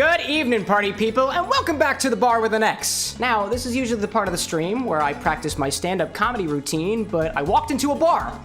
Good evening, party people, and welcome back to the Bar with an X. Now, this is usually the part of the stream where I practice my stand-up comedy routine, but I walked into a bar,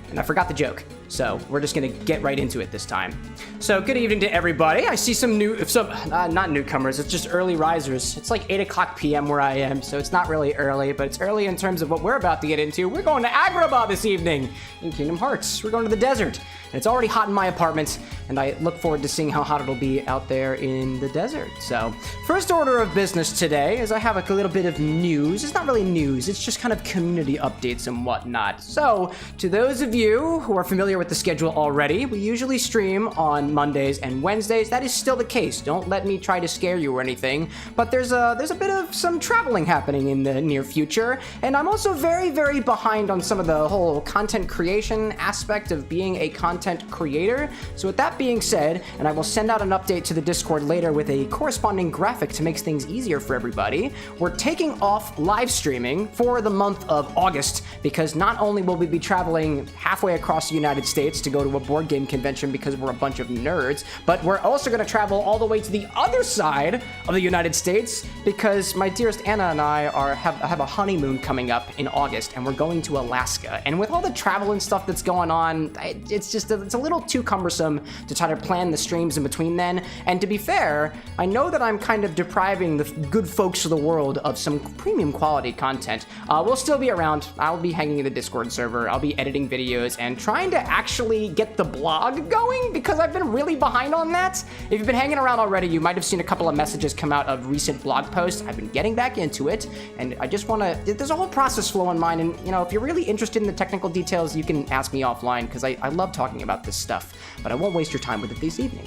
and I forgot the joke. So we're just gonna get right into it this time. So good evening to everybody. I see not newcomers, it's just early risers. It's like 8 o'clock p.m. where I am, so it's not really early, but it's early in terms of what we're about to get into. We're going to Agrabah this evening in Kingdom Hearts. We're going to the desert, and it's already hot in my apartment, and I look forward to seeing how hot it'll be out there in the desert. So first order of business today is I have a little bit of news. It's not really news, it's just kind of community updates and whatnot. So to those of you who are familiar with the schedule already, we usually stream on Mondays and Wednesdays. That is still the case. Don't let me try to scare you or anything, but there's a bit of some traveling happening in the near future, and I'm also very, very behind on some of the whole content creation aspect of being a content creator. So with that being said, and I will send out an update to the Discord later with a corresponding graphic to make things easier for everybody, we're taking off live streaming for the month of August, because not only will we be traveling halfway across the United States to go to a board game convention because we're a bunch of nerds, but we're also going to travel all the way to the other side of the United States because my dearest Anna and I have a honeymoon coming up in August, and we're going to Alaska. And with all the travel and stuff that's going on, it's a little too cumbersome to try to plan the streams in between then. And to be fair, I know that I'm kind of depriving the good folks of the world of some premium quality content. We'll still be around. I'll be hanging in the Discord server. I'll be editing videos and trying to actually get the blog going because I've been really behind on that. If you've been hanging around already, you might have seen a couple of messages come out of recent blog posts. I've been getting back into it, and I just want to, there's a whole process flow in mine, and you know, if you're really interested in the technical details, you can ask me offline because I love talking about this stuff, but I won't waste your time with it this evening.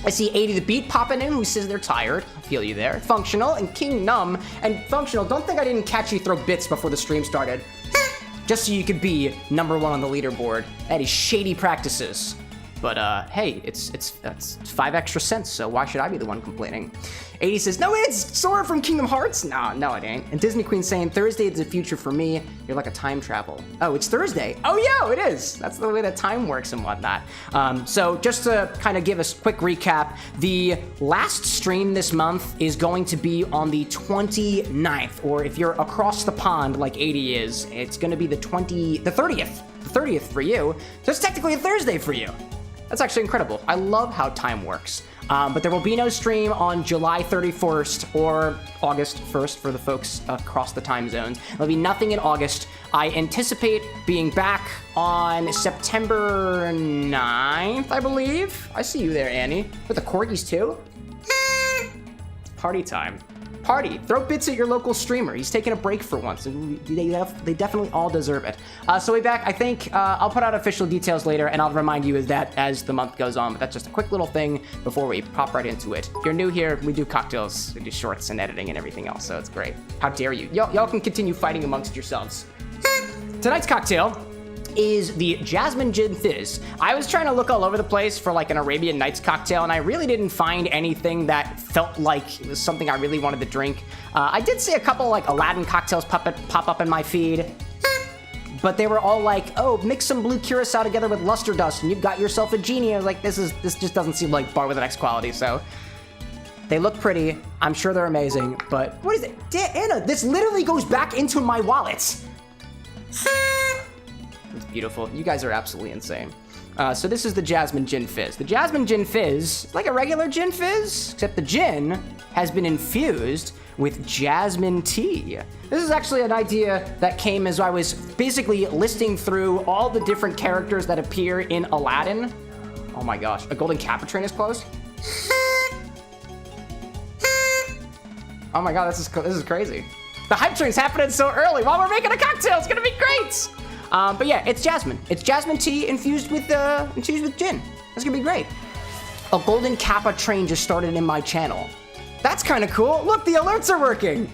I see 80 the Beat popping in, who says they're tired. I feel you there. Functional and King Num. And Functional, don't think I didn't catch you throw bits before the stream started. Just so you could be number one on the leaderboard. That is shady practices. But hey, it's 5 extra cents, so why should I be the one complaining? 80 says, no, it's Sora from Kingdom Hearts. No, it ain't. And Disney Queen saying, Thursday is the future for me. You're like a time travel. Oh, it's Thursday. Oh yeah, it is. That's the way that time works and whatnot. So just to kind of give us a quick recap, the last stream this month is going to be on the 29th, or if you're across the pond like 80 is, it's gonna be the 30th. The 30th for you. So it's technically a Thursday for you. That's actually incredible. I love how time works. But there will be no stream on July 31st or August 1st for the folks across the time zones. There'll be nothing in August. I anticipate being back on September 9th, I believe. I see you there, Annie. With the corgis too? Party time. Party. Throw bits at your local streamer. He's taking a break for once, and they definitely all deserve it. So we'll be back. I think I'll put out official details later, and I'll remind you of that as the month goes on, but that's just a quick little thing before we pop right into it. If you're new here, we do cocktails, we do shorts and editing and everything else, so it's great. How dare you. Y'all can continue fighting amongst yourselves. Tonight's cocktail is the Jasmine Gin Fizz. I was trying to look all over the place for like an Arabian Nights cocktail, and I really didn't find anything that felt like it was something I really wanted to drink. I did see a couple like Aladdin cocktails pop up in my feed, but they were all like, oh, mix some blue curacao together with luster dust and you've got yourself a Genie. I was like, this just doesn't seem like Bar with an X quality, so. They look pretty, I'm sure they're amazing, but what is it? Anna, this literally goes back into my wallet. It's beautiful. You guys are absolutely insane. So this is the Jasmine Gin Fizz. The Jasmine Gin Fizz is like a regular Gin Fizz, except the gin has been infused with jasmine tea. This is actually an idea that came as I was basically listing through all the different characters that appear in Aladdin. Oh my gosh, a golden Caputrain is closed? Oh my god, this is crazy. The hype train's happening so early while we're making a cocktail. It's gonna be great. But yeah, it's jasmine. It's jasmine tea infused with gin. That's gonna be great. A golden Kappa train just started in my channel. That's kind of cool. Look, the alerts are working.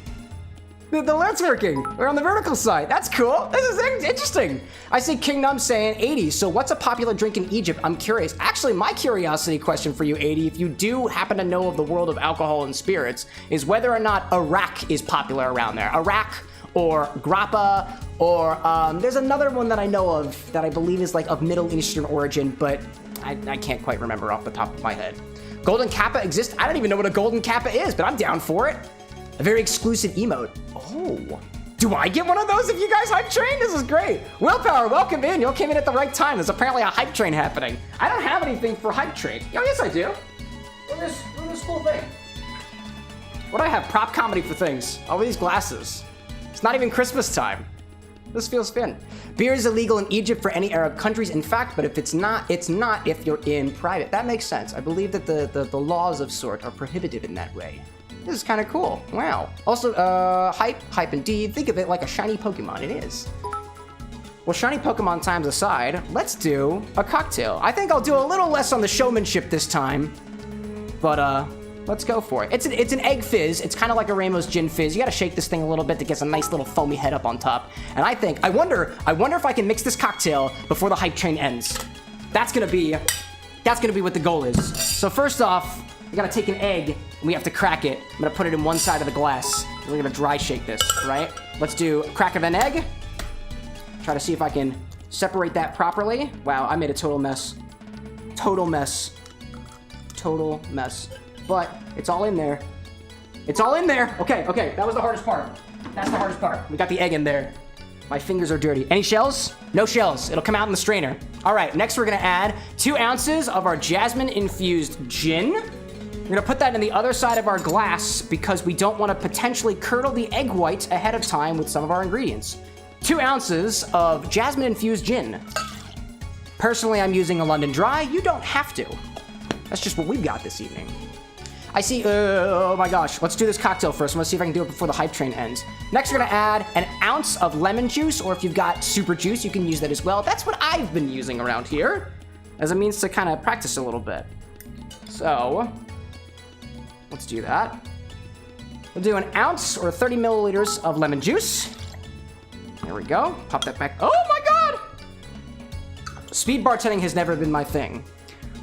The alert's working. We're on the vertical side. That's cool. This is interesting. I see Kingdom saying 80. So what's a popular drink in Egypt? I'm curious. Actually, my curiosity question for you, 80, if you do happen to know of the world of alcohol and spirits, is whether or not Iraq is popular around there. Iraq or grappa, or there's another one that I know of that I believe is like of Middle Eastern origin, but I can't quite remember off the top of my head. Golden Kappa exists? I don't even know what a Golden Kappa is, but I'm down for it. A very exclusive emote. Oh. Do I get one of those if you guys hype train? This is great. Willpower, welcome in. You all came in at the right time. There's apparently a hype train happening. I don't have anything for hype train. Oh, yes, I do. Look at this cool thing. What do I have? Prop comedy for things. All these glasses. It's not even Christmas time. This feels fun. Beer is illegal in Egypt for any Arab countries, in fact, but if it's not if you're in private. That makes sense. I believe that the laws of sort are prohibited in that way. This is kind of cool. Wow. Also, hype indeed. Think of it like a shiny Pokemon. It is. Well, shiny Pokemon times aside, let's do a cocktail. I think I'll do a little less on the showmanship this time, but let's go for it. It's an egg fizz. It's kind of like a Rainbow's Gin Fizz. You gotta shake this thing a little bit to get a nice little foamy head up on top. And I wonder if I can mix this cocktail before the hype train ends. That's gonna be what the goal is. So first off, we gotta take an egg and we have to crack it. I'm gonna put it in one side of the glass. And we're gonna dry shake this, right? Let's do a crack of an egg. Try to see if I can separate that properly. Wow, I made a total mess. Total mess. Total mess. But it's all in there. It's all in there. Okay, that was the hardest part. That's the hardest part. We got the egg in there. My fingers are dirty. Any shells? No shells. It'll come out in the strainer. All right, next we're gonna add 2 ounces of our Jasmine-Infused Gin. We're gonna put that in the other side of our glass because we don't wanna potentially curdle the egg whites ahead of time with some of our ingredients. 2 ounces of Jasmine-Infused Gin. Personally, I'm using a London Dry. You don't have to. That's just what we've got this evening. I see, oh my gosh. Let's do this cocktail first. I'm gonna see if I can do it before the hype train ends. Next, we're gonna add an ounce of lemon juice, or if you've got super juice, you can use that as well. That's what I've been using around here as a means to kind of practice a little bit. So, let's do that. We'll do an ounce or 30 milliliters of lemon juice. There we go. Pop that back. Oh my God! Speed bartending has never been my thing.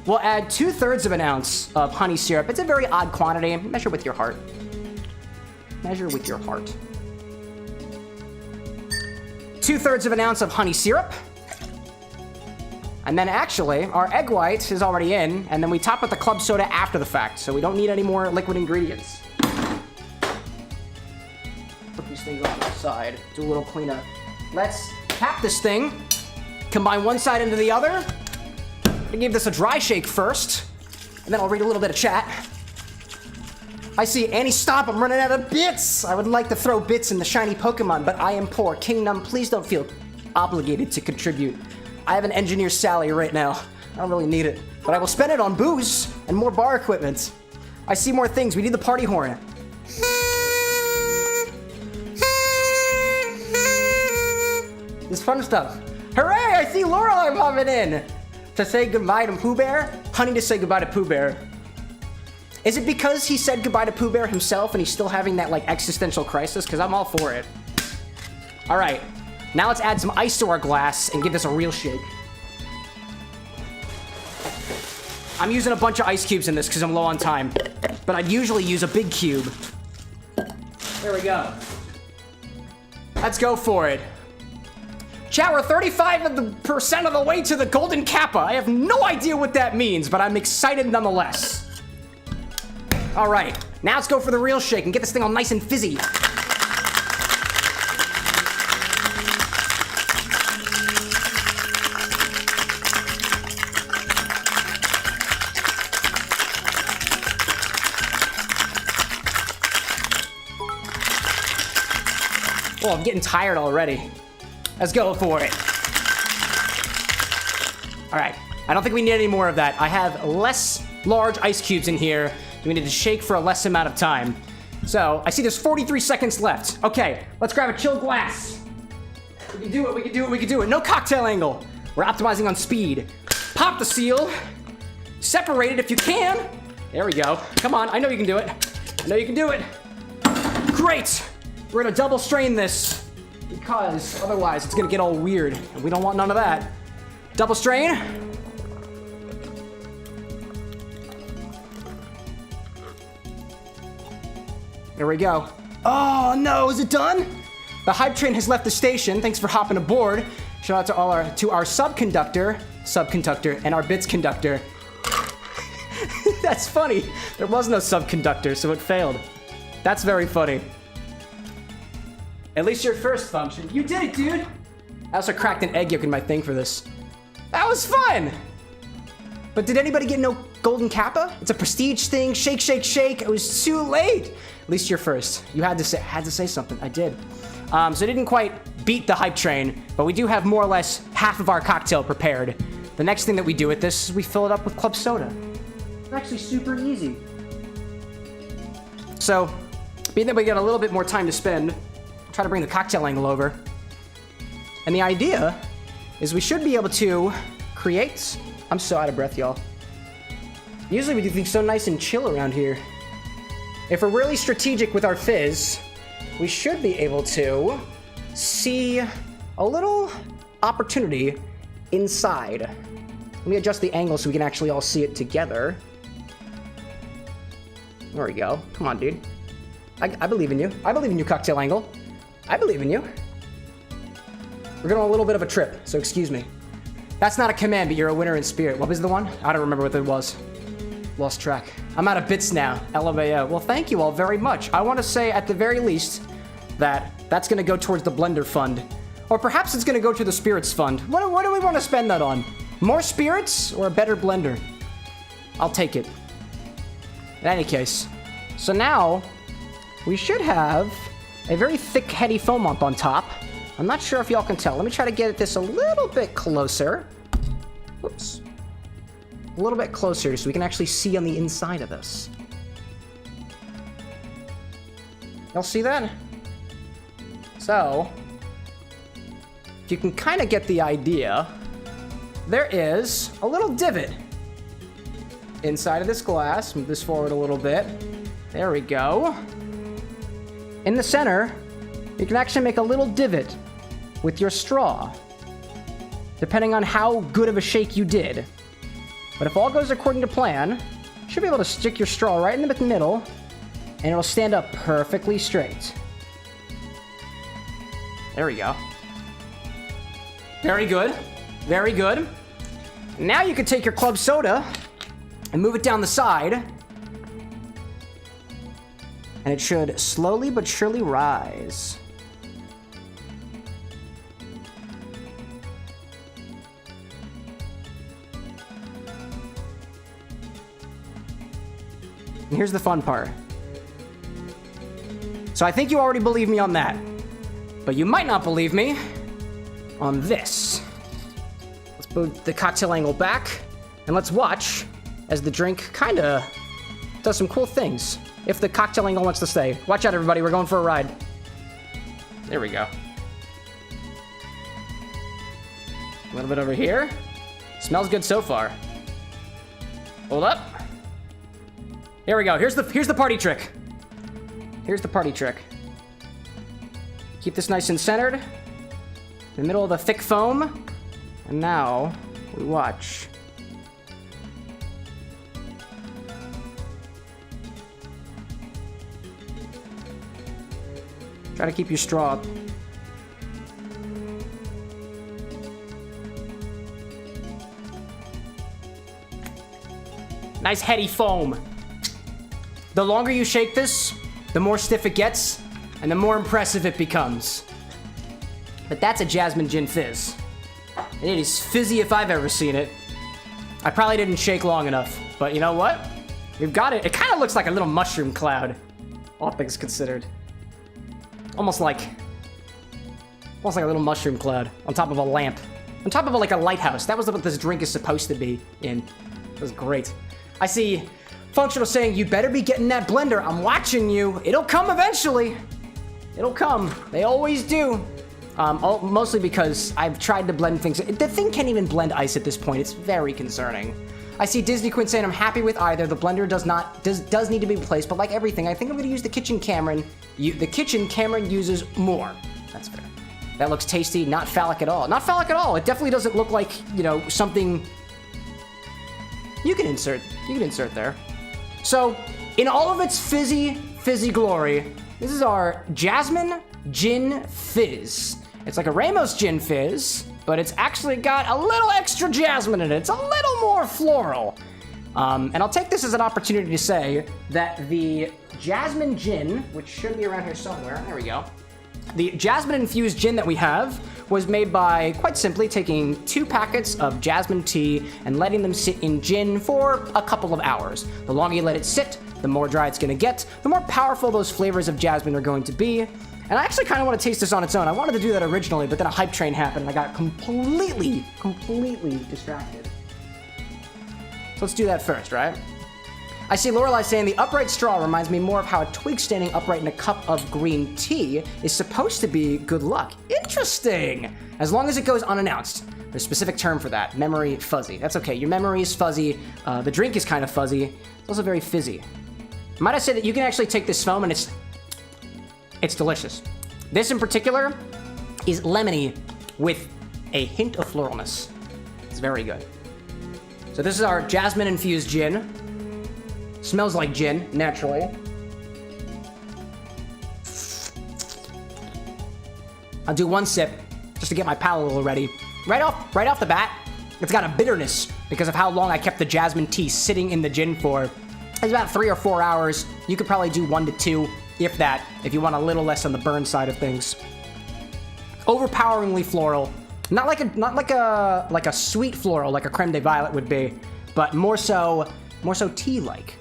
We'll add 2/3 of an ounce of honey syrup. It's a very odd quantity. Measure with your heart. Measure with your heart. 2/3 of an ounce of honey syrup. And then actually, our egg white is already in, and then we top with the club soda after the fact, so we don't need any more liquid ingredients. Put these things on the side, do a little cleanup. Let's tap this thing, combine one side into the other. I'm gonna give this a dry shake first, and then I'll read a little bit of chat. I see Annie, stop, I'm running out of bits. I would like to throw bits in the shiny Pokemon, but I am poor. King Num, please don't feel obligated to contribute. I have an engineer's salary right now. I don't really need it, but I will spend it on booze and more bar equipment. I see more things. We need the party horn. This fun stuff. Hooray, I see Lorelai popping in. To say goodbye to Pooh Bear? Honey to say goodbye to Pooh Bear. Is it because he said goodbye to Pooh Bear himself and he's still having that like existential crisis? Because I'm all for it. All right, now let's add some ice to our glass and give this a real shake. I'm using a bunch of ice cubes in this because I'm low on time, but I'd usually use a big cube. There we go. Let's go for it. Chat, we're 35% of the way to the Golden Kappa. I have no idea what that means, but I'm excited nonetheless. All right, now let's go for the real shake and get this thing all nice and fizzy. Oh, I'm getting tired already. Let's go for it. All right, I don't think we need any more of that. I have less large ice cubes in here. We need to shake for a less amount of time. So, I see there's 43 seconds left. Okay, let's grab a chill glass. We can do it, we can do it, we can do it. No cocktail angle. We're optimizing on speed. Pop the seal. Separate it if you can. There we go. Come on, I know you can do it. I know you can do it. Great. We're gonna double strain this because otherwise it's gonna get all weird and we don't want none of that. Double strain. There we go. Oh no, is it done? The hype train has left the station. Thanks for hopping aboard. Shout out to our subconductor, and our bits conductor. That's funny. There was no subconductor, so it failed. That's very funny. At least your first function. You did it, dude. I also cracked an egg yolk in my thing for this. That was fun. But did anybody get no golden kappa? It's a prestige thing. Shake, shake, shake. It was too late. At least you're first. You had to say something. I did. So I didn't quite beat the hype train, but we do have more or less half of our cocktail prepared. The next thing that we do with this is we fill it up with club soda. It's actually super easy. So, being that we got a little bit more time to spend, I'll try to bring the cocktail angle over. And the idea is we should be able to create... I'm so out of breath, y'all. Usually we do things so nice and chill around here. If we're really strategic with our fizz, we should be able to see a little opportunity inside. Let me adjust the angle so we can actually all see it together. There we go. Come on, dude. I believe in you. I believe in you, cocktail angle. I believe in you. We're going on a little bit of a trip, so excuse me. That's not a command, but you're a winner in spirit. What was the one? I don't remember what it was. Lost track. I'm out of bits now. LMAO. Well, thank you all very much. I want to say, at the very least, that that's going to go towards the blender fund. Or perhaps it's going to go to the spirits fund. What do we want to spend that on? More spirits or a better blender? I'll take it. In any case. So now, we should have a very thick, heady foam on top. I'm not sure if y'all can tell. Let me try to get this a little bit closer. Whoops. A little bit closer so we can actually see on the inside of this. Y'all see that? So, if you can kind of get the idea, there is a little divot inside of this glass. Move this forward a little bit. There we go. In the center, you can actually make a little divot with your straw, depending on how good of a shake you did. But if all goes according to plan, you should be able to stick your straw right in the middle, and it'll stand up perfectly straight. There we go. Very good. Very good. Now you can take your club soda and move it down the side, and it should slowly but surely rise. And here's the fun part. So I think you already believe me on that, but you might not believe me on this. Let's move the cocktail angle back, and let's watch as the drink kinda does some cool things. If the cocktail angle wants to stay. Watch out, everybody, we're going for a ride. There we go. A little bit over here. Smells good so far. Hold up. Here we go. Here's the party trick. Here's the party trick. Keep this nice and centered. In the middle of the thick foam. And now, we watch. Try to keep your straw up. Nice heady foam. The longer you shake this, the more stiff it gets, and the more impressive it becomes. But that's a Jasmine Gin Fizz. And it is fizzy if I've ever seen it. I probably didn't shake long enough, but you know what? We've got it. It kind of looks like a little mushroom cloud, all things considered. Almost like a little mushroom cloud on top of a lamp. On top of like a lighthouse. That was what this drink is supposed to be in. It was great. I see Functional saying, you better be getting that blender. I'm watching you. It'll come eventually. It'll come. They always do. Mostly because I've tried to blend things. The thing can't even blend ice at this point. It's very concerning. I see Disney Quinn saying, I'm happy with either. The blender does need to be replaced, but like everything, I think I'm going to use the kitchen Cameron. The kitchen Cameron uses more. That's fair. That looks tasty. Not phallic at all. Not phallic at all. It definitely doesn't look like, you know, something you can insert there. So, in all of its fizzy glory, this is our Jasmine Gin Fizz. It's like a Ramos Gin Fizz, but it's actually got a little extra jasmine in it. It's a little more floral. And I'll take this as an opportunity to say that the Jasmine Gin, which should be around here somewhere, there we go. The Jasmine-Infused Gin that we have was made by, quite simply, taking 2 packets of jasmine tea and letting them sit in gin for a couple of hours. The longer you let it sit, the more dry it's gonna get, the more powerful those flavors of jasmine are going to be. And I actually kind of want to taste this on its own. I wanted to do that originally, but then a hype train happened and I got completely distracted. So let's do that first, right? I see Lorelai saying the upright straw reminds me more of how a twig standing upright in a cup of green tea is supposed to be good luck. Interesting! As long as it goes unannounced. There's a specific term for that. Memory fuzzy. That's okay. Your memory is fuzzy. The drink is kind of fuzzy. It's also very fizzy. Might I say that you can actually take this foam and it's delicious. This in particular is lemony with a hint of floralness. It's very good. So this is our Jasmine-Infused Gin. Smells like gin, naturally. I'll do 1 sip just to get my palate a little ready. Right off the bat, it's got a bitterness because of how long I kept the jasmine tea sitting in the gin for. It's about 3 or 4 hours. You could probably do 1 to 2, if that, if you want a little less on the burn side of things. Overpoweringly floral. Not like a sweet floral like a creme de violet would be, but more so tea-like.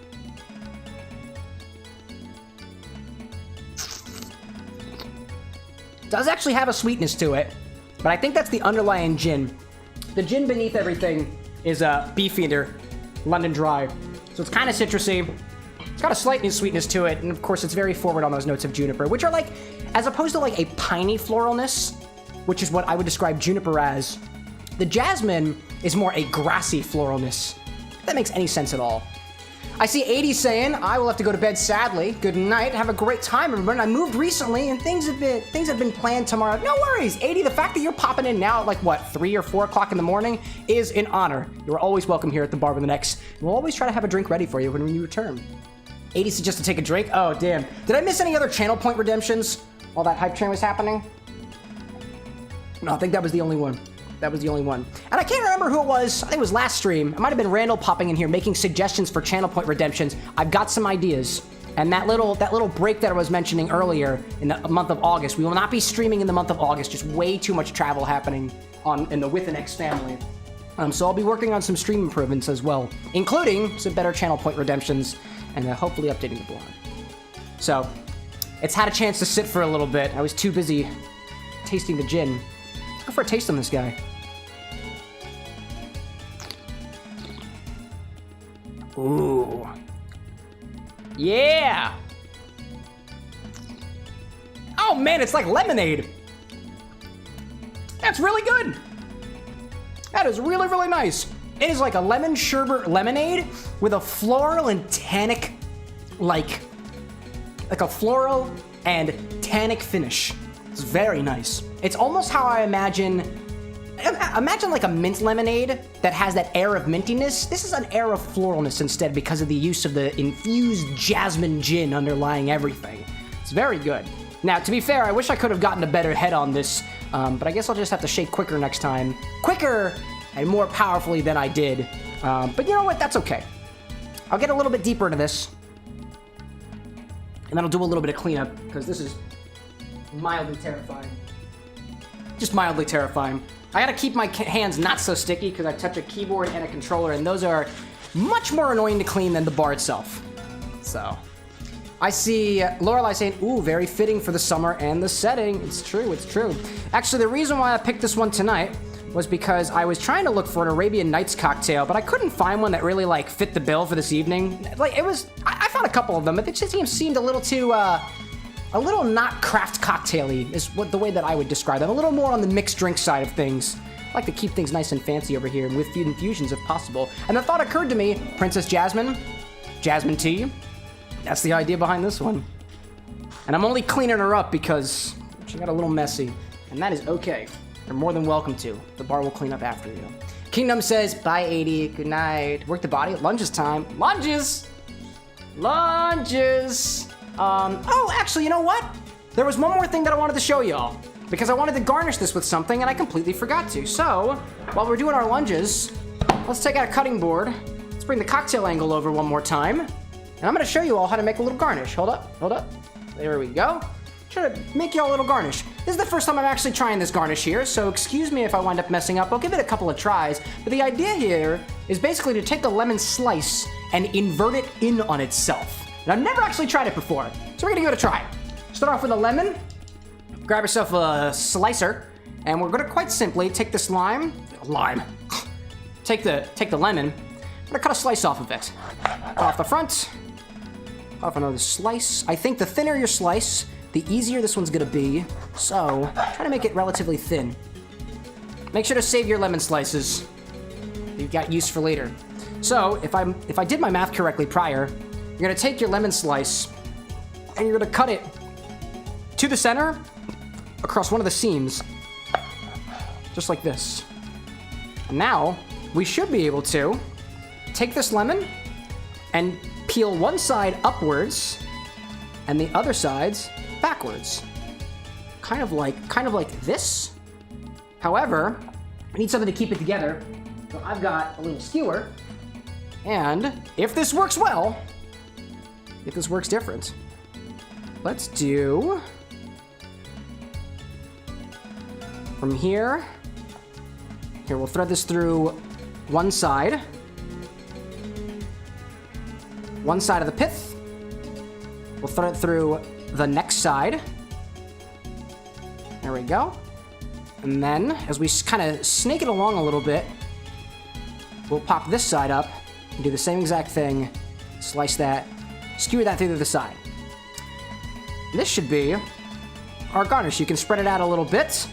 Does actually have a sweetness to it, but I think that's the underlying gin. The gin beneath everything is a Beefeater London Dry, so it's kind of citrusy. It's got a slight sweetness to it, and of course it's very forward on those notes of juniper, which are like, as opposed to like a piney floralness, which is what I would describe juniper as, the jasmine is more a grassy floralness. If that makes any sense at all. I see 80 saying, I will have to go to bed sadly. Good night. Have a great time, everyone. I moved recently and things have been planned tomorrow. No worries. 80, the fact that you're popping in now at like what, 3 or 4 o'clock in the morning is an honor. You're always welcome here at the Bar with an X. We'll always try to have a drink ready for you when you return. 80 suggests to take a drink. Oh, damn. Did I miss any other channel point redemptions while that hype train was happening? No, I think that was the only one. That was the only one. And I can't remember who it was. I think it was last stream. It might have been Randall popping in here making suggestions for channel point redemptions. I've got some ideas. And that little break that I was mentioning earlier in the month of August, we will not be streaming in the month of August. Just way too much travel happening in the With an X family. So I'll be working on some stream improvements as well, including some better channel point redemptions and hopefully updating the blog. So it's had a chance to sit for a little bit. I was too busy tasting the gin. Let's go for a taste on this guy. Ooh. Yeah! Oh man, it's like lemonade. That's really good. That is really, really nice. It is like a lemon sherbet lemonade with a floral and tannic, like a floral and tannic finish. It's very nice. It's almost how I imagine like a mint lemonade that has that air of mintiness. This is an air of floralness instead because of the use of the infused jasmine gin underlying everything. It's very good. Now, to be fair, I wish I could have gotten a better head on this, but I guess I'll just have to shake quicker next time. Quicker and more powerfully than I did. But you know what? That's okay. I'll get a little bit deeper into this. And then I'll do a little bit of cleanup because this is mildly terrifying. Just mildly terrifying. I gotta keep my hands not so sticky because I touch a keyboard and a controller, and those are much more annoying to clean than the bar itself. So, I see Lorelai saying, ooh, very fitting for the summer and the setting. It's true, it's true. Actually, the reason why I picked this one tonight was because I was trying to look for an Arabian Nights cocktail, but I couldn't find one that really like fit the bill for this evening. Like it was, I found a couple of them, but it just seemed a little too, a little not craft cocktail-y is what the way that I would describe them. A little more on the mixed drink side of things. I like to keep things nice and fancy over here with infusions if possible. And the thought occurred to me, Princess Jasmine, Jasmine tea. That's the idea behind this one. And I'm only cleaning her up because she got a little messy. And that is okay. You're more than welcome to. The bar will clean up after you. Kingdom says, bye 80, good night. Work the body, lunges time. Lunges! Lunges! Oh, actually, you know what? There was one more thing that I wanted to show y'all because I wanted to garnish this with something and I completely forgot to. So, while we're doing our lunges, let's take out a cutting board. Let's bring the cocktail angle over one more time. And I'm gonna show you all how to make a little garnish. Hold up. There we go. Try to make you all a little garnish. This is the first time I'm actually trying this garnish here, so excuse me if I wind up messing up. I'll give it a couple of tries. But the idea here is basically to take a lemon slice and invert it in on itself. And I've never actually tried it before, so we're gonna give it a try. Start off with a lemon. Grab yourself a slicer, and we're gonna quite simply take this take the lemon. I'm gonna cut a slice off of it. Cut off the front. Cut off another slice. I think the thinner your slice, the easier this one's gonna be. So try to make it relatively thin. Make sure to save your lemon slices. You've got use for later. So if I did my math correctly prior, you're gonna take your lemon slice and you're gonna cut it to the center across one of the seams, just like this. And now we should be able to take this lemon and peel one side upwards and the other sides backwards. Kind of like this. However, I need something to keep it together. So I've got a little skewer. And if this works well, if this works different, let's do from here. Here, we'll thread this through one side of the pith. We'll thread it through the next side. There we go. And then, as we kind of snake it along a little bit, we'll pop this side up and do the same exact thing. Slice that, skewer that through to the side. This should be our garnish. You can spread it out a little bit.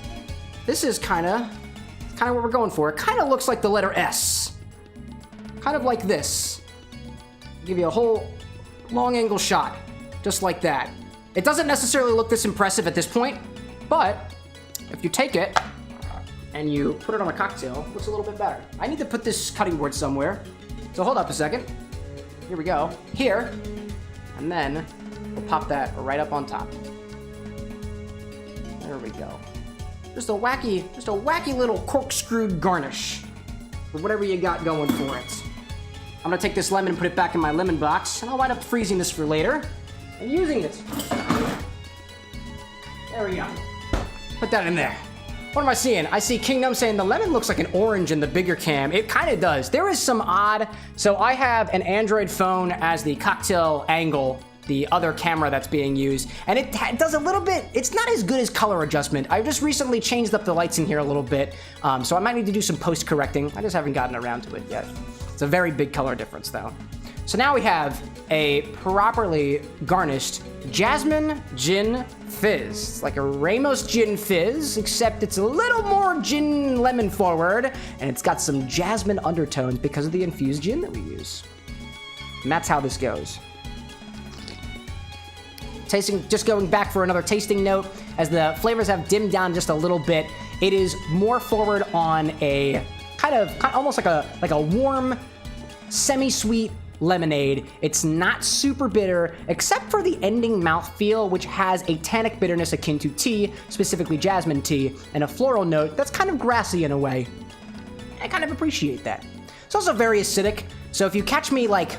This is kind of what we're going for. It kind of looks like the letter S. Kind of like this. Give you a whole long angle shot, just like that. It doesn't necessarily look this impressive at this point, but if you take it and you put it on a cocktail, it looks a little bit better. I need to put this cutting board somewhere, so hold up a second. Here we go. Here, and then we'll pop that right up on top. There we go. Just a wacky little corkscrewed garnish for whatever you got going for it. I'm gonna take this lemon and put it back in my lemon box, and I'll wind up freezing this for later and using it. There we go. Put that in there. What am I seeing? I see Kingdom saying the lemon looks like an orange in the bigger cam. It kind of does. There is some odd. So I have an Android phone as the cocktail angle, the other camera that's being used, and it does a little bit. It's not as good as color adjustment. I just recently changed up the lights in here a little bit, so I might need to do some post correcting. I just haven't gotten around to it yet. It's a very big color difference though. So now we have a properly garnished Jasmine Gin Fizz. It's like a Ramos Gin Fizz, except it's a little more gin lemon forward, and it's got some jasmine undertones because of the infused gin that we use. And that's how this goes. Tasting, just going back for another tasting note, as the flavors have dimmed down just a little bit, it is more forward on a kind of almost like a warm, semi-sweet lemonade. It's not super bitter, except for the ending mouthfeel, which has a tannic bitterness akin to tea, specifically jasmine tea, and a floral note that's kind of grassy in a way. I kind of appreciate that. It's also very acidic, so if you catch me like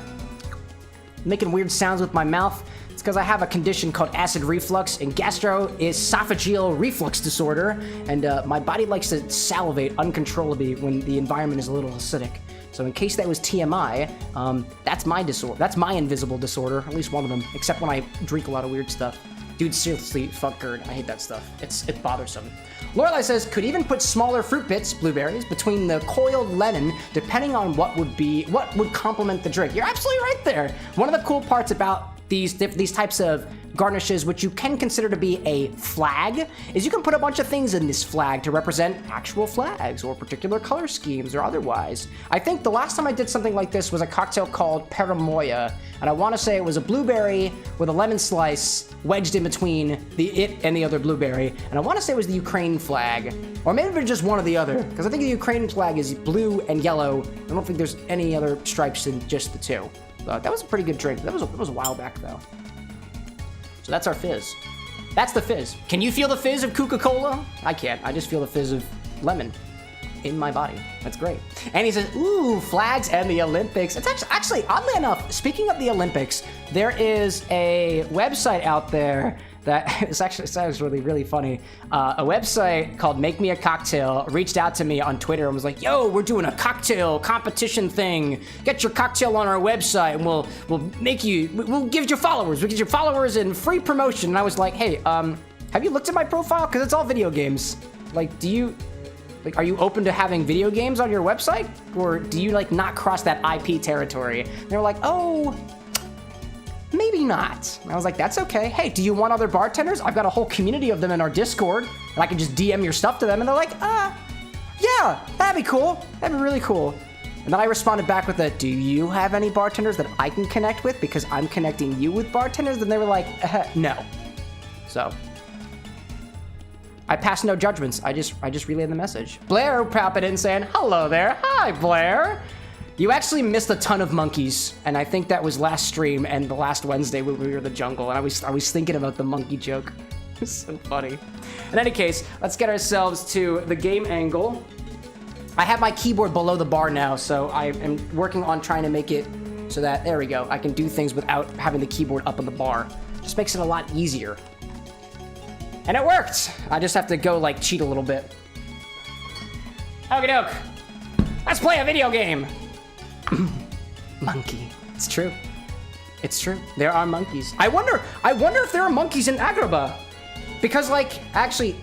making weird sounds with my mouth, it's because I have a condition called acid reflux and gastroesophageal reflux disorder, and my body likes to salivate uncontrollably when the environment is a little acidic. So in case that was TMI, that's my disorder. That's my invisible disorder, at least one of them, except when I drink a lot of weird stuff. Dude, seriously, fuck GERD. I hate that stuff. It's bothersome. Lorelai says, could even put smaller fruit bits, blueberries, between the coiled lemon, depending on what would complement the drink. You're absolutely right there. One of the cool parts about these types of garnishes, which you can consider to be a flag, is you can put a bunch of things in this flag to represent actual flags or particular color schemes or otherwise. I think the last time I did something like this was a cocktail called Paranoia, and I want to say it was a blueberry with a lemon slice wedged in between it and the other blueberry, and I want to say it was the Ukraine flag, or maybe it was just one or the other, because I think the Ukraine flag is blue and yellow. I don't think there's any other stripes than just the two. That was a pretty good drink. That was a while back though. So that's our fizz. That's the fizz. Can you feel the fizz of Coca-Cola? I can't. I just feel the fizz of lemon. in my body. That's great. And he says, ooh, flags and the Olympics. It's actually, oddly enough, speaking of the Olympics, there is a website out there that is actually sounds really, really funny. A website called Make Me a Cocktail reached out to me on Twitter and was like, yo, we're doing a cocktail competition thing. Get your cocktail on our website and we'll give you followers. We'll get your followers and free promotion. And I was like, hey, have you looked at my profile? Because it's all video games. Like, are you open to having video games on your website? Or do you like not cross that IP territory? And they were like, oh, maybe not. And I was like, that's okay. Hey, do you want other bartenders? I've got a whole community of them in our Discord, and I can just DM your stuff to them. And they're like, yeah, that'd be cool. That'd be really cool. And then I responded back with do you have any bartenders that I can connect with? Because I'm connecting you with bartenders. And they were like, no. So I passed no judgments. I just relayed the message. Blair popping in saying, hello there. Hi, Blair. You actually missed a ton of monkeys, and I think that was last stream and the last Wednesday when we were in the jungle, and I was thinking about the monkey joke. It's so funny. In any case, let's get ourselves to the game angle. I have my keyboard below the bar now, so I am working on trying to make it so that, there we go, I can do things without having the keyboard up on the bar. Just makes it a lot easier. And it worked! I just have to go, like, cheat a little bit. Okie doke. Let's play a video game! Monkey. It's true. It's true. There are monkeys. I wonder if there are monkeys in Agrabah. Because, like, actually,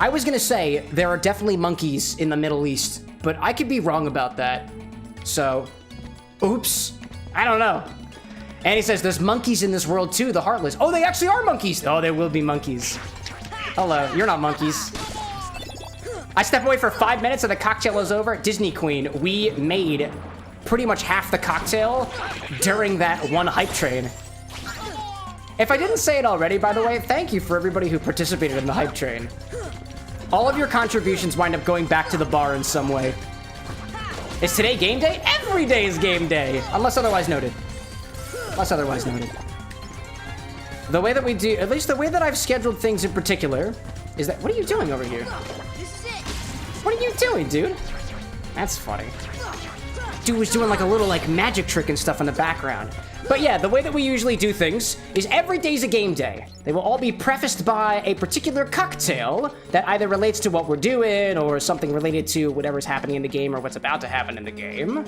I was gonna say there are definitely monkeys in the Middle East, but I could be wrong about that. So, oops. I don't know. And he says there's monkeys in this world too, the Heartless. Oh, they actually are monkeys. Oh, there will be monkeys. Hello, you're not monkeys. I step away for 5 minutes and the cocktail is over. Disney Queen, we made pretty much half the cocktail during that one hype train. If I didn't say it already, by the way, thank you for everybody who participated in the hype train. All of your contributions wind up going back to the bar in some way. Is today game day? Every day is game day, unless otherwise noted. Unless otherwise noted. The way that we do, at least the way that I've scheduled things in particular, is that, what are you doing over here? What are you doing, dude? That's funny. Dude was doing like a little like magic trick and stuff in the background. But yeah, the way that we usually do things is every day's a game day. They will all be prefaced by a particular cocktail that either relates to what we're doing or something related to whatever's happening in the game or what's about to happen in the game.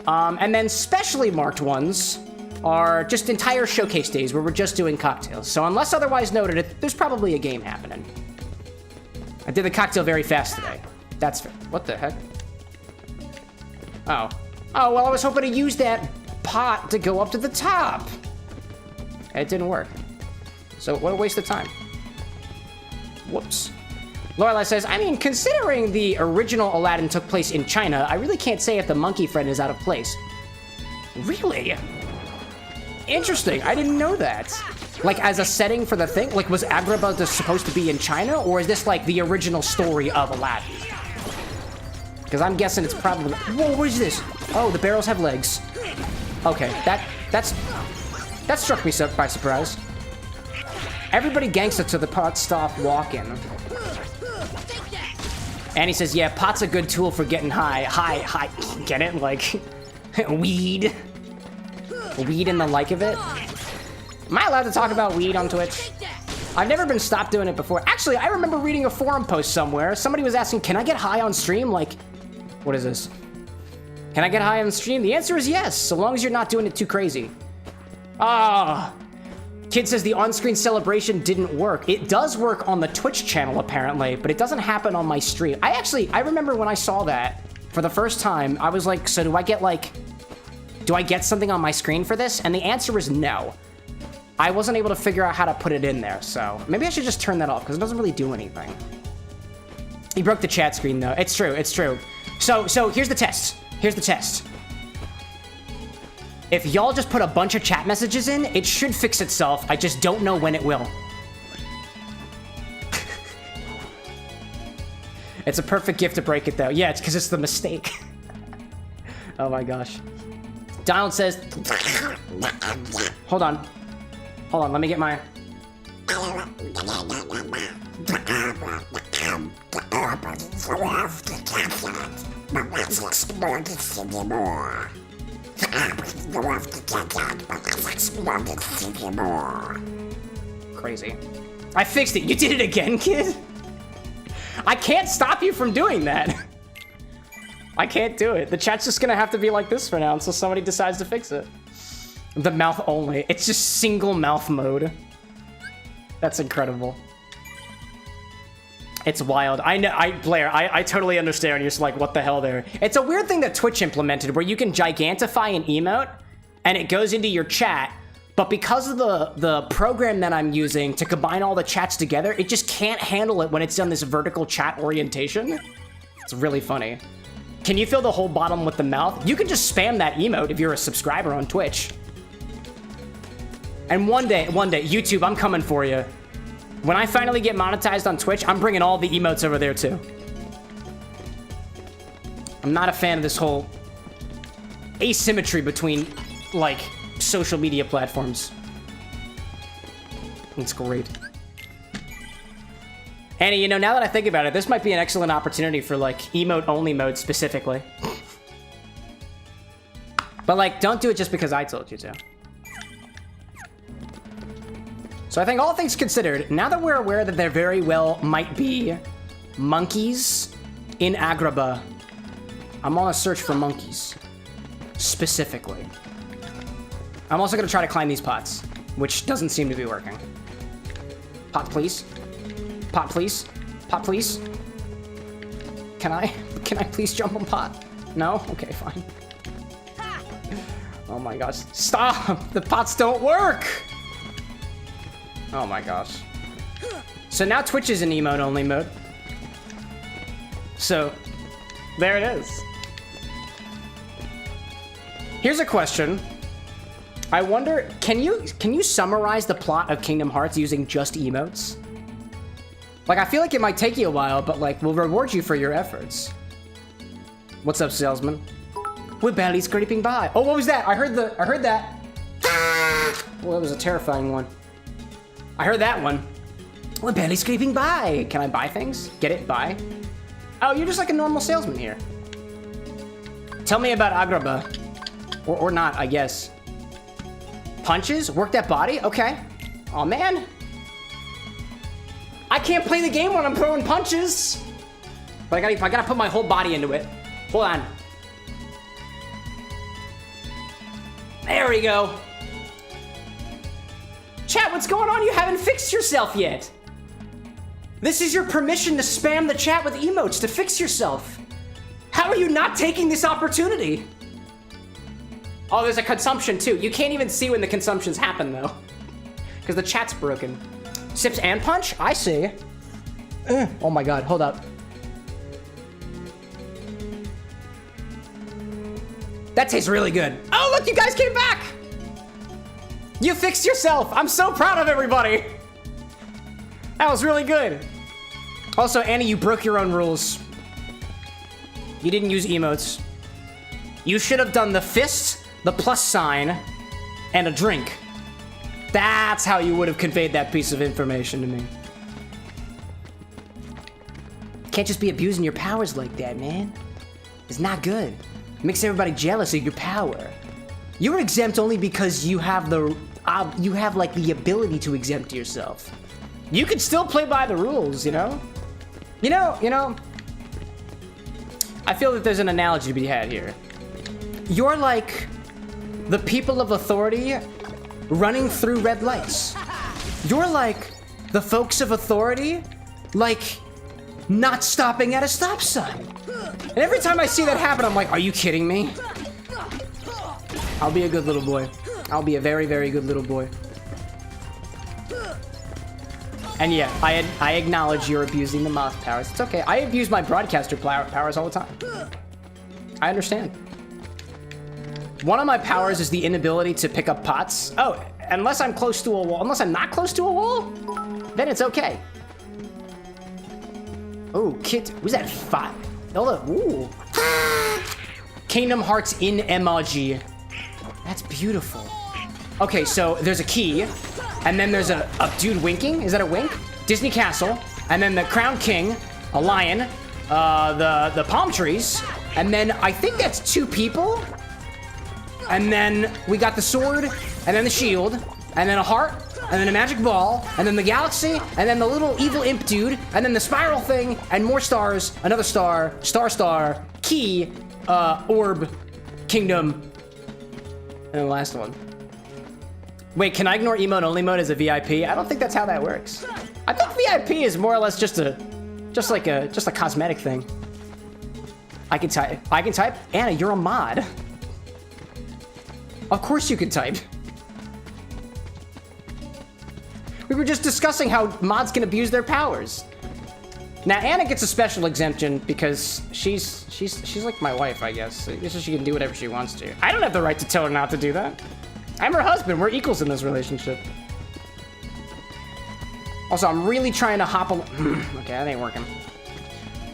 And then specially marked ones are just entire showcase days where we're just doing cocktails. So unless otherwise noted, there's probably a game happening. I did the cocktail very fast today. That's fair. What the heck? Oh. Oh, well, I was hoping to use that pot to go up to the top. It didn't work. So what a waste of time. Whoops. Lorelai says, I mean, considering the original Aladdin took place in China, I really can't say if the monkey friend is out of place. Really? Interesting. I didn't know that. Like, as a setting for the thing? Like, was Agrabah just supposed to be in China? Or is this, like, the original story of Aladdin? Because I'm guessing it's probably... Whoa, what is this? Oh, the barrels have legs. Okay, that struck me by surprise. Everybody gangsta till the pot stop walking. And he says, yeah, pot's a good tool for getting high. High. Get it? Like, weed. Weed and the like of it. Am I allowed to talk about weed on Twitch? I've never been stopped doing it before. Actually, I remember reading a forum post somewhere. Somebody was asking, can I get high on stream? Like, what is this? Can I get high on stream? The answer is yes, so long as you're not doing it too crazy. Ah. Kid says the on-screen celebration didn't work. It does work on the Twitch channel, apparently, but it doesn't happen on my stream. I remember when I saw that for the first time, I was like, so do I get something on my screen for this? And the answer is no. I wasn't able to figure out how to put it in there, so maybe I should just turn that off because it doesn't really do anything. He broke the chat screen, though. It's true, it's true. So here's the test. Here's the test. If y'all just put a bunch of chat messages in, it should fix itself. I just don't know when it will. It's a perfect gift to break it, though. Yeah, it's because it's the mistake. Oh my gosh. Donald says... Hold on. Hold on, let me get my... So we have to catch it, but let's explore the city more. You have to catch it, but let's explore the city more. Crazy. I fixed it. You did it again, kid? I can't stop you from doing that. I can't do it. The chat's just gonna have to be like this for now until somebody decides to fix it. The mouth only. It's just single mouth mode. That's incredible. It's wild. I know, Blair, I totally understand. You're just like, what the hell there? It's a weird thing that Twitch implemented where you can gigantify an emote and it goes into your chat, but because of the program that I'm using to combine all the chats together, it just can't handle it when it's done this vertical chat orientation. It's really funny. Can you fill the whole bottom with the mouth? You can just spam that emote if you're a subscriber on Twitch. And one day, YouTube, I'm coming for you. When I finally get monetized on Twitch, I'm bringing all the emotes over there too. I'm not a fan of this whole asymmetry between, like, social media platforms. It's great. Annie, you know, now that I think about it, this might be an excellent opportunity for, like, emote-only mode specifically. But, like, don't do it just because I told you to. So I think all things considered, now that we're aware that there very well might be monkeys in Agrabah, I'm on a search for monkeys, specifically. I'm also gonna try to climb these pots, which doesn't seem to be working. Pot, please. Pot, please. Pot, please. Can I please jump on pot? No? Okay, fine. Oh my gosh. Stop! The pots don't work! Oh my gosh. So now Twitch is in emote-only mode. So, there it is. Here's a question. I wonder, can you summarize the plot of Kingdom Hearts using just emotes? Like, I feel like it might take you a while, but like, we'll reward you for your efforts. What's up, salesman? We're barely scraping by. Oh, what was that? I heard that. Well, that was a terrifying one. I heard that one. We're barely scraping by. Can I buy things? Get it? Buy? Oh, you're just like a normal salesman here. Tell me about Agrabah. Or not, I guess. Punches? Work that body? Okay. Oh man. I can't play the game when I'm throwing punches. But I gotta put my whole body into it. Hold on. There we go. Chat, what's going on? You haven't fixed yourself yet. This is your permission to spam the chat with emotes to fix yourself. How are you not taking this opportunity? Oh, there's a consumption too. You can't even see when the consumptions happen though, because the chat's broken. Sips and punch? I see. Oh my god, hold up. That tastes really good. Oh, look, you guys came back. You fixed yourself. I'm so proud of everybody. That was really good. Also, Annie, you broke your own rules. You didn't use emotes. You should have done the fist, the plus sign, and a drink. That's how you would have conveyed that piece of information to me. Can't just be abusing your powers like that, man. It's not good. It makes everybody jealous of your power. You're exempt only because you have like the ability to exempt yourself. You can still play by the rules, you know? You know, I feel that there's an analogy to be had here. You're like the people of authority running through red lights. You're like the folks of authority, like not stopping at a stop sign. And every time I see that happen, I'm like, are you kidding me? I'll be a good little boy. I'll be a very, very good little boy. And yeah, I acknowledge you're abusing the mouth powers. It's okay. I abuse my broadcaster powers all the time. I understand. One of my powers is the inability to pick up pots. Oh, unless I'm close to a wall. Unless I'm not close to a wall, then it's okay. Oh, kid, was that 5? Hold up. Ooh. Kingdom Hearts in emoji. That's beautiful. Okay, so there's a key, and then there's a dude winking. Is that a wink? Disney Castle, and then the Crown King, a lion, the palm trees, and then I think that's 2 people, and then we got the sword, and then the shield, and then a heart, and then a magic ball, and then the galaxy, and then the little evil imp dude, and then the spiral thing, and more stars, another star, star, key, orb, kingdom, and the last one. Wait, can I ignore emote only mode as a VIP? I don't think that's how that works. I think VIP is more or less just a cosmetic thing. I can type. Anna, you're a mod. Of course you can type. We were just discussing how mods can abuse their powers. Now Anna gets a special exemption because she's like my wife, I guess. So she can do whatever she wants to. I don't have the right to tell her not to do that. I'm her husband. We're equals in this relationship. Also, I'm really trying to hop okay, that ain't working.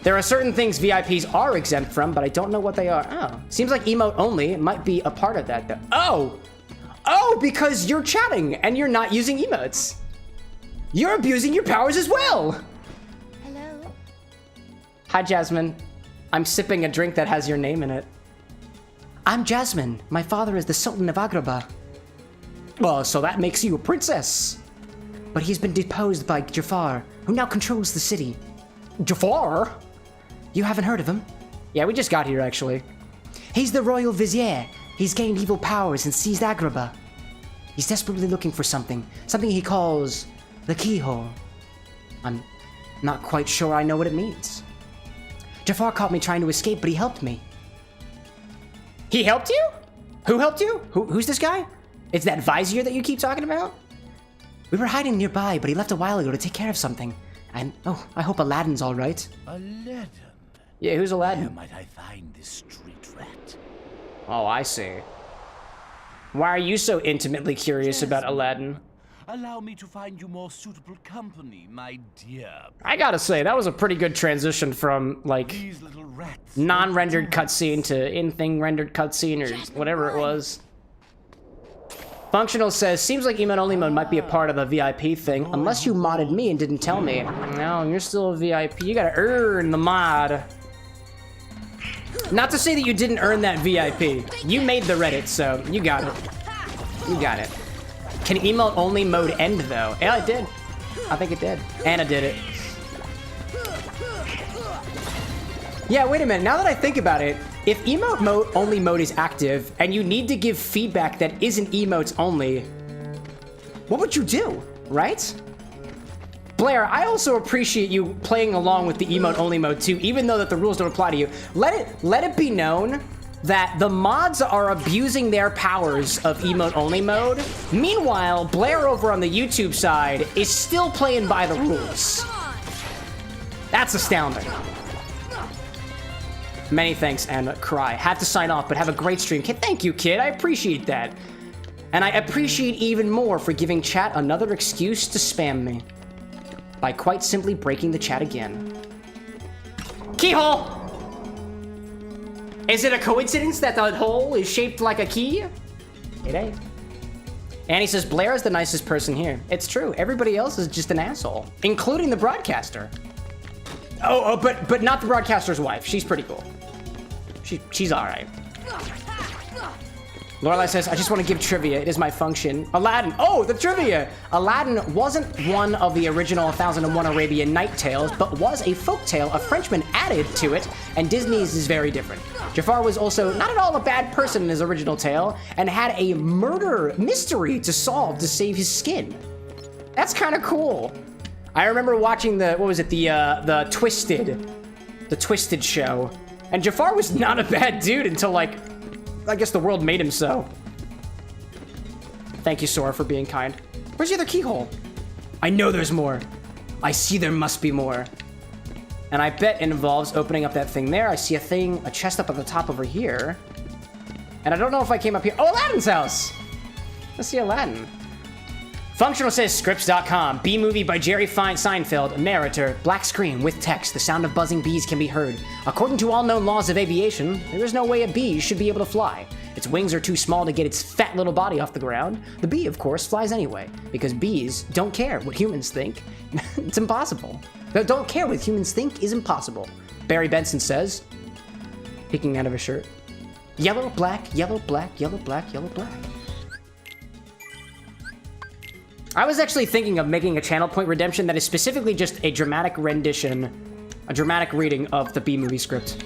There are certain things VIPs are exempt from, but I don't know what they are. Oh, seems like emote only might be a part of that, though. Oh, because you're chatting and you're not using emotes. You're abusing your powers as well. Hello. Hi, Jasmine. I'm sipping a drink that has your name in it. I'm Jasmine. My father is the Sultan of Agrabah. Well, so that makes you a princess. But he's been deposed by Jafar, who now controls the city. Jafar? You haven't heard of him? Yeah, we just got here, actually. He's the royal vizier. He's gained evil powers and seized Agrabah. He's desperately looking for something he calls the keyhole. I'm not quite sure I know what it means. Jafar caught me trying to escape, but he helped me. He helped you? Who helped you? Who's this guy? It's that vizier that you keep talking about? We were hiding nearby, but he left a while ago to take care of something. And, I hope Aladdin's all right. Aladdin? Yeah, who's Aladdin? Where might I find this street rat? Oh, I see. Why are you so intimately curious about Aladdin? Allow me to find you more suitable company, my dear. I gotta say, that was a pretty good transition from, like, These little rats non-rendered cutscene to in-thing rendered cutscene or whatever it was. Functional says, seems like emote only mode might be a part of the VIP thing, unless you modded me and didn't tell me. No, you're still a VIP. You gotta earn the mod. Not to say that you didn't earn that VIP. You made the Reddit, so you got it. You got it. Can emote only mode end, though? Yeah, it did. I think it did. Anna did it. Yeah, wait a minute. Now that I think about it, if emote only mode is active and you need to give feedback that isn't emotes only, what would you do, right? Blair, I also appreciate you playing along with the emote only mode too, even though that the rules don't apply to you. Let it be known that the mods are abusing their powers of emote only mode. Meanwhile, Blair over on the YouTube side is still playing by the rules. That's astounding. Many thanks, and cry. Had to sign off, but have a great stream. Kid, thank you, kid. I appreciate that. And I appreciate even more for giving chat another excuse to spam me by quite simply breaking the chat again. Keyhole! Is it a coincidence that the hole is shaped like a key? It ain't. And he says, Blair is the nicest person here. It's true. Everybody else is just an asshole, including the broadcaster. But not the broadcaster's wife. She's pretty cool. She's all right. Lorelai says, I just want to give trivia. It is my function. Aladdin. Oh, the trivia. Aladdin wasn't one of the original 1001 Arabian Night Tales, but was a folk tale a Frenchman added to it, and Disney's is very different. Jafar was also not at all a bad person in his original tale, and had a murder mystery to solve to save his skin. That's kind of cool. I remember watching the Twisted show, and Jafar was not a bad dude until, like, I guess the world made him so. Thank you, Sora, for being kind. Where's the other keyhole? I know there's more. I see there must be more. And I bet it involves opening up that thing there. I see a chest up at the top over here. And I don't know if I came up here. Oh, Aladdin's house! Let's see Aladdin. Functional says scripts.com. B-movie by Jerry Seinfeld. Narrator. Black screen with text. The sound of buzzing bees can be heard. According to all known laws of aviation, there is no way a bee should be able to fly. Its wings are too small to get its fat little body off the ground. The bee, of course, flies anyway, because bees don't care what humans think. It's impossible. They don't care what humans think is impossible. Barry Benson says, peeking out of his shirt. Yellow, black, yellow, black, yellow, black, yellow, black. I was actually thinking of making a channel point redemption that is specifically just a dramatic rendition, a dramatic reading of the B-movie script.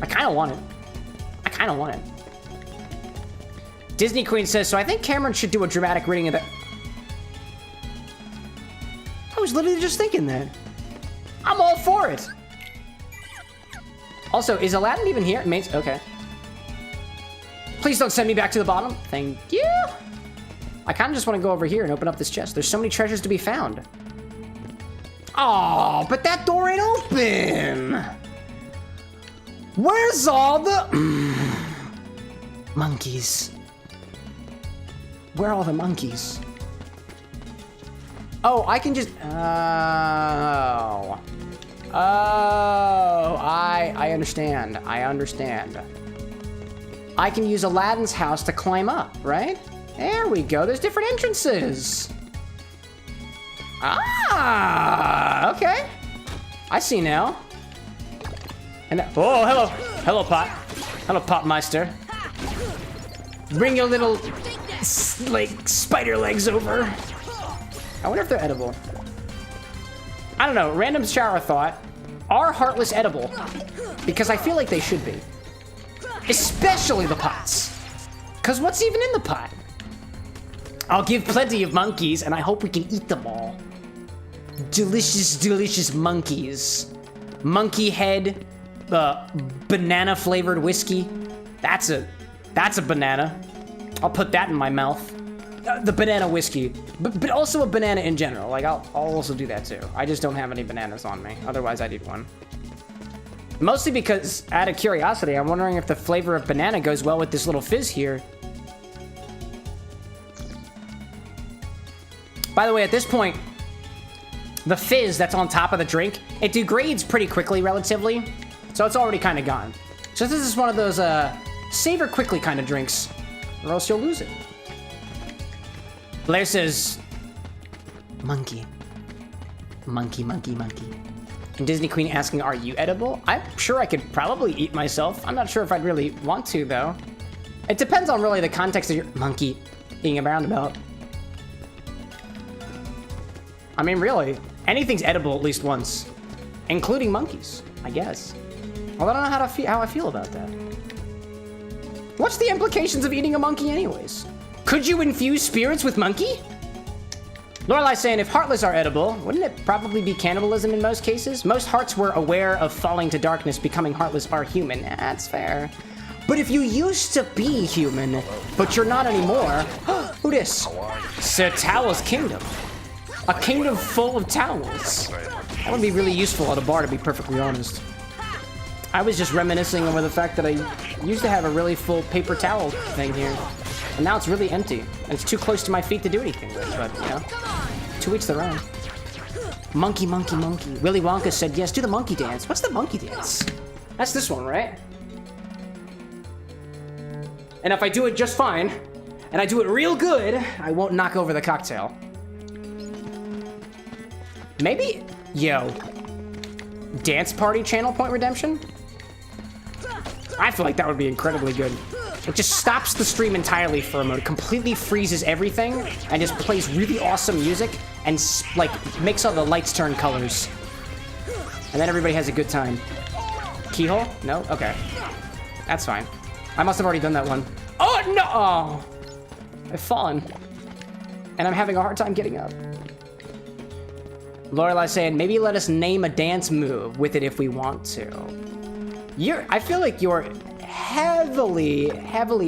I kind of want it. I kind of want it. Disney Queen says, so I think Cameron should do a dramatic reading of that. I was literally just thinking that. I'm all for it. Also, is Aladdin even here? Mates, okay. Please don't send me back to the bottom. Thank you. I kind of just want to go over here and open up this chest. There's so many treasures to be found. Oh, but that door ain't open. Where's all the monkeys? Where are all the monkeys? Oh, I can just... Oh. Oh, I understand. I understand. I can use Aladdin's house to climb up, right? There we go. There's different entrances. Ah, okay. I see now. And oh, hello. Hello, Pot. Hello, Popmeister. Bring your little, like, spider legs over. I wonder if they're edible. I don't know. Random shower thought. Are Heartless edible? Because I feel like they should be. Especially the pots. Because what's even in the pot? I'll give plenty of monkeys, and I hope we can eat them all. Delicious, delicious monkeys. Monkey head, banana-flavored whiskey. That's a banana. I'll put that in my mouth. The banana whiskey, but also a banana in general. Like, I'll also do that too. I just don't have any bananas on me. Otherwise, I'd eat one. Mostly because, out of curiosity, I'm wondering if the flavor of banana goes well with this little fizz here. By the way, at this point, the fizz that's on top of the drink, it degrades pretty quickly, relatively. So it's already kind of gone. So this is one of those savor quickly kind of drinks, or else you'll lose it. Blair says, monkey. Monkey, monkey, monkey. And Disney Queen asking, are you edible? I'm sure I could probably eat myself. I'm not sure if I'd really want to, though. It depends on really the context of your monkey being around about. I mean, really, anything's edible at least once, including monkeys, I guess. Although I don't know how I feel about that. What's the implications of eating a monkey anyways? Could you infuse spirits with monkey? Lorelai's saying, if heartless are edible, wouldn't it probably be cannibalism in most cases? Most hearts were aware of falling to darkness, becoming heartless are human. That's fair. But if you used to be human, but you're not anymore, who this? Sir Towel's kingdom. A kingdom full of towels. That would be really useful at a bar, to be perfectly honest. I was just reminiscing over the fact that I used to have a really full paper towel thing here. And now it's really empty. And it's too close to my feet to do anything with, but, you know. To each their own. Monkey, monkey, monkey. Willy Wonka said, yes, do the monkey dance. What's the monkey dance? That's this one, right? And if I do it just fine, and I do it real good, I won't knock over the cocktail. Maybe, yo, dance party channel point redemption? I feel like that would be incredibly good. It just stops the stream entirely for a moment, completely freezes everything, and just plays really awesome music, and like makes all the lights turn colors. And then everybody has a good time. Keyhole? No? Okay. That's fine. I must have already done that one. Oh, no! Oh. I've fallen. And I'm having a hard time getting up. Lorelai saying, maybe let us name a dance move with it if we want to. I feel like you're heavily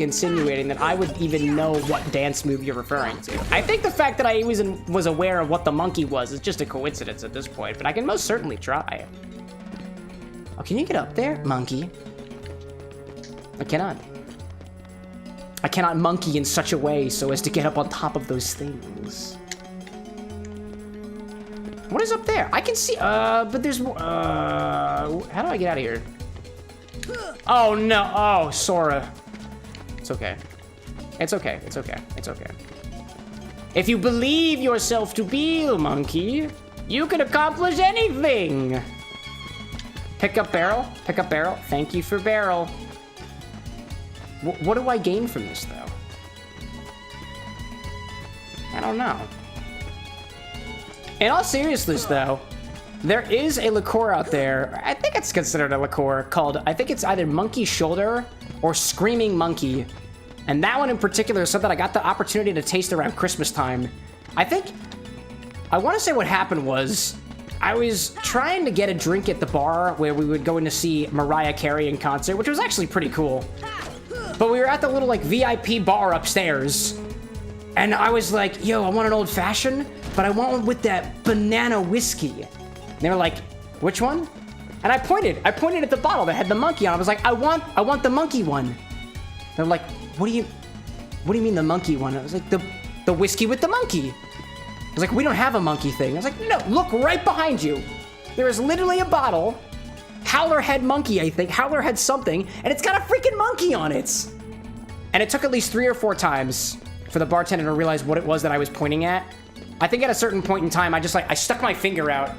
insinuating that I would even know what dance move you're referring to. I think the fact that I was aware of what the monkey was is just a coincidence at this point, but I can most certainly try. Oh, can you get up there, monkey? I cannot. I cannot monkey in such a way so as to get up on top of those things. What is up there? I can see, but there's more, how do I get out of here? Oh no, oh, Sora. It's okay. It's okay, it's okay, it's okay. If you believe yourself to be a monkey, you can accomplish anything. Pick up barrel. Pick up barrel. Thank you for barrel. What do I gain from this, though? I don't know. In all seriousness, though, there is a liqueur out there. I think it's considered a liqueur called, I think it's either Monkey Shoulder or Screaming Monkey. And that one in particular is something I got the opportunity to taste around Christmas time. I want to say what happened was, I was trying to get a drink at the bar where we would go in to see Mariah Carey in concert, which was actually pretty cool. But we were at the little, like, VIP bar upstairs. And I was like, yo, I want an old fashioned, but I want one with that banana whiskey. And they were like, which one? And I pointed at the bottle that had the monkey on it. I was like, I want the monkey one. They're like, what do you mean the monkey one? I was like, the whiskey with the monkey. I was like, we don't have a monkey thing. I was like, no, look right behind you. There is literally a bottle, Howler Head Monkey, I think, Howler Head something, and it's got a freaking monkey on it. And it took at least 3 or 4 times for the bartender to realize what it was that I was pointing at. I think at a certain point in time, I stuck my finger out,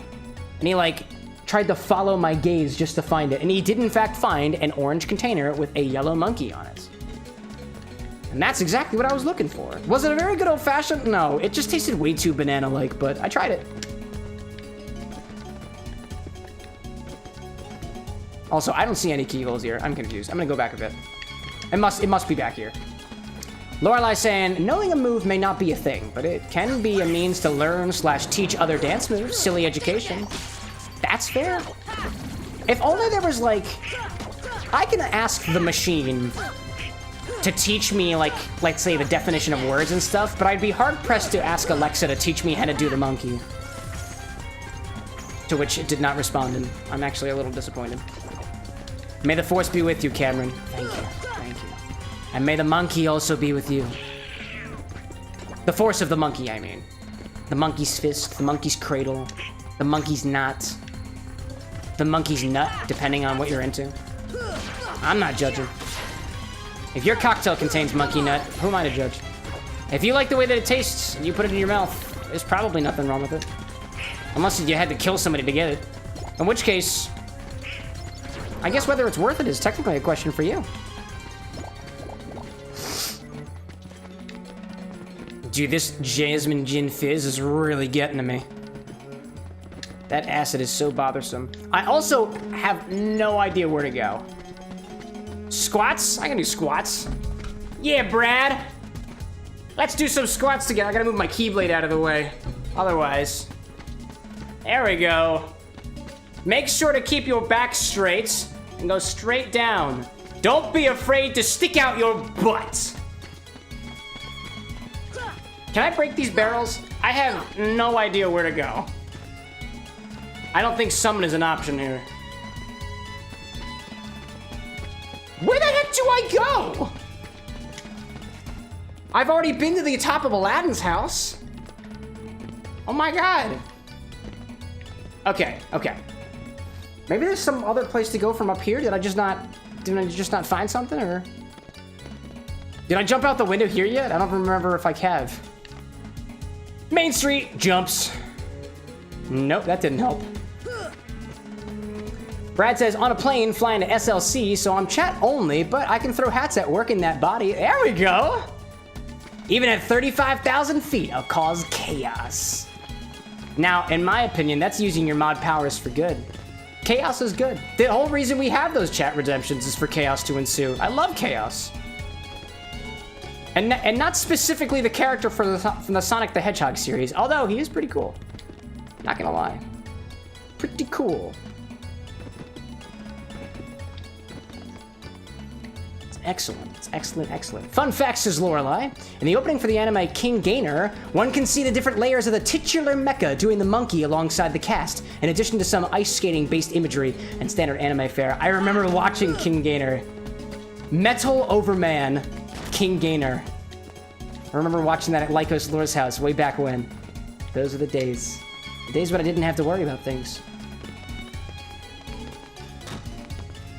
and he, like, tried to follow my gaze just to find it. And he did, in fact, find an orange container with a yellow monkey on it. And that's exactly what I was looking for. Was it a very good old-fashioned? No, it just tasted way too banana-like, but I tried it. Also, I don't see any keyholes here. I'm confused. I'm gonna go back a bit. It must be back here. Lorelai saying, knowing a move may not be a thing, but it can be a means to learn/teach other dance moves. Silly education. That's fair. If only there was, like, I can ask the machine to teach me, like, let's say the definition of words and stuff, but I'd be hard-pressed to ask Alexa to teach me how to do the monkey. To which it did not respond, and I'm actually a little disappointed. May the force be with you, Cameron. Thank you. Thank you. And may the monkey also be with you. The force of the monkey, I mean. The monkey's fist, the monkey's cradle, the monkey's knot, the monkey's nut, depending on what you're into. I'm not judging. If your cocktail contains monkey nut, who am I to judge? If you like the way that it tastes and you put it in your mouth, there's probably nothing wrong with it. Unless you had to kill somebody to get it. In which case, I guess whether it's worth it is technically a question for you. Dude, this Jasmine Gin Fizz is really getting to me. That acid is so bothersome. I also have no idea where to go. Squats? I can do squats. Yeah, Brad. Let's do some squats together. I gotta move my keyblade out of the way. Otherwise. There we go. Make sure to keep your back straight and go straight down. Don't be afraid to stick out your butt. Can I break these barrels? I have no idea where to go. I don't think summon is an option here. Where the heck do I go? I've already been to the top of Aladdin's house. Oh my god. Okay, okay. Maybe there's some other place to go from up here. Did I just not find something, or? Did I jump out the window here yet? I don't remember if I have. Main Street, jumps. Nope, that didn't help. Brad says, on a plane flying to SLC, so I'm chat only, but I can throw hats at work in that body. There we go. Even at 35,000 feet, I'll cause chaos. Now, in my opinion, that's using your mod powers for good. Chaos is good. The whole reason we have those chat redemptions is for chaos to ensue. I love chaos. And not specifically the character from the Sonic the Hedgehog series, although he is pretty cool. Not gonna lie. Pretty cool. It's excellent. It's excellent, excellent. Fun fact, says Lorelai. In the opening for the anime King Gainer, one can see the different layers of the titular mecha doing the monkey alongside the cast, in addition to some ice skating based imagery and standard anime fare. I remember watching King Gainer. Metal Overman. King Gainer. I remember watching that at Lycos Lore's house way back when. Those are the days. The days when I didn't have to worry about things.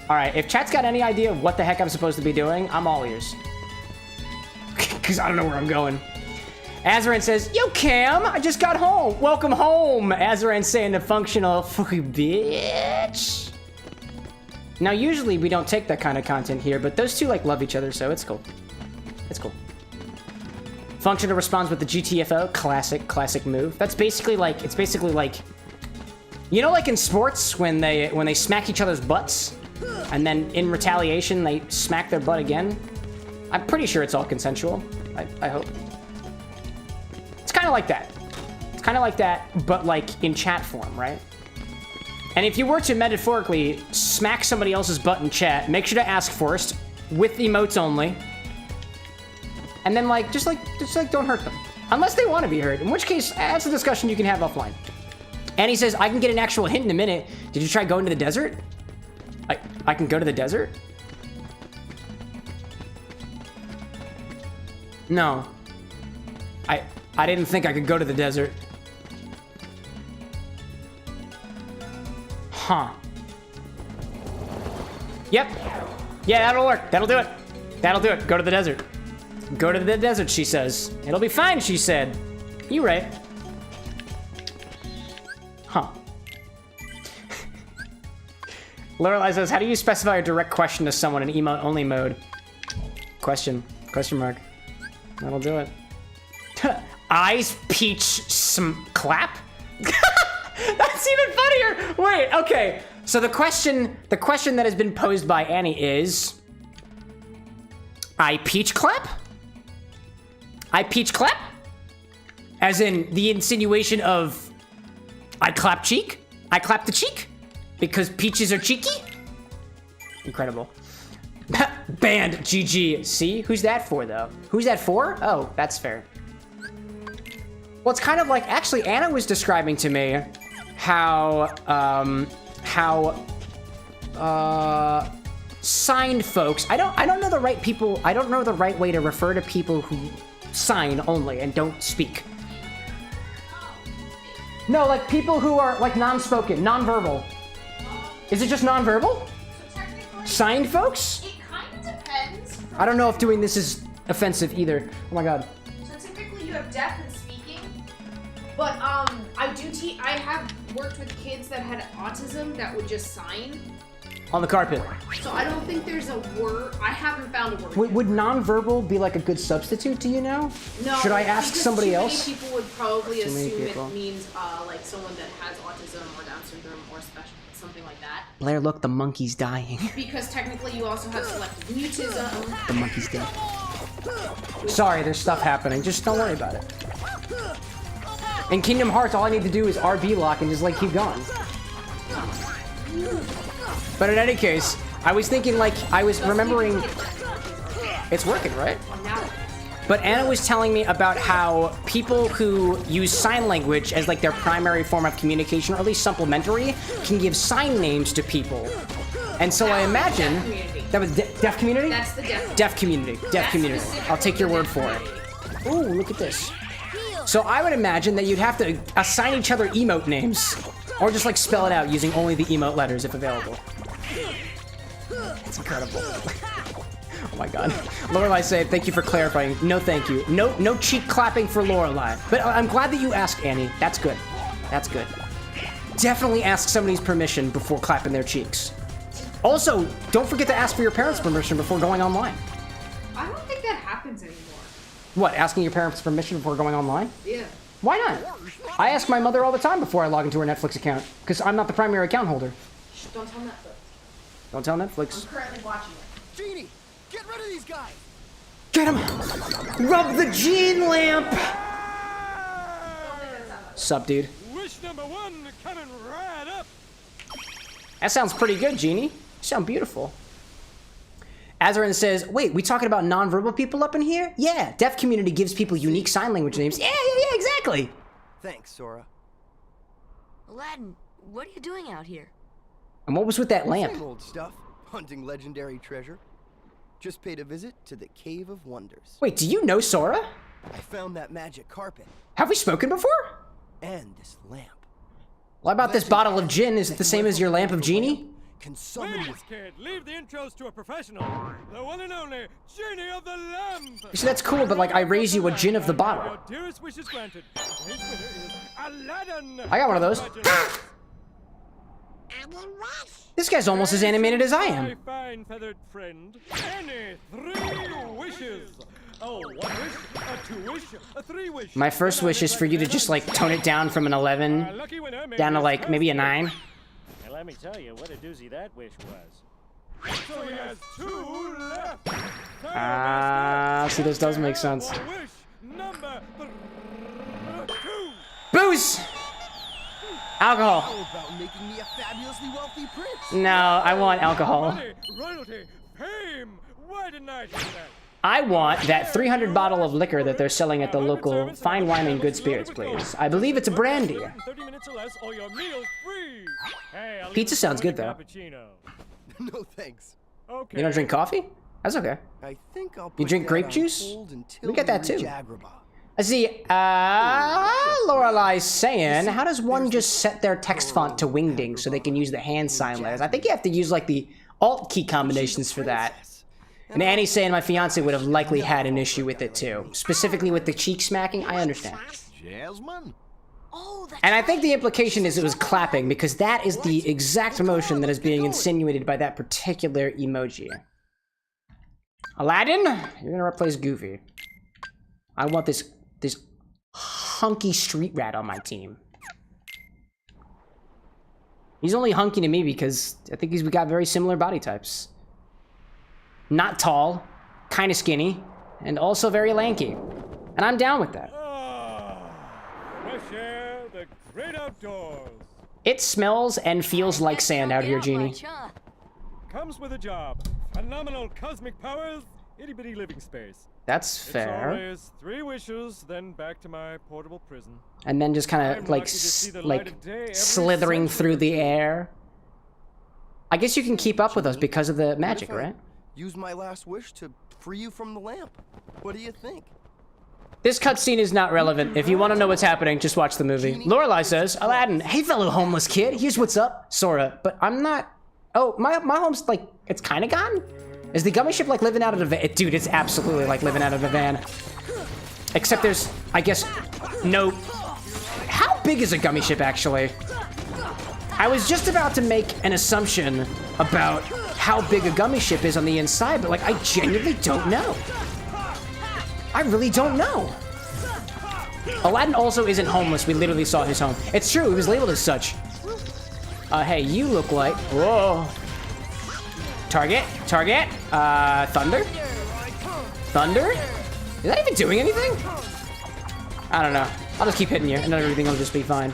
Alright, if chat's got any idea of what the heck I'm supposed to be doing, I'm all ears. Because I don't know where I'm going. Azaran says, yo Cam, I just got home. Welcome home. Azaran saying the functional fucking bitch. Now, usually we don't take that kind of content here, but those two, like, love each other, so it's cool. It's cool. Functional responds with the GTFO. Classic move. That's basically like, it's basically like, you know, like in sports when they smack each other's butts, and then in retaliation they smack their butt again. I'm pretty sure it's all consensual. I hope. It's kind of like that. It's kind of like that, but like in chat form, right? And if you were to metaphorically smack somebody else's butt in chat, make sure to ask first, with emotes only. And then like, just don't hurt them. Unless they want to be hurt, in which case, that's a discussion you can have offline. And he says, I can get an actual hint in a minute. Did you try going to the desert? I can go to the desert? No. I didn't think I could go to the desert. Huh. Yep. Yeah, that'll work. That'll do it. That'll do it. Go to the desert. Go to the desert, she says. It'll be fine, she said. You right. Huh. Lorelei says, how do you specify a direct question to someone in emote-only mode? Question mark. That'll do it. Eyes, peach, clap? That's even funnier! Wait, okay. So the question that has been posed by Annie is... I peach clap? I peach clap? As in the insinuation of I clap cheek? I clap the cheek? Because peaches are cheeky? Incredible. Banned, GG. See? Who's that for, though? Who's that for? Oh, that's fair. Well, it's kind of like, actually, Anna was describing to me how signed folks, I don't know the right people, I don't know the right way to refer to people who sign only and don't speak. No, like people who are like non-spoken, non-verbal. Is it just non-verbal? So signed folks? It kind of depends. I don't know if doing this is offensive either. Oh my god. So typically you have deaf and speaking, but I have worked with kids that had autism that would just sign. On the carpet. So I don't think there's a word. I haven't found a word. Would non-verbal be like a good substitute? Do you know? No. Should I ask somebody else? Many people would probably Too many assume people. it means like someone that has autism or Down syndrome or special something like that. Blair, look, the monkey's dying. Because technically you also have selective mutism. The monkey's dead. Sorry, there's stuff happening. Just don't worry about it. In Kingdom Hearts, all I need to do is RB lock and just like keep going. But in any case, I was thinking like, I was remembering, it's working, right? But Anna was telling me about how people who use sign language as like their primary form of communication, or at least supplementary, can give sign names to people. And so I imagine, that was deaf community? That's the Deaf community, deaf community. I'll take your word for it. Ooh, look at this. So I would imagine that you'd have to assign each other emote names, or just like spell it out using only the emote letters if available. It's incredible. Oh my god. Lorelei said, thank you for clarifying. No thank you. No cheek clapping for Lorelei. But I'm glad that you asked, Annie. That's good. That's good. Definitely ask somebody's permission before clapping their cheeks. Also, don't forget to ask for your parents' permission before going online. I don't think that happens anymore. What, asking your parents' permission before going online? Yeah. Why not? I ask my mother all the time before I log into her Netflix account, because I'm not the primary account holder. Shh, don't tell Netflix. Don't tell Netflix. I'm currently watching it. Genie, get rid of these guys! Get him! Rub the Gene lamp! Sup, dude? Wish number one coming right up! That sounds pretty good, Genie. You sound beautiful. Azarin says, wait, we talking about nonverbal people up in here? Yeah, deaf community gives people unique sign language names. Yeah, exactly. Thanks, Sora. Aladdin, what are you doing out here? And what was with that lamp? Same old stuff. Hunting legendary treasure. Just paid a visit to the Cave of Wonders. Wait, do you know Sora? I found that magic carpet. Have we spoken before? And this lamp. What about this bottle of gin? Is it the same as your lamp of Genie? Can summon Please, kid, leave the intros to a professional. The one and only Genie of the Lamp. You see, that's cool, but like, I raise you a gin of the bottle. Your dearest wishes granted. His winner is Aladdin. I got one of those. This guy's almost as animated as I My am. fine feathered friend, any 3 wishes. Oh, 1 wish, a 2 wish, a 3 wish. My first wish is for you to just like tone it down from an 11 Lucky winner may down to be like maybe a 9. And let me tell you what a doozy that wish was. So he has 2 left. See, this does make sense. For wish number 2. Booze! Alcohol. How about making me a fabulously wealthy prince? No, I want alcohol. Money, royalty, fame. Why didn't I do that? I want that 300 bottle of liquor that they're selling at the local fine wine and good spirits place. I believe it's a brandy. 30 minutes or less, or your meal's free. Hey, I'll Pizza leave sounds you good, though. cappuccino. No thanks. Okay. You don't drink coffee? That's okay. I think I'll You put drink that grape on juice? hold until We get that we reach too. Agrabah. I see, Lorelai's saying, how does one just set their text font to wingding so they can use the hand sign letters? I think you have to use like the alt key combinations for that. And Annie's saying my fiance would have likely had an issue with it too. Specifically with the cheek smacking, I understand. Jasmine? Oh, that's And I think the implication is it was clapping because that is the exact motion that is being insinuated by that particular emoji. Aladdin, you're gonna replace Goofy. I want this hunky street rat on my team. He's only hunky to me because I think we got very similar body types. Not tall, kind of skinny, and also very lanky. And I'm down with that. Fresh air, the great outdoors. It smells and feels like That's sand not out here, bad Genie. much, huh? Comes with a job. Phenomenal cosmic powers, itty-bitty living space. That's It's fair. always 3 wishes, then back to my portable prison. And then just kind I'm of like lucky to see the light like of day every slithering century through or the two. air. I guess you can keep up with us because of the What magic, if I right? use my last wish to free you from the lamp. What do you think? This cutscene is not relevant. If you want to know what's happening, just watch the movie. Lorelai says, Aladdin, hey fellow homeless kid, here's what's up. Sorta, but I'm not... Oh, my home's like, it's kind of gone? Is the gummy ship like living out of a van? Dude, it's absolutely like living out of a van. Except there's, I guess, no... How big is a gummy ship, actually? I was just about to make an assumption about how big a gummy ship is on the inside, but like, I genuinely don't know. I really don't know. Aladdin also isn't homeless. We literally saw his home. It's true, he was labeled as such. Hey, you look like... Whoa. Target? Thunder? Thunder? Is that even doing anything? I don't know. I'll just keep hitting you, and then everything will just be fine.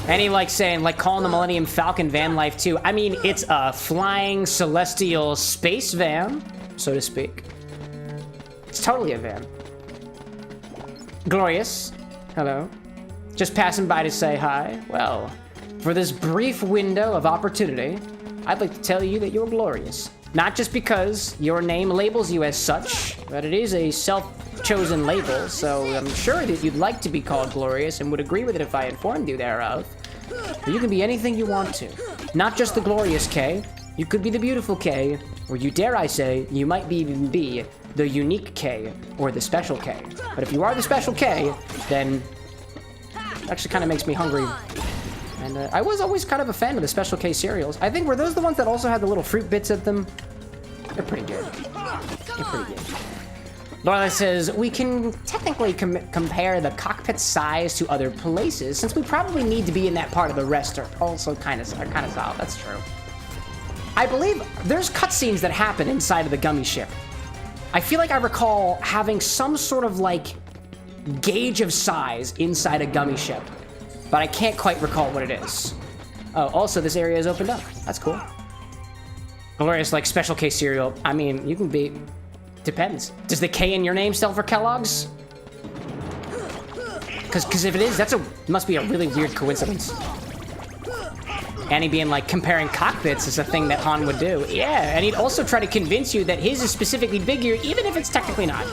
And he like saying, like calling the Millennium Falcon van life too. I mean, it's a flying celestial space van, so to speak. It's totally a van. Glorious. Hello. Just passing by to say hi. Well, for this brief window of opportunity, I'd like to tell you that you're glorious. Not just because your name labels you as such, but it is a self-chosen label, so I'm sure that you'd like to be called glorious and would agree with it if I informed you thereof. But you can be anything you want to. Not just the glorious K. You could be the beautiful K, or you dare I say, you might even be the unique K, or the special K. But if you are the special K, then it actually kind of makes me hungry. And I was always kind of a fan of the Special K cereals. I think, were those the ones that also had the little fruit bits at them? They're pretty good. They're pretty good. Lorelai says, we can technically compare the cockpit size to other places, since we probably need to be in that part of the rest are also kind of solid. That's true. I believe there's cutscenes that happen inside of the gummy ship. I feel like I recall having some sort of like gauge of size inside a gummy ship, but I can't quite recall what it is. Oh, also this area is opened up. That's cool. Glorious, like Special K cereal. I mean, you can be... Depends. Does the K in your name stand for Kellogg's? Because if it is, must be a really weird coincidence. Annie being like, comparing cockpits is a thing that Han would do. Yeah, and he'd also try to convince you that his is specifically bigger, even if it's technically not.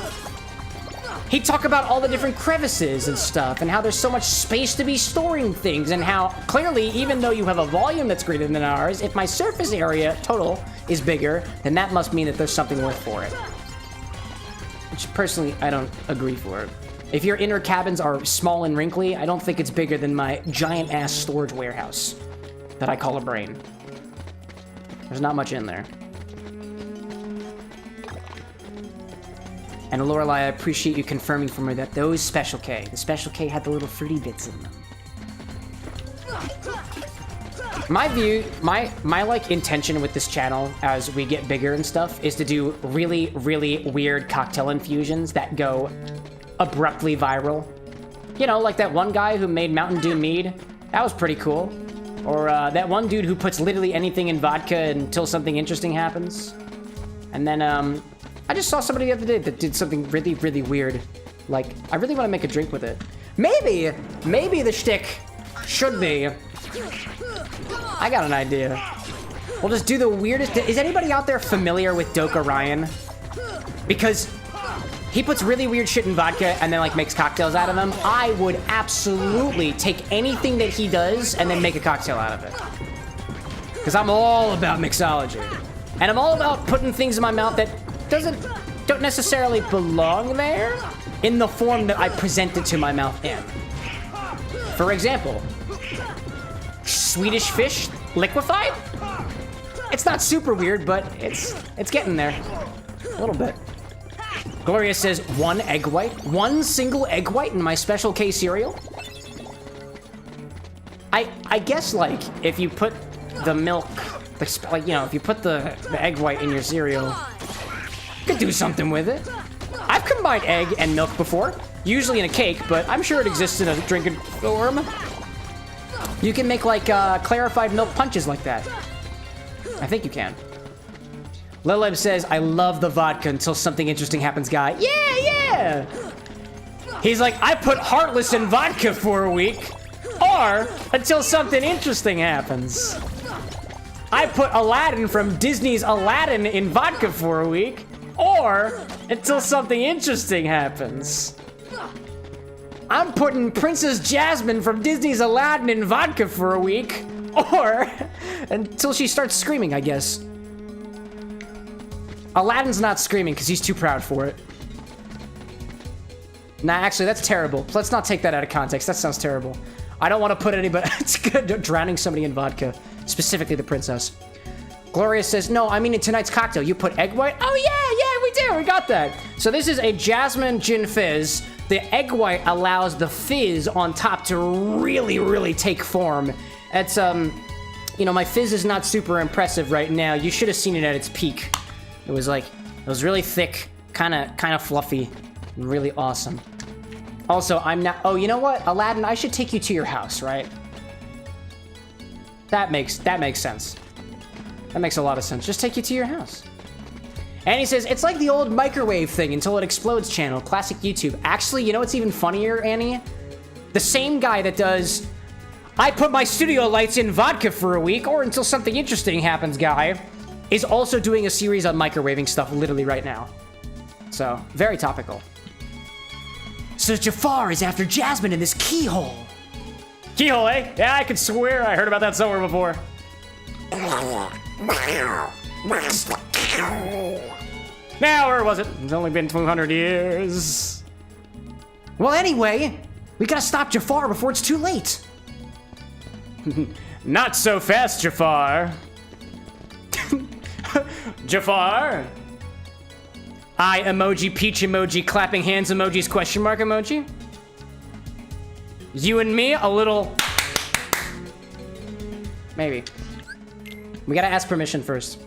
He'd talk about all the different crevices and stuff, and how there's so much space to be storing things, and how, clearly, even though you have a volume that's greater than ours, if my surface area total is bigger, then that must mean that there's something worth for it. Which, personally, I don't agree for it. If your inner cabins are small and wrinkly, I don't think it's bigger than my giant-ass storage warehouse. that I call a brain. There's not much in there. And Lorelai, I appreciate you confirming for me that those Special K, the Special K had the little fruity bits in them. My view, my like intention with this channel as we get bigger and stuff is to do really, really weird cocktail infusions that go abruptly viral. You know, like that one guy who made Mountain Dew mead. That was pretty cool. Or that one dude who puts literally anything in vodka until something interesting happens. And then I just saw somebody the other day that did something really, really weird. Like, I really want to make a drink with it. Maybe the shtick should be... I got an idea. We'll just do the weirdest... Is anybody out there familiar with Doka Ryan? Because he puts really weird shit in vodka and then, like, makes cocktails out of them. I would absolutely take anything that he does and then make a cocktail out of it. Because I'm all about mixology. And I'm all about putting things in my mouth that don't necessarily belong there in the form that I present it to my mouth in. For example... Swedish fish liquefied? It's not super weird, but it's getting there. A little bit. Gloria says, 1 egg white? 1 single egg white in my Special K cereal? I guess, like, if you put the milk, like, you know, if you put the egg white in your cereal, you could do something with it. I've combined egg and milk before, usually in a cake, but I'm sure it exists in a drinking form. You can make, like, clarified milk punches like that. I think you can. Lilib says, I love the vodka until something interesting happens, guy. Yeah! He's like, I put Heartless in vodka for a week, or until something interesting happens. I put Aladdin from Disney's Aladdin in vodka for a week, or until something interesting happens. I'm putting Princess Jasmine from Disney's Aladdin in vodka for a week, or until she starts screaming, I guess. Aladdin's not screaming because he's too proud for it. Nah, actually, that's terrible. Let's not take that out of context. That sounds terrible. I don't want to put anybody... It's good drowning somebody in vodka, specifically the princess. Gloria says, no, I mean in tonight's cocktail, you put egg white? Oh, yeah, we do. We got that. So this is a Jasmine Gin Fizz. The egg white allows the fizz on top to really, really take form. It's, you know, my fizz is not super impressive right now. You should have seen it at its peak. It was really thick, kind of fluffy, and really awesome. Also, I'm not, oh, you know what? Aladdin, I should take you to your house, right? That makes sense. That makes a lot of sense. Just take you to your house. And he says, it's like the old microwave thing until it explodes channel. Classic YouTube. Actually, you know what's even funnier, Annie? The same guy that does, I put my studio lights in vodka for a week or until something interesting happens, guy, is also doing a series on microwaving stuff literally right now. So, very topical. So Jafar is after Jasmine in this keyhole. Keyhole, eh? Yeah, I could swear I heard about that somewhere before. Wow, where's the cow? Now, where was it? It's only been 200 years. Well, anyway, we gotta stop Jafar before it's too late. Not so fast, Jafar. Jafar? Eye emoji, peach emoji, clapping hands emojis, question mark emoji. You and me, a little... Maybe. We gotta ask permission first.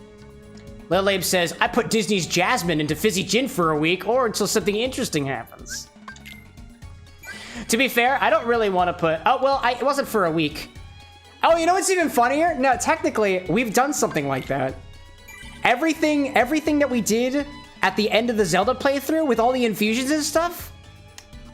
Lil Abe says, I put Disney's Jasmine into fizzy gin for a week or until something interesting happens. To be fair, I don't really want to put... Oh, well, it wasn't for a week. Oh, you know what's even funnier? No, technically, we've done something like that. Everything that we did at the end of the Zelda playthrough with all the infusions and stuff,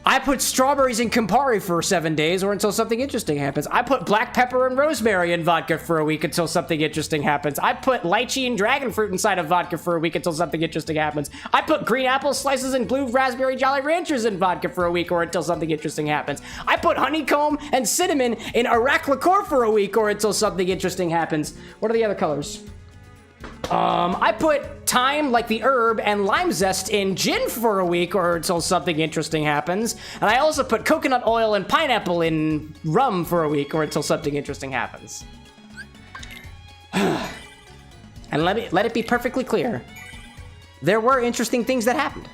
I put strawberries in Campari for 7 days or until something interesting happens. I put black pepper and rosemary in vodka for a week until something interesting happens. I put lychee and dragon fruit inside of vodka for a week until something interesting happens. I put green apple slices and blue raspberry Jolly Ranchers in vodka for a week or until something interesting happens. I put honeycomb and cinnamon in Iraq liqueur for a week or until something interesting happens. What are the other colors? I put thyme, like the herb, and lime zest in gin for a week or until something interesting happens. And I also put coconut oil and pineapple in rum for a week or until something interesting happens. And let it be perfectly clear. There were interesting things that happened.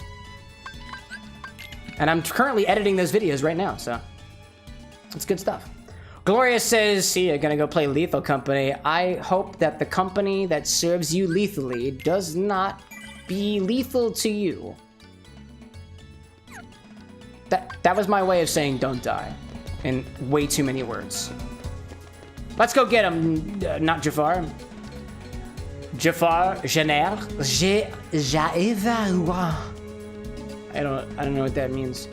And I'm currently editing those videos right now, so it's good stuff. Gloria says, see, you're gonna go play Lethal Company. I hope that the company that serves you lethally does not be lethal to you. That was my way of saying don't die in way too many words. Let's go get him, not Jafar. Jafar, Janer, Jaeva. I don't know what that means.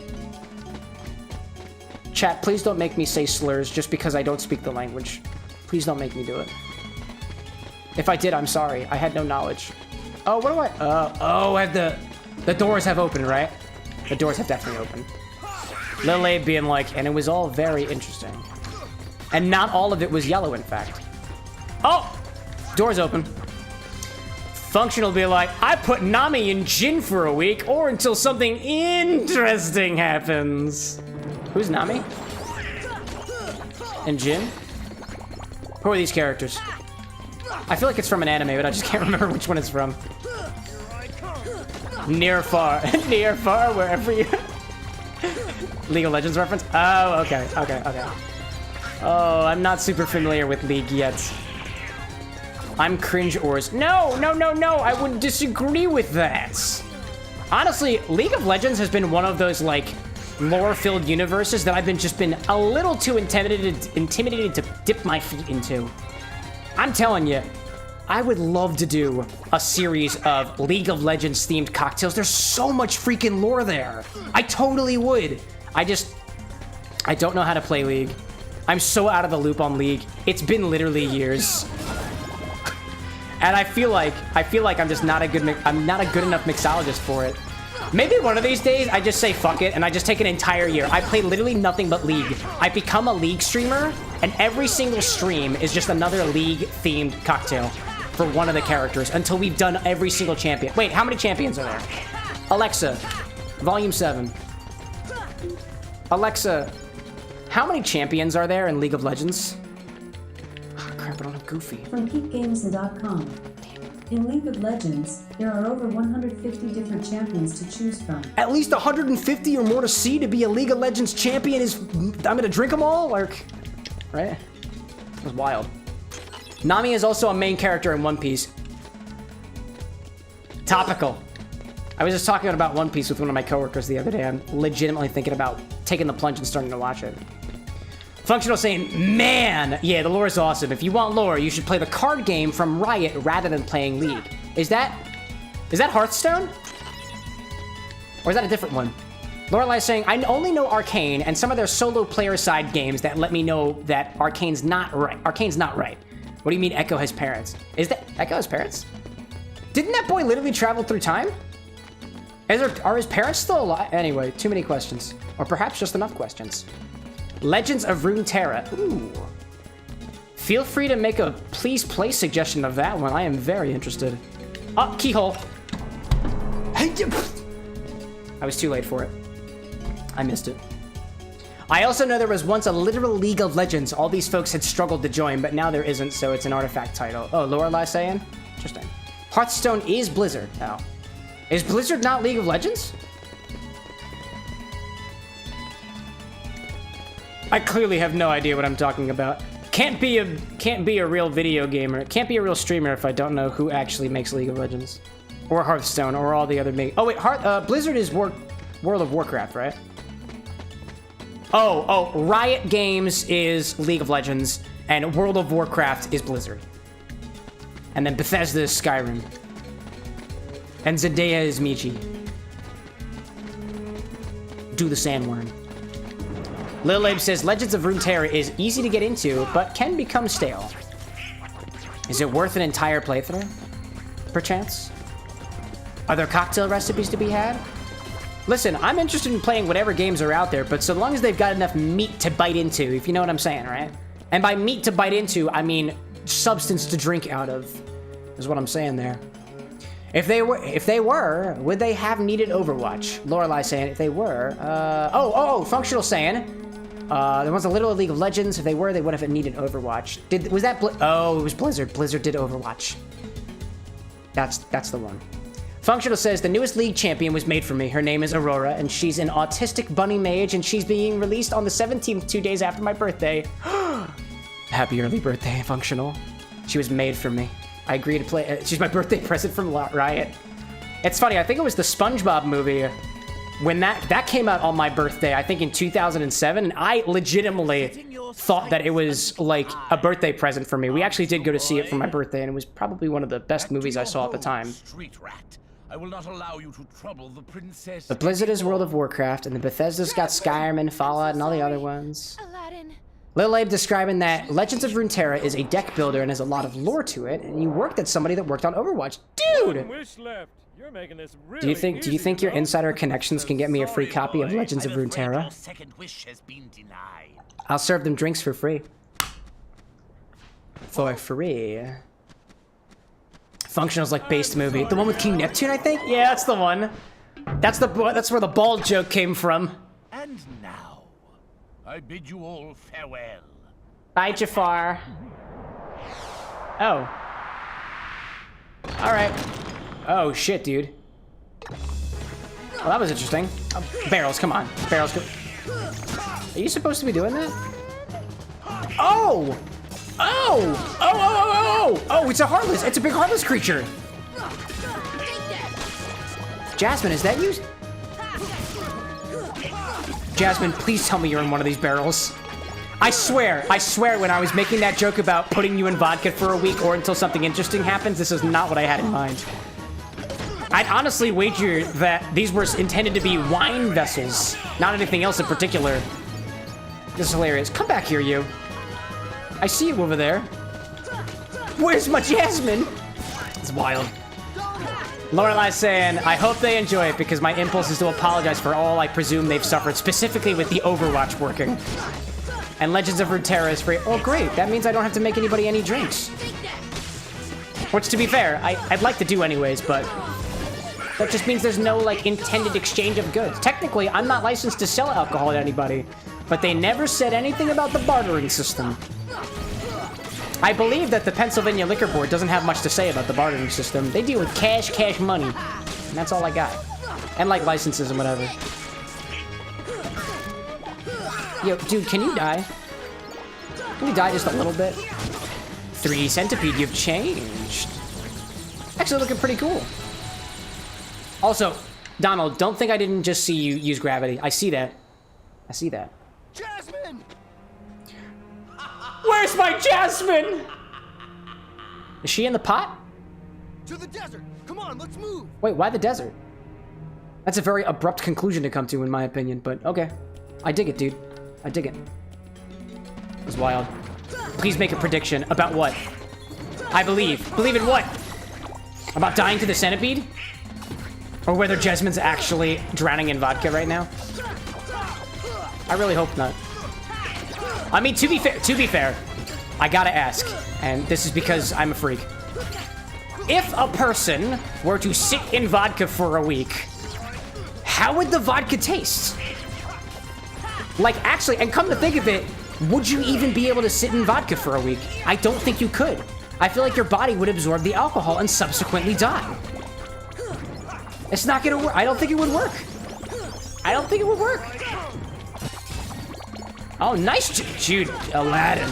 Chat, please don't make me say slurs just because I don't speak the language. Please don't make me do it. If I did, I'm sorry. I had no knowledge. Oh, what do I... oh, I have the doors have opened, right? The doors have definitely opened. Lil Abe being like, and it was all very interesting. And not all of it was yellow, in fact. Oh! Doors open. Function will be like, I put Nami in Gin for a week, or until something interesting happens. Who's Nami? And Jin? Who are these characters? I feel like it's from an anime, but I just can't remember which one it's from. Near far. Near far, wherever you... League of Legends reference? Oh, okay. Oh, I'm not super familiar with League yet. I'm cringe ors. No! I would disagree with that. Honestly, League of Legends has been one of those, like, lore-filled universes that I've been a little too intimidated to dip my feet into. I'm telling you, I would love to do a series of League of Legends themed cocktails. There's so much freaking lore there. I totally would. I don't know how to play League. I'm so out of the loop on League. It's been literally years. And I feel like I'm just not a good enough mixologist for it. Maybe one of these days I just say fuck it and I just take an entire year. I play literally nothing but League. I become a League streamer and every single stream is just another League themed cocktail for one of the characters until we've done every single champion. Wait, how many champions are there? Alexa, volume 7. Alexa, how many champions are there in League of Legends? Oh, crap, I don't have Goofy. From peakgames.com. In League of Legends, there are over 150 different champions to choose from. At least 150 or more to see to be a League of Legends champion is... I'm gonna drink them all? Like, right? That was wild. Nami is also a main character in One Piece. Topical. I was just talking about One Piece with one of my coworkers the other day. I'm legitimately thinking about taking the plunge and starting to watch it. Functional saying, man, yeah, the lore is awesome. If you want lore, you should play the card game from Riot rather than playing League. Is that Hearthstone? Or is that a different one? Lorelai's saying, I only know Arcane and some of their solo player side games that let me know that Arcane's not right. Arcane's not right. What do you mean Echo has parents? Is that Echo has parents? Didn't that boy literally travel through time? Are his parents still alive? Anyway, too many questions. Or perhaps just enough questions. Legends of Runeterra. Ooh. Feel free to make a please play suggestion of that one. I am very interested. Oh, keyhole. I was too late for it. I missed it. I also know there was once a literal League of Legends. All these folks had struggled to join, but now there isn't, so it's an artifact title. Oh, Lorelai saying? Interesting. Hearthstone is Blizzard now. Is Blizzard not League of Legends? I clearly have no idea what I'm talking about. Can't be a real video gamer. Can't be a real streamer if I don't know who actually makes League of Legends. Or Hearthstone, or all the other Oh wait, Blizzard is World of Warcraft, right? Oh, Riot Games is League of Legends, and World of Warcraft is Blizzard. And then Bethesda is Skyrim. And Zendaya is Michi. Do the Sandworm. Lil Abe says, Legends of Runeterra is easy to get into, but can become stale. Is it worth an entire playthrough? Perchance? Are there cocktail recipes to be had? Listen, I'm interested in playing whatever games are out there, but so long as they've got enough meat to bite into, if you know what I'm saying, right? And by meat to bite into, I mean substance to drink out of, is what I'm saying there. If they were, would they have needed Overwatch? Lorelai saying if they were, Functional saying, There was a little League of Legends. If they were, they would have needed Overwatch. Was that oh, it was Blizzard. Blizzard did Overwatch. That's the one. Functional says, the newest League champion was made for me. Her name is Aurora, and she's an autistic bunny mage, and she's being released on the 17th, 2 days after my birthday. Happy early birthday, Functional. She was made for me. I agree to play. She's my birthday present from Riot. It's funny, I think it was the SpongeBob movie. When that came out on my birthday, I think in 2007, and I legitimately thought that it was like a birthday present for me. We actually did go to see it for my birthday, and it was probably one of the best movies I saw at the time. Street rat. I will not allow you to trouble the princess. The Blizzard is World of Warcraft, and the Bethesda's got Skyrim and Fallout and all the other ones. Aladdin. Lil Abe describing that Legends of Runeterra is a deck builder and has a lot of lore to it, and you worked at somebody that worked on Overwatch. Dude! Wish left. You're making this really Do you think your insider connections can get me a free copy of Legends of Runeterra? Second wish has been denied. I'll serve them drinks for free. For free. Functional's like based movie. The one with King Neptune, I think? Yeah, that's the one. That's where the bald joke came from. And now, I bid you all farewell. Bye, Jafar. Oh. Alright. Oh, shit, dude. Well, that was interesting. Oh, barrels, come on. Barrels, Are you supposed to be doing that? Oh! Oh! Oh, it's a Heartless. It's a big Heartless creature. Jasmine, is that you? Jasmine, please tell me you're in one of these barrels. I swear when I was making that joke about putting you in vodka for a week or until something interesting happens, this is not what I had in mind. I'd honestly wager that these were intended to be wine vessels, not anything else in particular. This is hilarious. Come back here, you. I see you over there. Where's my Jasmine? It's wild. Lorelai's saying, I hope they enjoy it because my impulse is to apologize for all I presume they've suffered, specifically with the Overwatch working. And Legends of Runeterra is free. Oh, great. That means I don't have to make anybody any drinks. Which, to be fair, I'd like to do anyways, but that just means there's no, like, intended exchange of goods. Technically, I'm not licensed to sell alcohol to anybody, but they never said anything about the bartering system. I believe that the Pennsylvania Liquor Board doesn't have much to say about the bartering system. They deal with cash money, and that's all I got. And, like, licenses and whatever. Yo, dude, can you die? Can you die just a little bit? 3 Centipede, you've changed. Actually looking pretty cool. Also, Donald, don't think I didn't just see you use gravity. I see that. I see that. Jasmine! Where's my Jasmine? Is she in the pot? To the desert! Come on, let's move! Wait, why the desert? That's a very abrupt conclusion to come to, in my opinion, but okay. I dig it, dude. I dig it. It was wild. Please make a prediction. About what? I believe. Believe in what? About dying to the centipede? Or whether Jasmine's actually drowning in vodka right now? I really hope not. I mean, to be fair, I gotta ask, and this is because I'm a freak. If a person were to sit in vodka for a week, how would the vodka taste? Like, actually, and come to think of it, would you even be able to sit in vodka for a week? I don't think you could. I feel like your body would absorb the alcohol and subsequently die. It's not gonna work. I don't think it would work. I don't think it would work. Oh, nice, dude, Aladdin.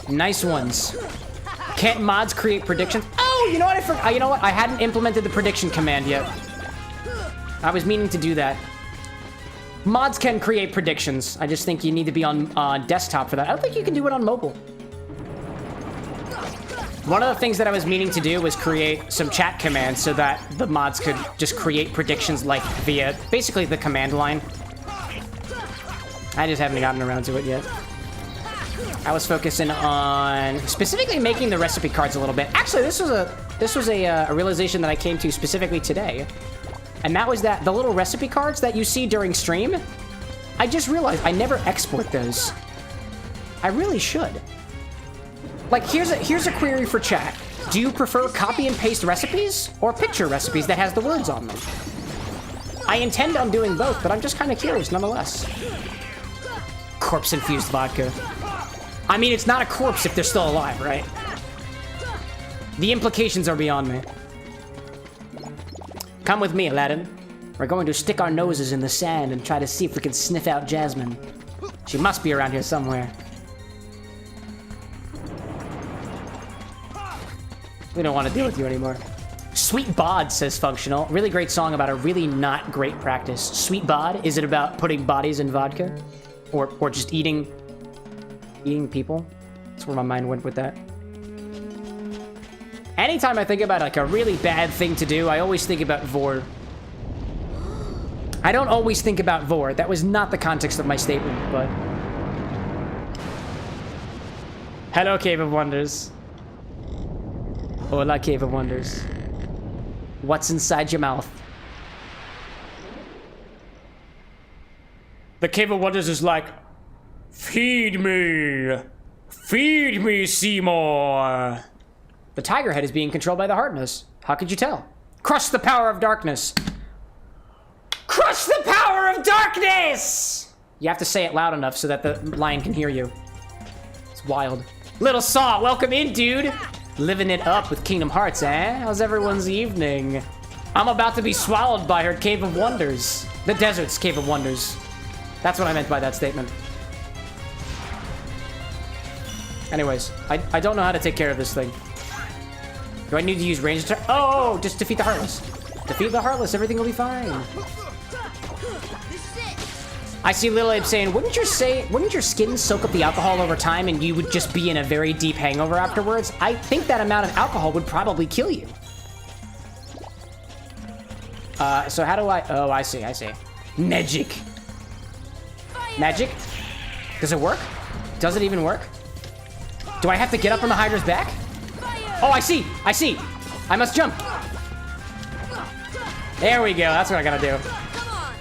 Nice ones. Can't mods create predictions? Oh, you know what? I forgot. You know what? I hadn't implemented the prediction command yet. I was meaning to do that. Mods can create predictions. I just think you need to be on desktop for that. I don't think you can do it on mobile. One of the things that I was meaning to do was create some chat commands so that the mods could just create predictions like via basically the command line. I just haven't gotten around to it yet. I was focusing on specifically making the recipe cards a little bit. Actually, this was a realization that I came to specifically today. And that was that the little recipe cards that you see during stream, I just realized I never export those. I really should. Like, here's a query for chat. Do you prefer copy and paste recipes or picture recipes that has the words on them? I intend on doing both, but I'm just kind of curious nonetheless. corpse-infused vodka. I mean, it's not a corpse if they're still alive, right? The implications are beyond me. Come with me, Aladdin. We're going to stick our noses in the sand and try to see if we can sniff out Jasmine. She must be around here somewhere. We don't want to deal with you anymore. Sweet Bod, says Functional. Really great song about a really not great practice. Sweet Bod, is it about putting bodies in vodka? Or just eating people? That's where my mind went with that. Anytime I think about like a really bad thing to do, I always think about Vor. I don't always think about Vor. That was not the context of my statement, but... Hello, Cave of Wonders. Hola, Cave of Wonders. What's inside your mouth? The Cave of Wonders is like, feed me! Feed me, Seymour! The tiger head is being controlled by the Heartness. How could you tell? Crush the power of darkness! Crush the power of darkness! You have to say it loud enough so that the lion can hear you. It's wild. Little Saw, welcome in, dude! Living it up with Kingdom Hearts, eh? How's everyone's evening? I'm about to be swallowed by her Cave of Wonders. The desert's Cave of Wonders. That's what I meant by that statement. Anyways, I don't know how to take care of this thing. Do I need to use range attack? Oh, just defeat the Heartless. Defeat the Heartless, everything will be fine. I see Lil Abe saying, wouldn't your skin soak up the alcohol over time and you would just be in a very deep hangover afterwards? I think that amount of alcohol would probably kill you. So how do I... Oh, I see. Magic. Magic? Does it work? Does it even work? Do I have to get up on the Hydra's back? Oh, I see. I must jump. There we go. That's what I gotta do.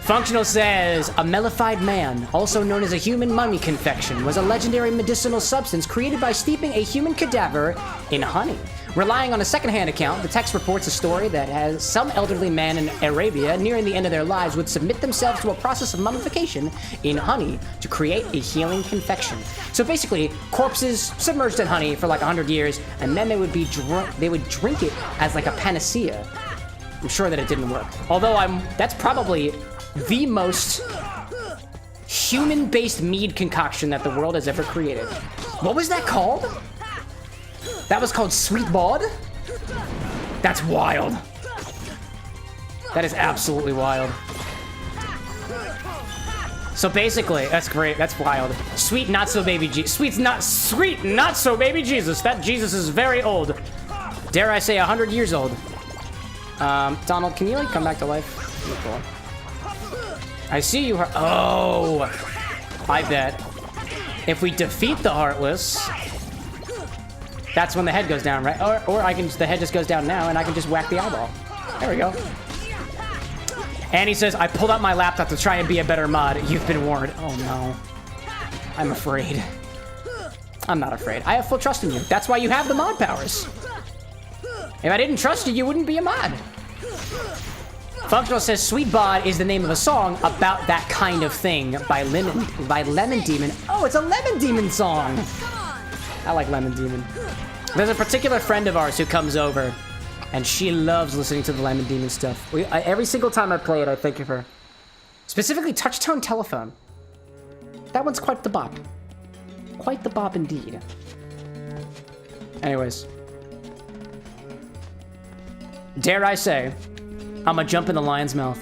Functional says, a mellified man, also known as a human mummy confection, was a legendary medicinal substance created by steeping a human cadaver in honey. Relying on a secondhand account, the text reports a story that has some elderly man in Arabia nearing the end of their lives would submit themselves to a process of mummification in honey to create a healing confection. So basically, corpses submerged in honey for like 100 years, and then they would drink it as like a panacea. I'm sure that it didn't work. Although that's probably the most human-based mead concoction that the world has ever created. What was that called? That was called Sweet Bod? That's wild. That is absolutely wild. So basically, that's great. That's wild. Sweet not so baby Jesus. Sweet not so baby Jesus. That Jesus is very old. Dare I say 100 years old. Donald, can you like come back to life? Cool. I see you. Oh, I bet. If we defeat the Heartless, that's when the head goes down, right? Or the head just goes down now, and I can just whack the eyeball. There we go. And he says, I pulled out my laptop to try and be a better mod. You've been warned. Oh no. I'm afraid. I'm not afraid. I have full trust in you. That's why you have the mod powers. If I didn't trust you, you wouldn't be a mod. Functional says, Sweet Bod is the name of a song about that kind of thing by Lemon Demon. Oh, it's a Lemon Demon song. I like Lemon Demon. There's a particular friend of ours who comes over, and she loves listening to the Lemon Demon stuff. Every single time I play it, I think of her. Specifically, Touchtone Telephone. That one's quite the bop. Quite the bop indeed. Anyways. Dare I say, I'ma jump in the lion's mouth.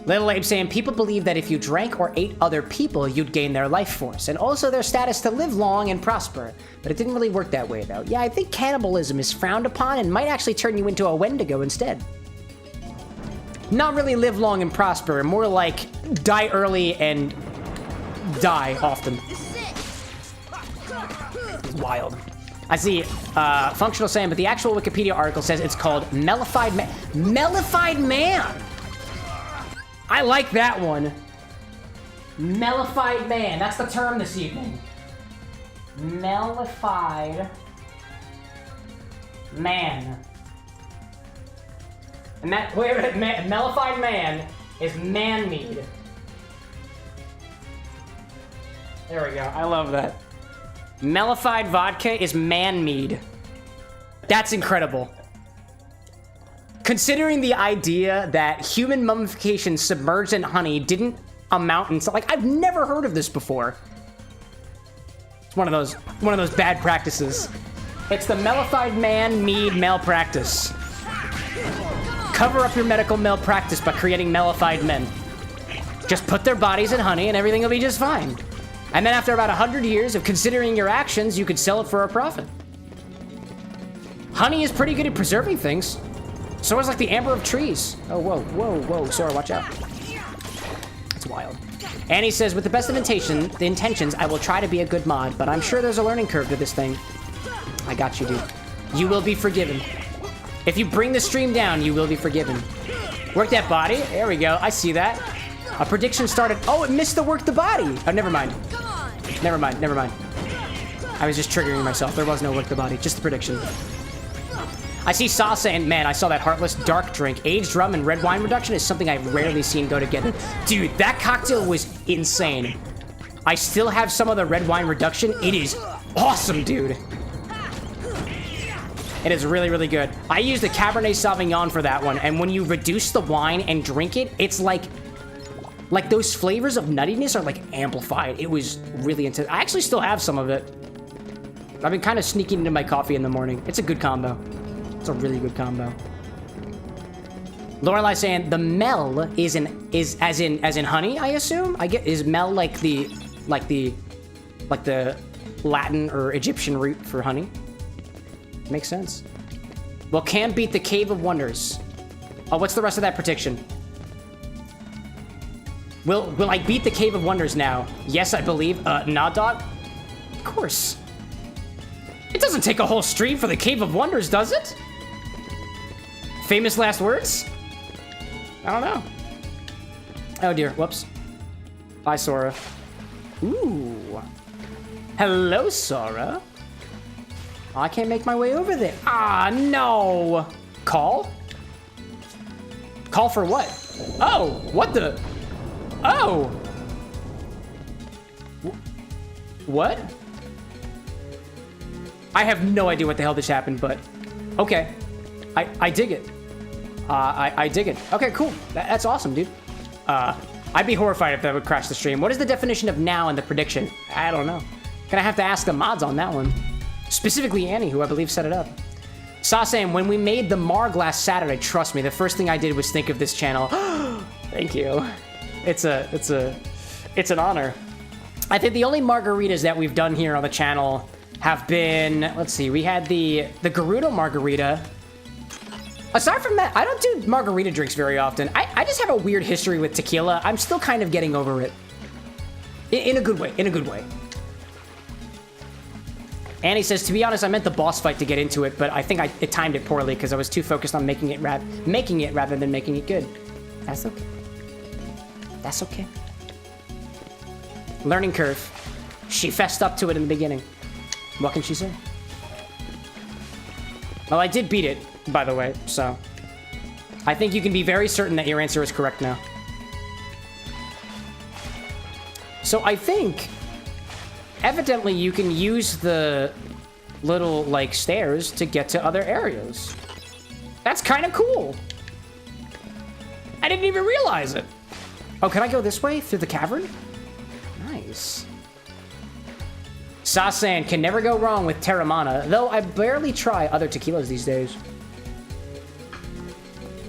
Little Abe saying, people believe that if you drank or ate other people, you'd gain their life force, and also their status to live long and prosper. But it didn't really work that way, though. Yeah, I think cannibalism is frowned upon and might actually turn you into a Wendigo instead. Not really live long and prosper, more like die early and die often. It's wild. I see Functional saying, but the actual Wikipedia article says it's called Mellified Man. Mellified Man! I like that one. Mellified Man. That's the term this evening. Mellified Man. And that, Mellified Man is man-mead. There we go. I love that. Mellified vodka is man mead. That's incredible. Considering the idea that human mummification submerged in honey didn't amount in, like, I've never heard of this before. It's one of those bad practices. It's the mellified man mead malpractice. Cover up your medical malpractice by creating mellified men. Just put their bodies in honey and everything will be just fine. And then after about 100 years of considering your actions, you could sell it for a profit. Honey is pretty good at preserving things. So is like the amber of trees. Oh, whoa, whoa, whoa. Sora, watch out. That's wild. Annie says, with the best of intentions, I will try to be a good mod, but I'm sure there's a learning curve to this thing. I got you, dude. You will be forgiven. If you bring the stream down, you will be forgiven. Work that body. There we go. I see that. A prediction started. Oh, it missed the work the body. Oh, never mind. Never mind. Never mind. I was just triggering myself. There was no work the body. Just the prediction. I see Saw saying, man, I saw that Heartless dark drink. Aged rum and red wine reduction is something I've rarely seen go together. Dude, that cocktail was insane. I still have some of the red wine reduction. It is awesome, dude. It is really, really good. I used the Cabernet Sauvignon for that one, and when you reduce the wine and drink it, it's like those flavors of nuttiness are like amplified. It was really intense. I actually still have some of it. I've been kind of sneaking into my coffee in the morning. It's a good combo. It's a really good combo. Lorelai saying the mel is as in honey, I assume. Is mel like the Latin or Egyptian root for honey? Makes sense. Well, Cam beat the Cave of Wonders. Oh, what's the rest of that prediction? Will I beat the Cave of Wonders now? Yes, I believe. Nod dog? Of course. It doesn't take a whole stream for the Cave of Wonders, does it? Famous last words? I don't know. Oh dear, whoops. Bye, Sora. Ooh. Hello, Sora. Oh, I can't make my way over there. Ah, no. Call? Call for what? Oh, what the? Oh. What? I have no idea what the hell this happened, but okay. I dig it. I dig it. Okay, cool. That's awesome, dude. I'd be horrified if that would crash the stream. What is the definition of now in the prediction? I don't know. Gonna have to ask the mods on that one. Specifically Annie, who I believe set it up. Saw saying, when we made the Marg last Saturday, trust me, the first thing I did was think of this channel. Thank you. It's an honor. I think the only margaritas that we've done here on the channel have been, let's see, we had the Gerudo margarita. Aside from that, I don't do margarita drinks very often. I just have a weird history with tequila. I'm still kind of getting over it. In a good way, in a good way. Annie says, to be honest, I meant the boss fight to get into it, but I think I timed it poorly because I was too focused on making it rather than making it good. That's okay. That's okay. Learning curve. She fessed up to it in the beginning. What can she say? Well, I did beat it, by the way, so I think you can be very certain that your answer is correct now. So I think evidently you can use the little like stairs to get to other areas. That's kind of cool. I didn't even realize it. Oh, can I go this way through the cavern? Nice. Sasan can never go wrong with Terramana, though I barely try other tequilas these days.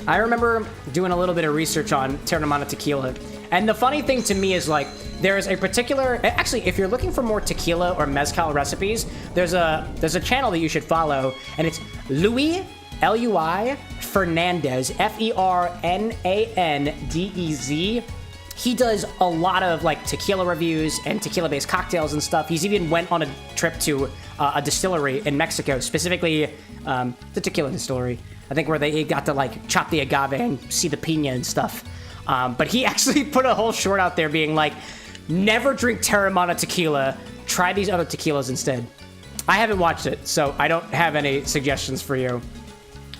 I remember doing a little bit of research on Terramana tequila, and the funny thing to me is like, there's a particular, actually, if you're looking for more tequila or mezcal recipes, there's a channel that you should follow, and it's Louis, L-U-I, Fernandez, F-E-R-N-A-N-D-E-Z. He does a lot of like tequila reviews and tequila-based cocktails and stuff. He's even went on a trip to a distillery in Mexico, specifically the tequila distillery. I think where they got to like chop the agave and see the piña and stuff. But he actually put a whole short out there being like, never drink Terramana tequila, try these other tequilas instead. I haven't watched it, so I don't have any suggestions for you.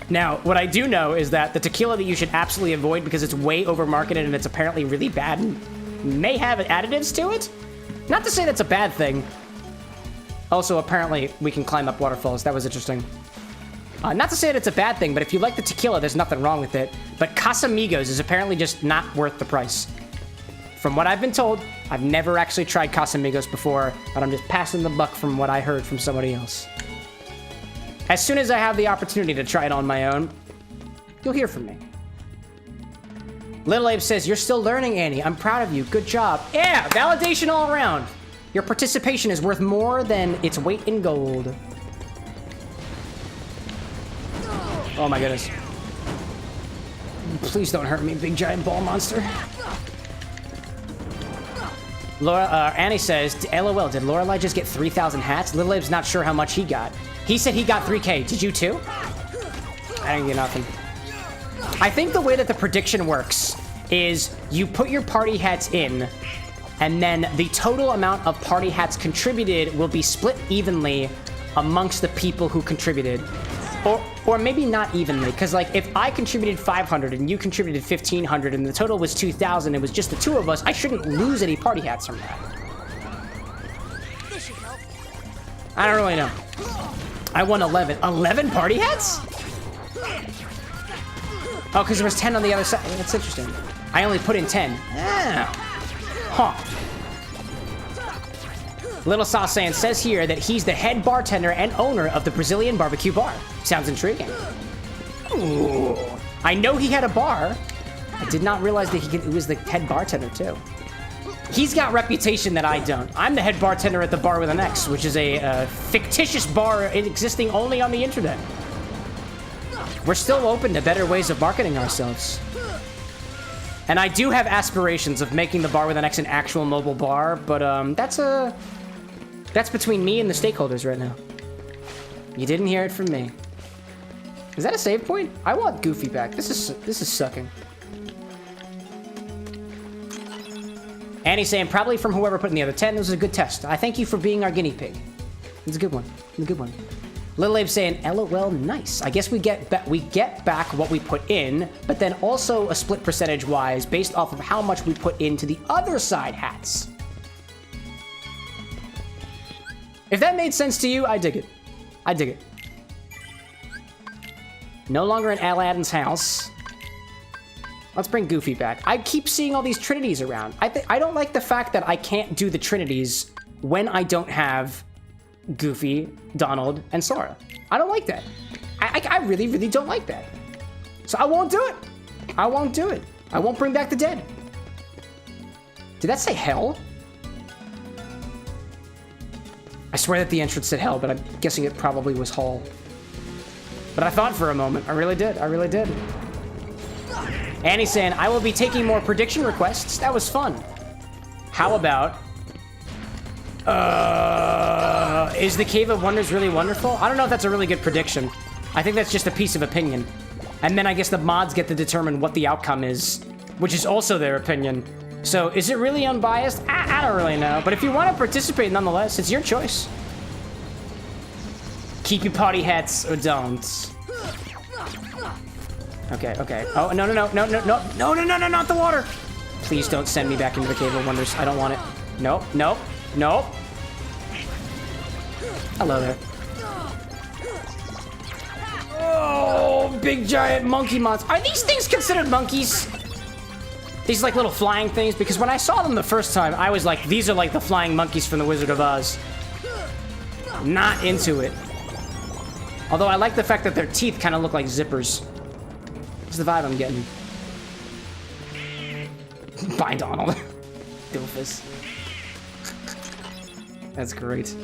Now, what I do know is that the tequila that you should absolutely avoid because it's way over-marketed and it's apparently really bad and may have additives to it Not to say that's a bad thing. Also, apparently, we can climb up waterfalls. That was interesting. Not to say that it's a bad thing, but if you like the tequila, there's nothing wrong with it. But Casamigos is apparently just not worth the price. From what I've been told, I've never actually tried Casamigos before, but I'm just passing the buck from what I heard from somebody else. As soon as I have the opportunity to try it on my own, you'll hear from me. Little Abe says, "You're still learning, Annie. I'm proud of you. Good job." Yeah, validation all around. Your participation is worth more than its weight in gold. Oh my goodness. Please don't hurt me, big giant ball monster. Annie says, LOL, did Lorelai just get 3,000 hats? Little Abe's not sure how much he got. He said he got 3K. Did you too? I didn't get nothing. I think the way that the prediction works is you put your party hats in, and then the total amount of party hats contributed will be split evenly amongst the people who contributed. Or maybe not evenly, because like if I contributed 500 and you contributed 1,500 and the total was 2,000, it was just the two of us, I shouldn't lose any party hats from that. I don't really know. I won 11. 11 party hats? Oh, because there was 10 on the other side. That's interesting. I only put in 10. Oh. Huh. Little Sauce saying, says here that he's the head bartender and owner of the Brazilian barbecue bar. Sounds intriguing. Ooh. I know he had a bar. I did not realize that he was the head bartender too. He's got reputation that I don't. I'm the head bartender at the Bar with an X, which is a fictitious bar existing only on the internet. We're still open to better ways of marketing ourselves. And I do have aspirations of making the Bar with an X an actual mobile bar, but that's between me and the stakeholders right now. You didn't hear it from me. Is that a save point? I want Goofy back. This is sucking. Annie's saying, probably from whoever put in the other 10. This was a good test. I thank you for being our guinea pig. It's a good one. It's a good one. Little Abe saying, LOL, nice. I guess we get back what we put in, but then also a split percentage-wise based off of how much we put into the other side hats. If that made sense to you, I dig it. I dig it. No longer in Aladdin's house. Let's bring Goofy back. I keep seeing all these Trinities around. I don't like the fact that I can't do the Trinities when I don't have Goofy, Donald, and Sora. I don't like that. I really, really don't like that. So I won't do it. I won't do it. I won't bring back the dead. Did that say hell? I swear that the entrance said hell, but I'm guessing it probably was hall. But I thought for a moment. I really did. I really did. Annie's saying, I will be taking more prediction requests. That was fun. How about... is the Cave of Wonders really wonderful? I don't know if that's a really good prediction. I think that's just a piece of opinion. And then I guess the mods get to determine what the outcome is, which is also their opinion. So is it really unbiased? I don't really know. But if you want to participate nonetheless, it's your choice. Keep your party hats or don't. Okay, okay. Oh, no, not the water. Please don't send me back into the Cave of Wonders. I don't want it. Nope, nope, nope. Hello there. Oh, big giant monkey monster. Are these things considered monkeys? These like little flying things? Because when I saw them the first time, I was like, these are like the flying monkeys from the Wizard of Oz. Not into it. Although I like the fact that their teeth kind of look like zippers. That's the vibe I'm getting. Bye, Donald. Doofus. That's great.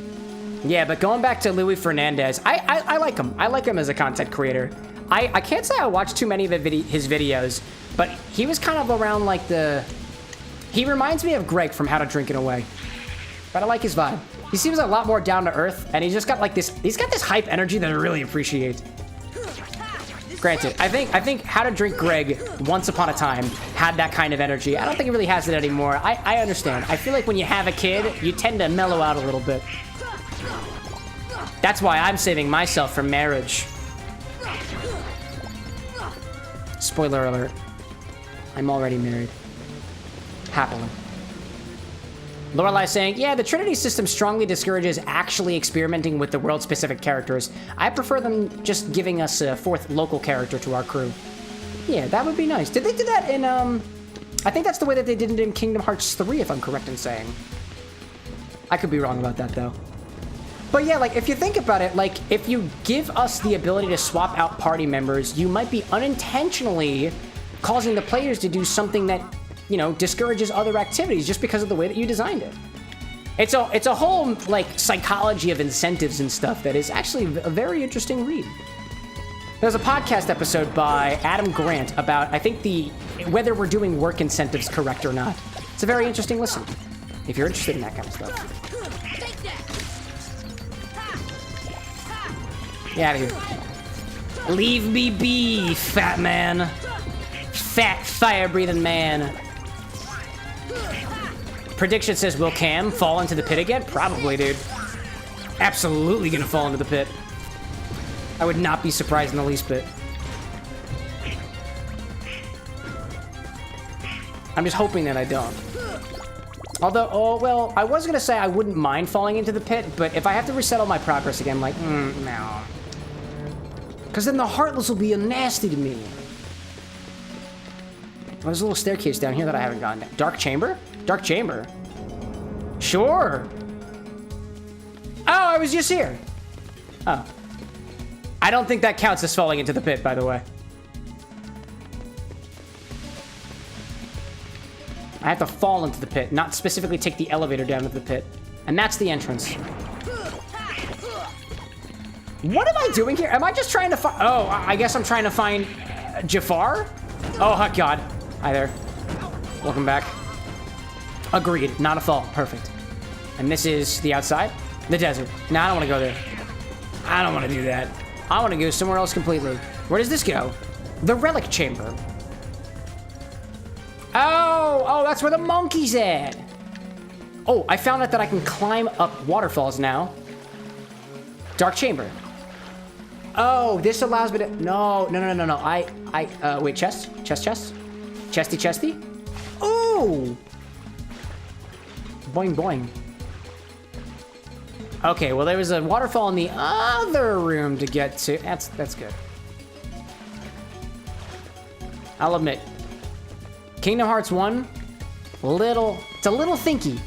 Yeah, but going back to Louis Fernandez, I like him. I like him as a content creator. I can't say I watched too many of his videos, but he was kind of around like the... He reminds me of Greg from How to Drink It Away. But I like his vibe. He seems a lot more down to earth, and he's just got like this... He's got this hype energy that I really appreciate. Granted, I think How to Drink Greg, once upon a time, had that kind of energy. I don't think it really has it anymore. I understand. I feel like when you have a kid, you tend to mellow out a little bit. That's why I'm saving myself for marriage. Spoiler alert. I'm already married. Happily. Lorelai saying, yeah, the Trinity system strongly discourages actually experimenting with the world-specific characters. I prefer them just giving us a 4th local character to our crew. Yeah, that would be nice. Did they do that in, I think that's the way that they did it in Kingdom Hearts 3, if I'm correct in saying. I could be wrong about that, though. But yeah, like, if you think about it, like, if you give us the ability to swap out party members, you might be unintentionally causing the players to do something that, you know, discourages other activities just because of the way that you designed it. It's a whole, like, psychology of incentives and stuff that is actually a very interesting read. There's a podcast episode by Adam Grant about, I think, whether we're doing work incentives correct or not. It's a very interesting listen, if you're interested in that kind of stuff. Get out of here. Leave me be, fat man. Fat, fire-breathing man. Prediction says, will Cam fall into the pit again? Probably, dude. Absolutely gonna fall into the pit. I would not be surprised in the least bit. I'm just hoping that I don't. Although, oh, well, I was gonna say I wouldn't mind falling into the pit, but if I have to resettle my progress again, I'm like, no. Because then the Heartless will be nasty to me. Oh, there's a little staircase down here that I haven't gone down. Dark Chamber? Dark Chamber? Sure. Oh, I was just here. Oh. I don't think that counts as falling into the pit, by the way. I have to fall into the pit, not specifically take the elevator down to the pit. And that's the entrance. What am I doing here? Am I just trying to find... Oh, I guess I'm trying to find Jafar? Oh, God. Hi there. Welcome back. Agreed. Not a fall. Perfect. And this is the outside? The desert. No, I don't want to go there. I don't want to do that. I want to go somewhere else completely. Where does this go? The Relic Chamber. Oh, that's where the monkey's at. Oh, I found out that I can climb up waterfalls now. Dark Chamber. Oh, this allows me to... No. Wait, chest? Chesty? Ooh! Boing, boing. Okay, well, there was a waterfall in the other room to get to. That's good. I'll admit. Kingdom Hearts 1, it's a little thinky.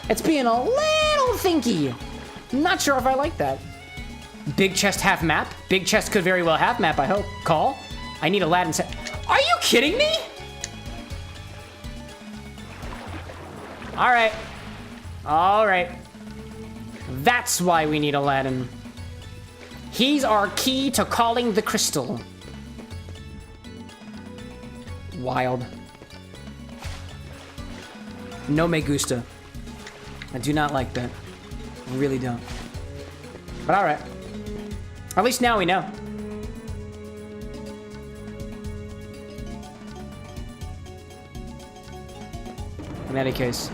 It's being a little thinky. Not sure if I like that. Big chest, half map. Big chest could very well have map, I hope. Call. I need Aladdin set. Are you kidding me? All right. That's why we need Aladdin. He's our key to calling the crystal. Wild. No me gusta. I do not like that. I really don't. But all right. At least now we know. In any case.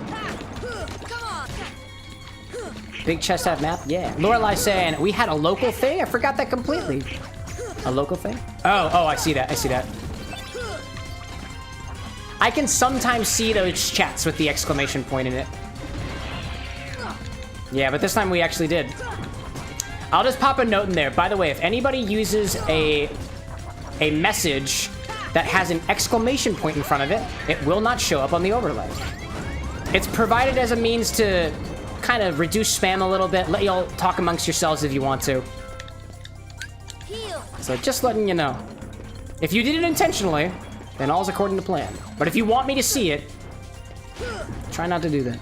Big chest have map? Yeah. Lorelai saying, we had a local thing? I forgot that completely. A local thing? Oh, I see that. I can sometimes see those chats with the exclamation point in it. Yeah, but this time we actually did. I'll just pop a note in there. By the way, if anybody uses a message that has an exclamation point in front of it, it will not show up on the overlay. It's provided as a means to kind of reduce spam a little bit. Let y'all talk amongst yourselves if you want to. So just letting you know. If you did it intentionally, then all's according to plan. But if you want me to see it, try not to do that.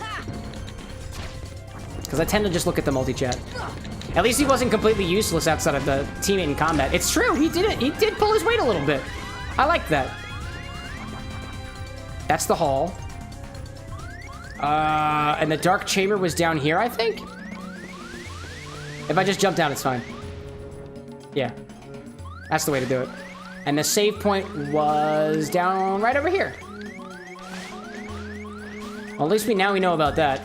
Because I tend to just look at the multi-chat. At least he wasn't completely useless outside of the teammate in combat. It's true, he did it. He did pull his weight a little bit. I like that. That's the hall. And the Dark Chamber was down here, I think? If I just jump down, it's fine. Yeah. That's the way to do it. And the save point was down right over here. Well, at least now we know about that.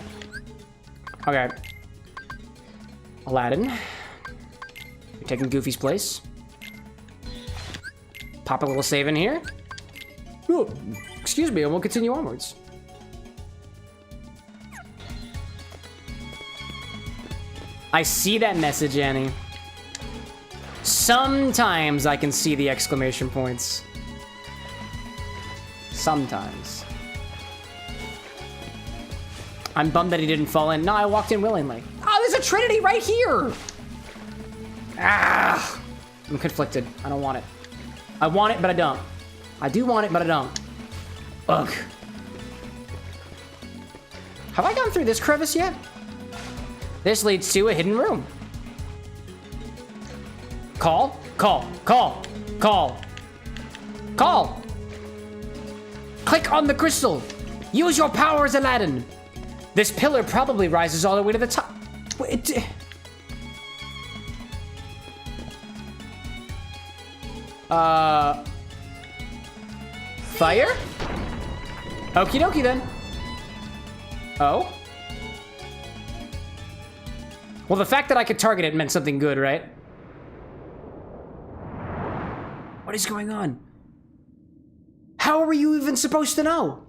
Okay. Aladdin. You're taking Goofy's place. Pop a little save in here. Ooh, excuse me, and we'll continue onwards. I see that message, Annie. Sometimes I can see the exclamation points. Sometimes. I'm bummed that he didn't fall in. No, I walked in willingly. Oh, there's a Trinity right here! Ah! I'm conflicted. I don't want it. I want it, but I don't. I do want it, but I don't. Ugh. Have I gone through this crevice yet? This leads to a hidden room. Call, call, call, call, call. Click on the crystal. Use your powers, Aladdin. This pillar probably rises all the way to the top. Wait, fire? Okie dokie then. Oh? Well, the fact that I could target it meant something good, right? What is going on? How were you even supposed to know?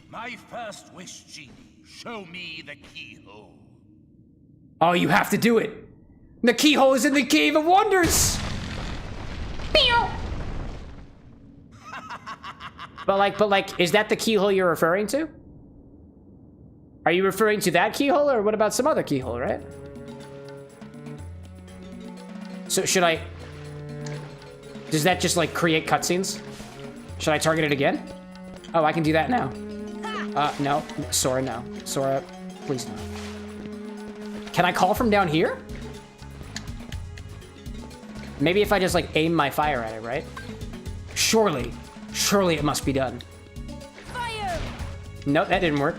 My first wish, Genie. Show me the keyhole. Oh, you have to do it. The keyhole is in the Cave of Wonders. But like, is that the keyhole you're referring to? Are you referring to that keyhole, or what about some other keyhole, right? So should I... Does that just, like, create cutscenes? Should I target it again? Oh, I can do that now. No. Sora, no. Sora, please no. Can I call from down here? Maybe if I just, like, aim my fire at it, right? Surely it must be done. Fire! Nope, that didn't work.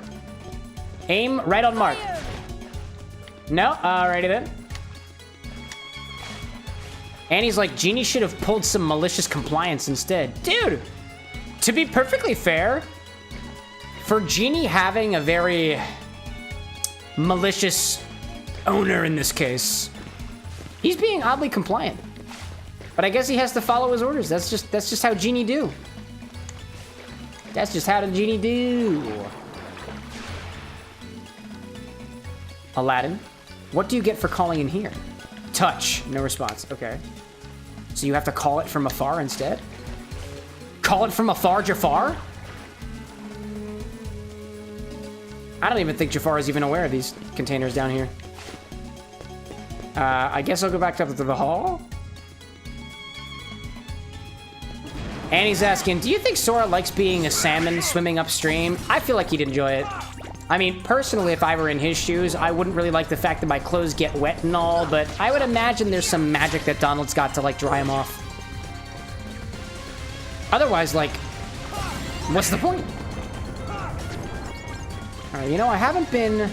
Aim right on mark. Fire! No, alrighty then. And he's like, Genie should have pulled some malicious compliance instead. Dude, to be perfectly fair, for Genie having a very malicious owner in this case, he's being oddly compliant. But I guess he has to follow his orders. That's just how Genie do. That's just how the Genie do. Aladdin, what do you get for calling in here? Touch, no response, okay. So you have to call it from afar instead? Call it from afar, Jafar? I don't even think Jafar is even aware of these containers down here. I guess I'll go back up to the hall. And he's asking, do you think Sora likes being a salmon swimming upstream? I feel like he'd enjoy it. I mean, personally, if I were in his shoes, I wouldn't really like the fact that my clothes get wet and all, but I would imagine there's some magic that Donald's got to, like, dry them off. Otherwise, like, what's the point? Alright, you know, I haven't been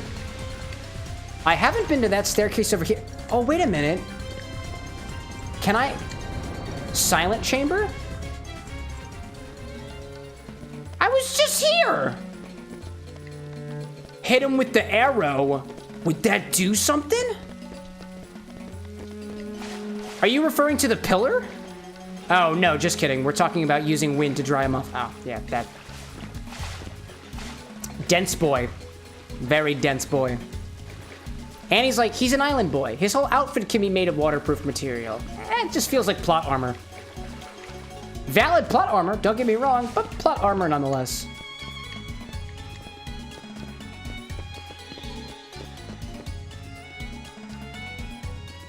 to that staircase over here. Oh, wait a minute. Can I... Silent chamber? I was just here! Hit him with the arrow. Would that do something? Are you referring to the pillar? Oh, no, just kidding. We're talking about using wind to dry him off. Oh, yeah, that. Dense boy. Very dense boy. And he's like, he's an island boy. His whole outfit can be made of waterproof material. It just feels like plot armor. Valid plot armor, don't get me wrong, but plot armor nonetheless.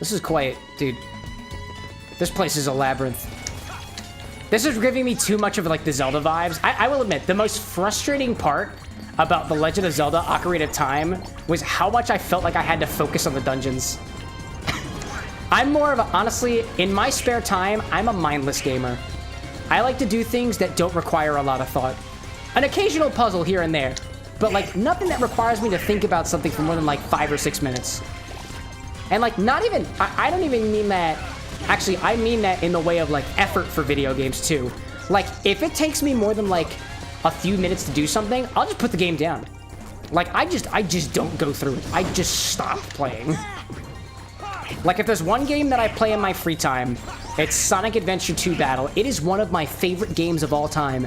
This is quiet, dude. This place is a labyrinth. This is giving me too much of like the Zelda vibes. I will admit, the most frustrating part about The Legend of Zelda Ocarina of Time was how much I felt like I had to focus on the dungeons. I'm more of a, honestly, in my spare time, I'm a mindless gamer. I like to do things that don't require a lot of thought. An occasional puzzle here and there, but like nothing that requires me to think about something for more than like 5 or 6 minutes. And like not even, I don't even mean that, actually I mean that in the way of like effort for video games too. Like if it takes me more than like a few minutes to do something, I'll just put the game down. Like I just don't go through it. I just stop playing. Like if there's one game that I play in my free time, it's Sonic Adventure 2 Battle. It is one of my favorite games of all time.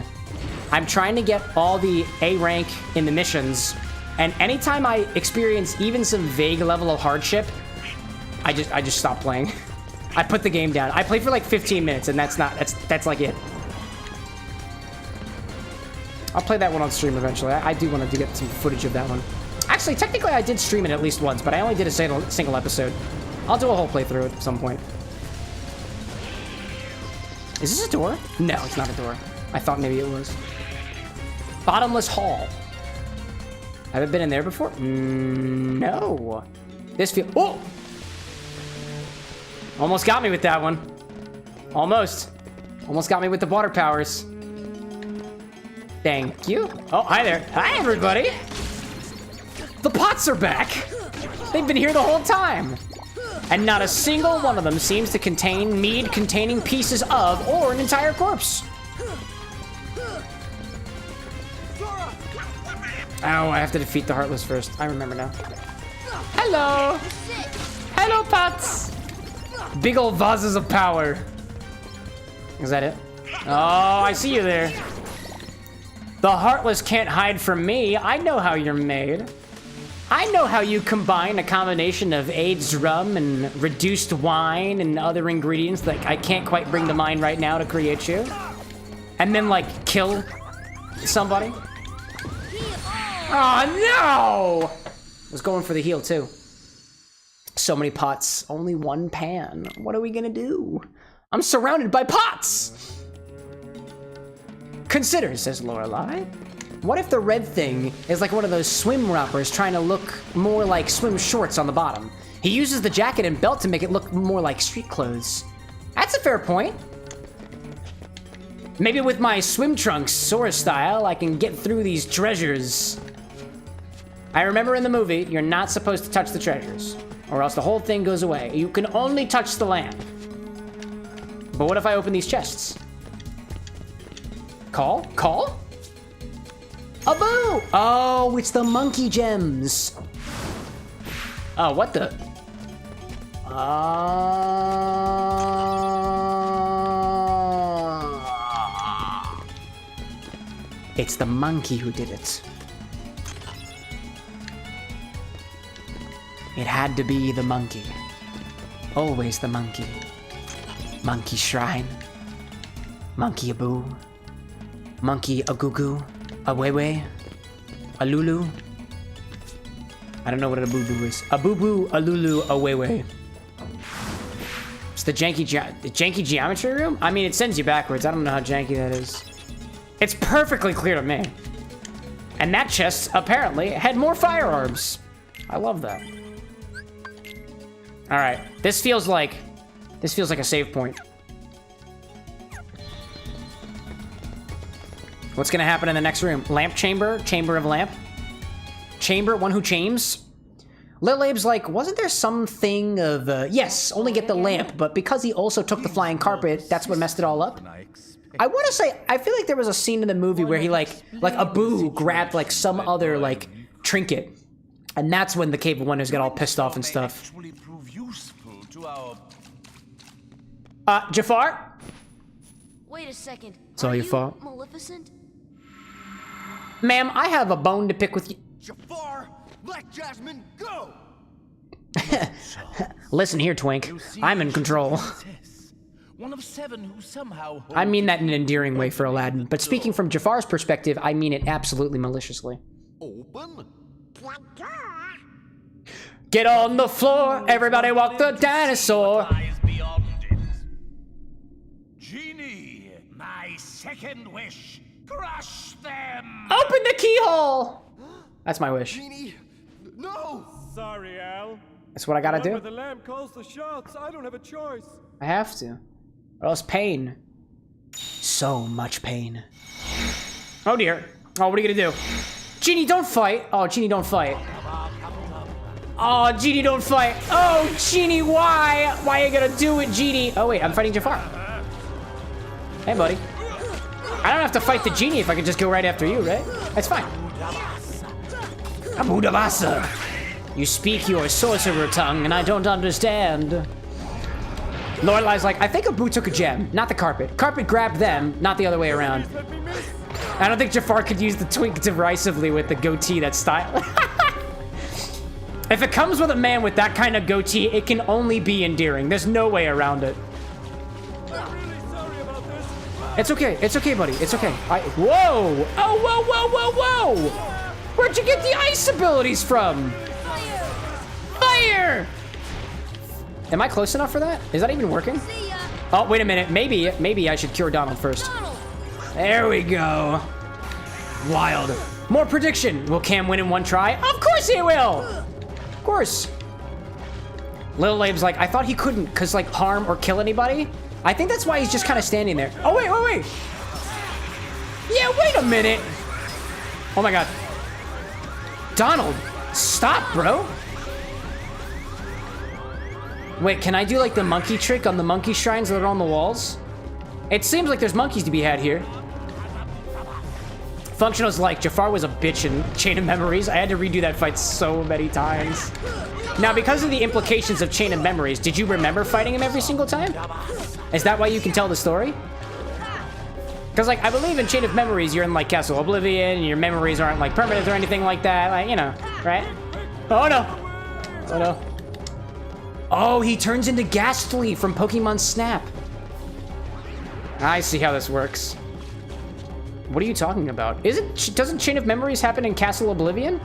I'm trying to get all the A rank in the missions, And anytime I experience even some vague level of hardship, I just stop playing. I put the game down. I play for like 15 minutes, and that's like it. I'll play that one on stream eventually. I do want to get some footage of that one. Actually, technically, I did stream it at least once, but I only did a single episode. I'll do a whole playthrough at some point. Is this a door? No, it's not a door. I thought maybe it was. Bottomless hall. Have I been in there before? No. This feels... Oh! Almost got me with that one. Almost. Almost got me with the water powers. Thank you. Oh, hi there. Hi, everybody. The pots are back. They've been here the whole time. And not a single one of them seems to contain mead containing pieces of or an entire corpse. Oh, I have to defeat the Heartless first. I remember now. Hello. Hello, pots. Big old vases of power. Is that it? Oh, I see you there. The Heartless can't hide from me. I know how you're made. I know how you combine a combination of aged rum and reduced wine and other ingredients that I can't quite bring to mind right now to create you. And then, like, kill somebody. Oh, no! I was going for the heal, too. So many pots, only one pan. What are we gonna do? I'm surrounded by pots! Consider, says Lorelei. What if the red thing is like one of those swim rompers trying to look more like swim shorts on the bottom? He uses the jacket and belt to make it look more like street clothes. That's a fair point. Maybe with my swim trunks, Sora style, I can get through these treasures. I remember in the movie, you're not supposed to touch the treasures, or else the whole thing goes away. You can only touch the lamp. But what if I open these chests? Call? Call? Abu! Oh, it's the monkey gems. Oh, what the? It's the monkey who did it. It had to be the monkey. Always the monkey. Monkey Shrine. Monkey Abu. Monkey Agugu. Awewe. Alulu. I don't know what a boo-boo is. A boo-boo, a lulu, a wewe. It's the janky geometry room? I mean, it sends you backwards. I don't know how janky that is. It's perfectly clear to me. And that chest, apparently, had more firearms. I love that. All right, this feels like a save point. What's gonna happen in the next room? Lamp chamber, chamber of lamp. Chamber, one who chames. Lil Abe's like, wasn't there something of, yes, only get the lamp, but because he also took the flying carpet, that's what messed it all up? I want to say, I feel like there was a scene in the movie where he like Abu grabbed like some other like trinket, and that's when the Cave of Wonders got all pissed off and stuff. Jafar? Wait a second. It's all your fault. Maleficent? Ma'am, I have a bone to pick with you. Jafar, let Jasmine go! Listen here, Twink. I'm in control. One of 7 who somehow I mean that in an endearing way for Aladdin, but speaking from Jafar's perspective, I mean it absolutely maliciously. Open. Get on the floor, everybody walk the dinosaur. Genie, my second wish, crush them. Open the keyhole. That's my wish. Genie, no! Sorry, Al. That's what I gotta Whenever do. the lamp calls the shots, I don't have a choice. I have to. Or else pain. So much pain. Oh dear. Oh, what are you gonna do? Genie, don't fight. Oh, Genie, don't fight. Oh, Genie, don't fight. Oh, Genie, why? Why are you gonna do it, Genie? Oh, wait, I'm fighting Jafar. Hey, buddy. I don't have to fight the Genie if I can just go right after you, right? That's fine. Abu Dabasa. You speak your sorcerer tongue, and I don't understand. Lorelei's like, I think Abu took a gem, not the carpet. Carpet grabbed them, not the other way around. I don't think Jafar could use the twink derisively with the goatee, that style. If it comes with a man with that kind of goatee, it can only be endearing. There's no way around it. It's okay. It's okay, buddy. It's okay. Whoa! Oh, whoa, whoa, whoa, whoa! Where'd you get the ice abilities from? Fire! Am I close enough for that? Is that even working? Oh, wait a minute. Maybe I should cure Donald first. There we go. Wild. More prediction. Will Cam win in one try? Of course he will! Of course. Lil Labe's like, I thought he couldn't because like harm or kill anybody. I think that's why he's just kind of standing there. Oh, wait, wait, wait. Yeah, wait a minute. Oh my God. Donald, stop, bro. Wait, can I do like the monkey trick on the monkey shrines that are on the walls? It seems like there's monkeys to be had here. Functional's like, Jafar was a bitch in Chain of Memories. I had to redo that fight so many times. Now, because of the implications of Chain of Memories, did you remember fighting him every single time? Is that why you can tell the story? Because, like, I believe in Chain of Memories, you're in, like, Castle Oblivion, and your memories aren't, like, permanent or anything like that. Like, you know, right? Oh, no. Oh, no. Oh, he turns into Ghastly from Pokemon Snap. I see how this works. What are you talking about? Doesn't Chain of Memories happen in Castle Oblivion?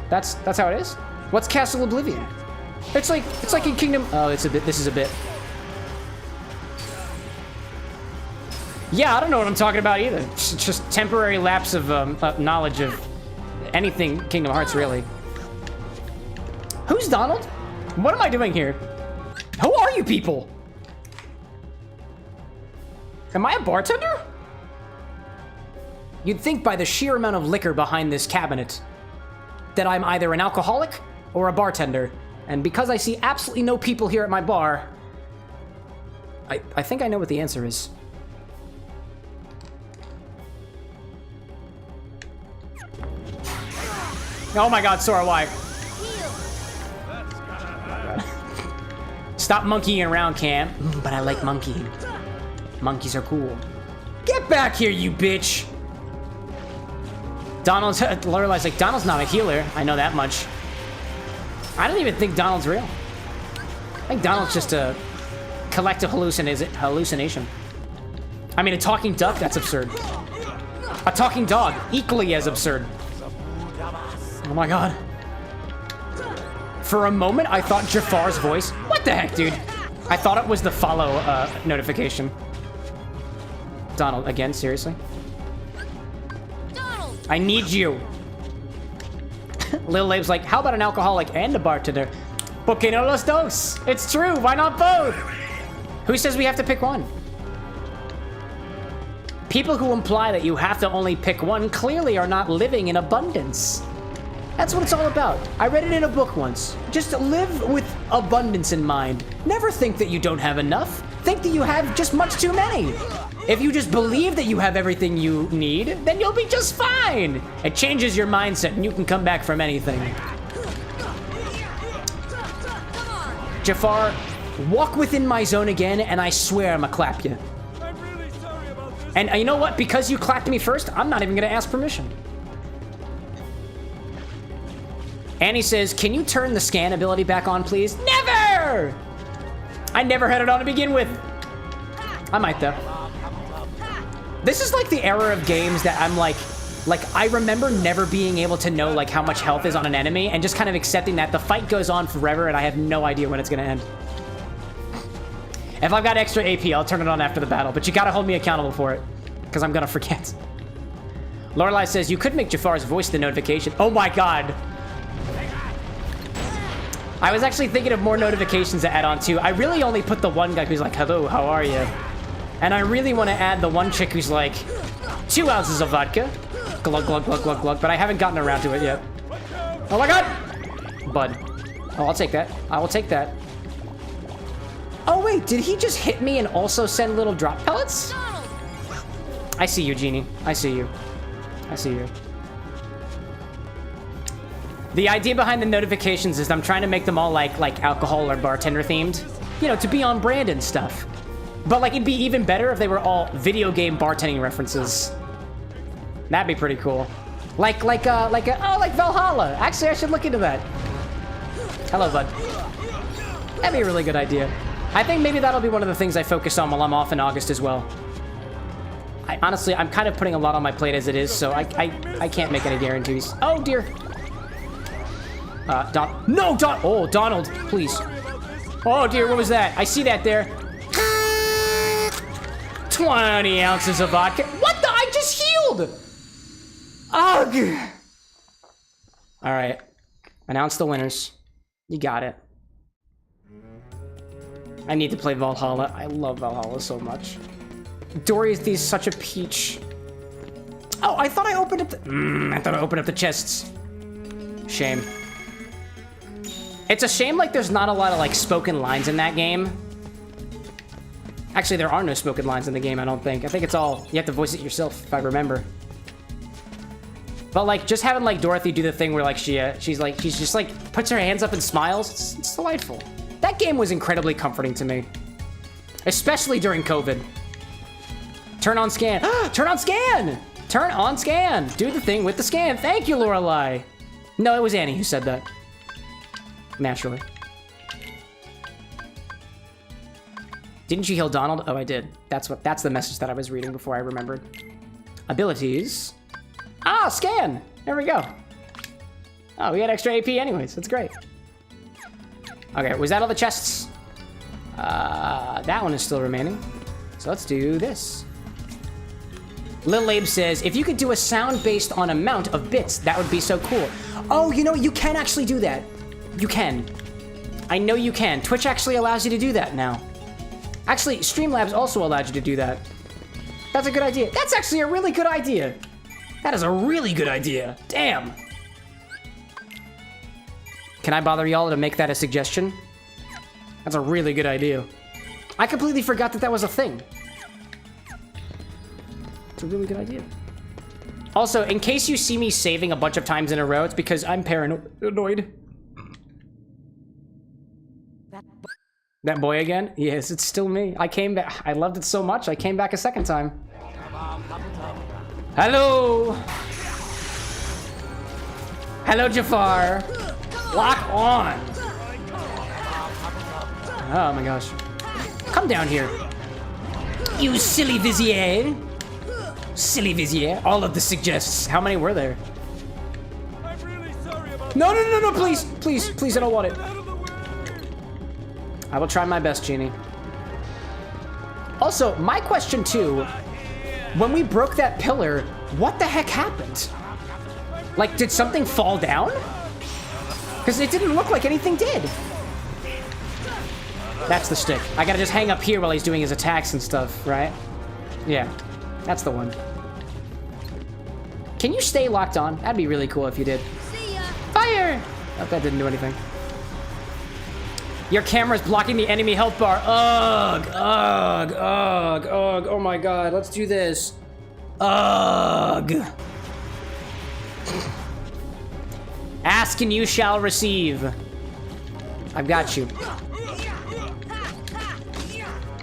That's how it is? What's Castle Oblivion? It's like in Kingdom... Oh, it's a bit... This is a bit... Yeah, I don't know what I'm talking about either. It's just temporary lapse of knowledge of anything Kingdom Hearts, really. Who's Donald? What am I doing here? Who are you people? Am I a bartender? You'd think by the sheer amount of liquor behind this cabinet that I'm either an alcoholic or a bartender. And because I see absolutely no people here at my bar, I think I know what the answer is. Oh my God, Sora, why? Stop monkeying around, Cam. But I like monkeying. Monkeys are cool. Get back here, you bitch! Lorelai's like, Donald's not a healer. I know that much. I don't even think Donald's real. I think Donald's just a collective hallucination. I mean, a talking duck? That's absurd. A talking dog? Equally as absurd. Oh my God. For a moment, I thought Jafar's voice... What the heck, dude? I thought it was the follow notification. Donald, again, seriously? Donald! I need you. Lil Labe's like, how about an alcoholic and a bartender? Porque no los dos? It's true, why not both? Who says we have to pick one? People who imply that you have to only pick one clearly are not living in abundance. That's what it's all about. I read it in a book once. Just live with abundance in mind. Never think that you don't have enough. Think that you have just much too many. If you just believe that you have everything you need, then you'll be just fine. It changes your mindset and you can come back from anything. Jafar, walk within my zone again and I swear I'ma clap you. I'm really sorry about this. And you know what? Because you clapped me first, I'm not even gonna ask permission. Annie says, can you turn the scan ability back on, please? Never! I never had it on to begin with. I might, though. This is like the era of games that I'm like I remember never being able to know like how much health is on an enemy and just kind of accepting that the fight goes on forever and I have no idea when it's gonna end. If I've got extra AP, I'll turn it on after the battle, but you gotta hold me accountable for it, because I'm gonna forget. Lorelai says, you could make Jafar's voice the notification. Oh my God. I was actually thinking of more notifications to add on too. I really only put the one guy who's like, hello, how are you? And I really want to add the one chick who's like, 2 ounces of vodka. Glug, glug, glug, glug, glug. But I haven't gotten around to it yet. Oh my God! Bud. Oh, I'll take that. I will take that. Oh wait, did he just hit me and also send little drop pellets? I see you, Genie. I see you. I see you. The idea behind the notifications is I'm trying to make them all like alcohol or bartender themed, you know, to be on brand and stuff. But like it'd be even better if they were all video game bartending references. That'd be pretty cool. Like Valhalla. Actually, I should look into that. Hello, bud. That'd be a really good idea. I think maybe that'll be one of the things I focus on while I'm off in August as well. Honestly, I'm kind of putting a lot on my plate as it is, so I can't make any guarantees. Oh, dear. No, oh, Donald, please. Oh, dear, what was that? I see that there. 20 ounces of vodka. What the? I just healed! Ugh! All right. Announce the winners. You got it. I need to play Valhalla. I love Valhalla so much. Dorothy's such a peach. Oh, I thought I opened up the... I thought I opened up the chests. Shame. It's a shame, like, there's not a lot of, like, spoken lines in that game. Actually, there are no spoken lines in the game, I don't think. I think it's all... You have to voice it yourself, if I remember. But, like, just having, like, Dorothy do the thing where, like, she's just, like, puts her hands up and smiles. It's delightful. That game was incredibly comforting to me. Especially during COVID. Turn on scan. Turn on scan! Turn on scan! Do the thing with the scan. Thank you, Lorelai. No, it was Annie who said that. Naturally. Didn't you heal Donald? Oh, I did. That's the message that I was reading before I remembered. Abilities. Ah, scan! There we go. Oh, we had extra AP anyways. That's great. Okay, was that all the chests? That one is still remaining. So let's do this. Lil Abe says, if you could do a sound based on amount of bits, that would be so cool. Oh, you know, you can actually do that. You can. I know you can. Twitch actually allows you to do that now. Actually, Streamlabs also allowed you to do that. That's a good idea. That's actually a really good idea. That is a really good idea. Damn. Can I bother y'all to make that a suggestion? That's a really good idea. I completely forgot that that was a thing. It's a really good idea. Also, in case you see me saving a bunch of times in a row, it's because I'm paranoid. That boy again? Yes, it's still me. I came back. I loved it so much, I came back a second time. Hello! Hello, Jafar! Lock on! Oh my gosh. Come down here. You silly Vizier! Silly Vizier. All of the suggests. How many were there? I'm really sorry about No, please, please, please, I don't want it. I will try my best, Genie. Also, my question too, when we broke that pillar, what the heck happened? Like, did something fall down? Because it didn't look like anything did. That's the stick. I gotta just hang up here while he's doing his attacks and stuff, right? Yeah, that's the one. Can you stay locked on? That'd be really cool if you did. See ya. Fire! Oh, that didn't do anything. Your camera's blocking the enemy health bar. Ugh, ugh, ugh, ugh. Oh my god, let's do this. Ugh. Ask and you shall receive. I've got you.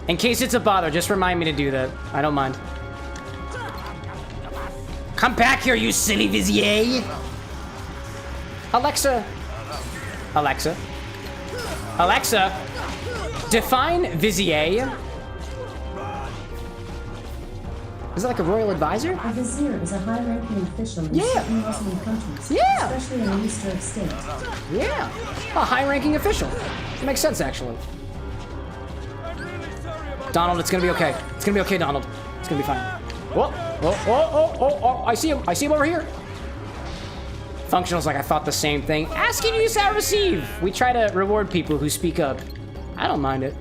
In case it's a bother, just remind me to do that. I don't mind. Come back here, you silly Vizier. Alexa. Alexa. Alexa, define Vizier. Is it like a royal advisor? A vizier is a high-ranking official in Yeah. certain Muslim countries, Yeah. especially in the Eastern State. Yeah, a high-ranking official. It makes sense, actually. Donald, it's gonna be okay. It's gonna be okay, Donald. It's gonna be fine. Whoa, oh, I see him. I see him over here. Functional's like, I thought the same thing. Asking you shall receive. We try to reward people who speak up. I don't mind it.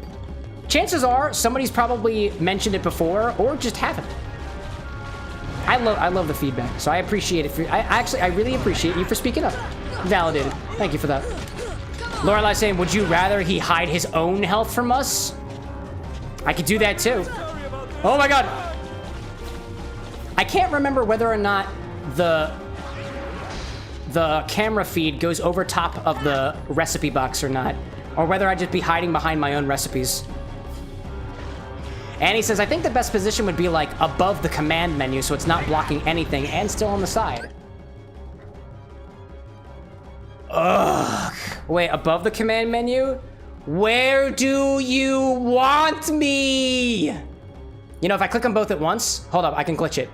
Chances are somebody's probably mentioned it before or just haven't. I love the feedback, so I appreciate it. I really appreciate you for speaking up. Validated. Thank you for that. Lorelai saying, would you rather he hide his own health from us? I could do that too. Oh my god. I can't remember whether or not the camera feed goes over top of the recipe box or not, or whether I'd just be hiding behind my own recipes. And he says, I think the best position would be like above the command menu so it's not blocking anything and still on the side. Ugh. Wait, above the command menu? Where do you want me? You know, if I click on both at once, hold up, I can glitch it.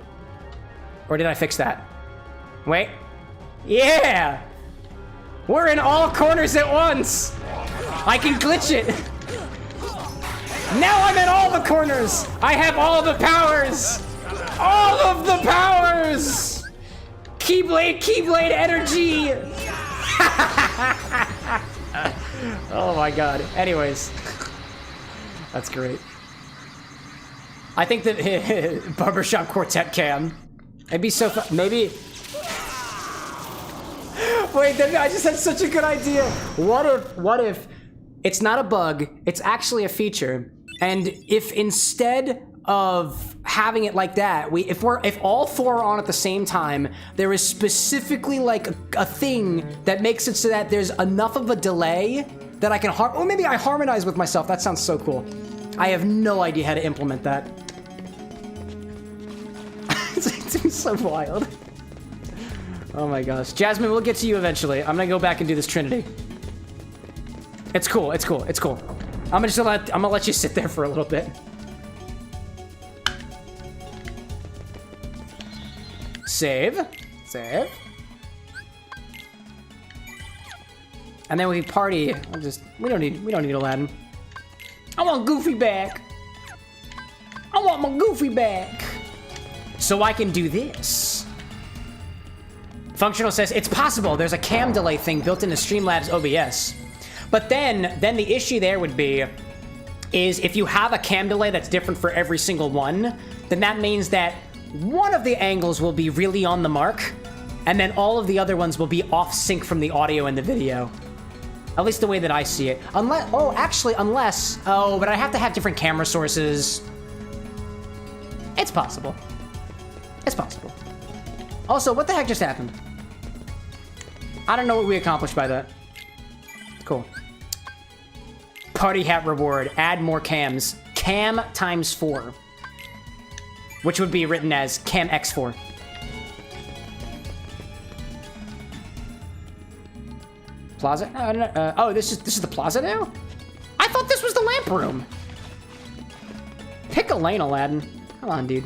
Or did I fix that? Wait. Yeah! We're in all corners at once! I can glitch it! Now I'm in all the corners! I have all the powers! All of the powers! Keyblade energy! Oh my god. Anyways. That's great. I think that Barbershop Quartet cam. It'd be so fun. Maybe. Wait, I just had such a good idea. What if it's not a bug, it's actually a feature. And if instead of having it like that, if all four are on at the same time, there is specifically like a thing that makes it so that there's enough of a delay that I can maybe I harmonize with myself. That sounds so cool. I have no idea how to implement that. It's so wild. Oh my gosh. Jasmine, we'll get to you eventually. I'm gonna go back and do this Trinity. It's cool, it's cool, it's cool. I'm gonna let you sit there for a little bit. Save. Save. And then we party. We don't need Aladdin. I want Goofy back. I want my Goofy back. So I can do this. Functional says, it's possible there's a cam delay thing built into Streamlabs OBS. But then the issue there would be, is if you have a cam delay that's different for every single one, then that means that one of the angles will be really on the mark, and then all of the other ones will be off sync from the audio and the video. At least the way that I see it. But I have to have different camera sources. It's possible. It's possible. Also, what the heck just happened? I don't know what we accomplished by that. Cool. Party hat reward. Add more cams. Cam times 4. Which would be written as Cam X4. Plaza? Oh, this is the plaza now? I thought this was the lamp room. Pick a lane, Aladdin. Come on, dude.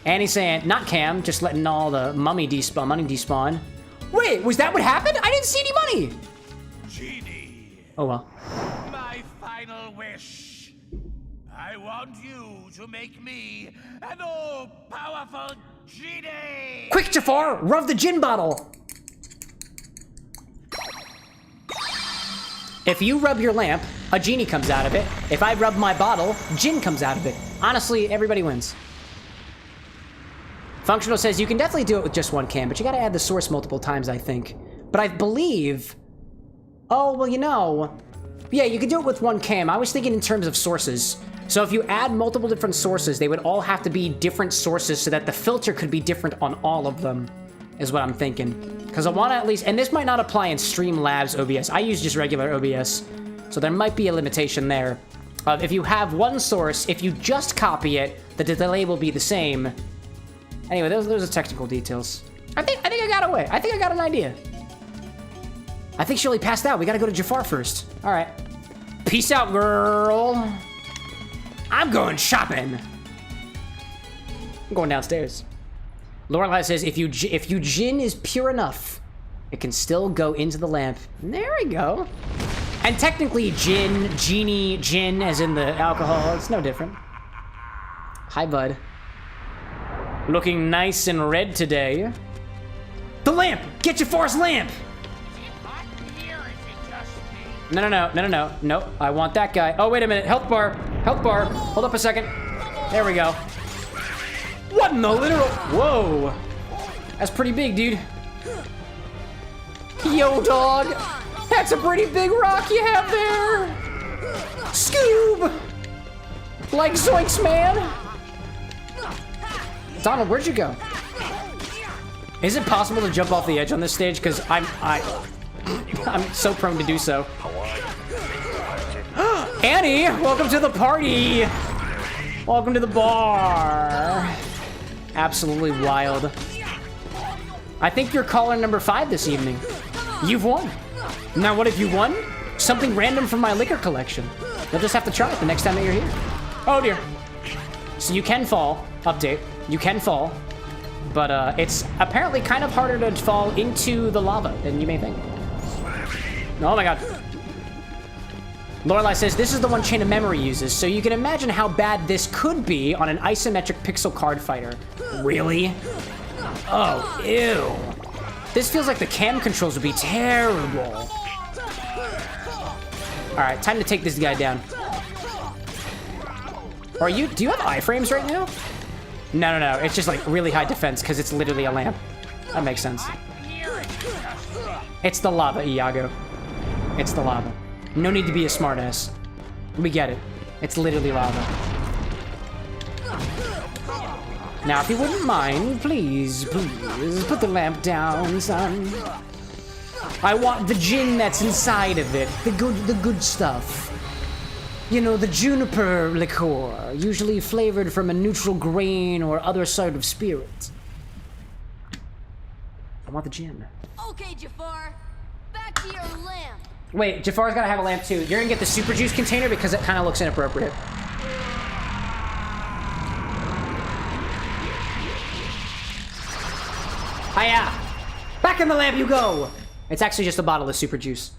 And he's saying, not Cam, just letting all the money despawn. Wait, was that what happened? I didn't see any money. Genie. Oh well. My final wish. I want you to make me an all-powerful genie. Quick, Jafar, rub the gin bottle. If you rub your lamp, a genie comes out of it. If I rub my bottle, gin comes out of it. Honestly, everybody wins. Functional says you can definitely do it with just one cam, but you gotta add the source multiple times, I think. But I believe... Oh, well, you know... Yeah, you can do it with one cam. I was thinking in terms of sources. So if you add multiple different sources, they would all have to be different sources so that the filter could be different on all of them, is what I'm thinking. Because I want to at least... And this might not apply in Streamlabs OBS. I use just regular OBS. So there might be a limitation there. If you have one source, if you just copy it, the delay will be the same. Anyway, those are technical details. I think I got away. I think I got an idea. I think she only passed out. We gotta go to Jafar first. All right. Peace out, girl. I'm going shopping. I'm going downstairs. Lorelai says, if you gin is pure enough, it can still go into the lamp. There we go. And technically, genie, gin, as in the alcohol, it's no different. Hi, bud. Looking nice and red today. The lamp! Get Jafar's lamp! No. I want that guy. Oh, wait a minute. Health bar. Hold up a second. There we go. What in the literal... Whoa. That's pretty big, dude. Yo, dog. That's a pretty big rock you have there. Scoob. Like Zoinks, man. Donald, where'd you go? Is it possible to jump off the edge on this stage? Because I'm so prone to do so. Annie, welcome to the party. Welcome to the bar. Absolutely wild. I think you're caller number 5 this evening. You've won. Now what if you won? Something random from my liquor collection. You'll just have to try it the next time that you're here. Oh dear. So you can fall. Update. You can fall. But it's apparently kind of harder to fall into the lava than you may think. Oh my god. Lorelei says this is the one Chain of Memory uses, so you can imagine how bad this could be on an isometric pixel card fighter. Really? Oh, ew. This feels like the cam controls would be terrible. Alright, time to take this guy down. Or do you have iframes right now? No, it's just like really high defense because it's literally a lamp. That makes sense. It's the lava, Iago. It's the lava. No need to be a smartass. We get it. It's literally lava. Now, if you wouldn't mind, please put the lamp down, son. I want the gin that's inside of it. The good stuff. You know, the juniper liqueur, usually flavored from a neutral grain or other sort of spirit. I want the gin. Okay, Jafar. Back to your lamp. Wait, Jafar's gotta have a lamp too. You're gonna get the super juice container because it kind of looks inappropriate. Hiya! Back in the lamp you go! It's actually just a bottle of super juice.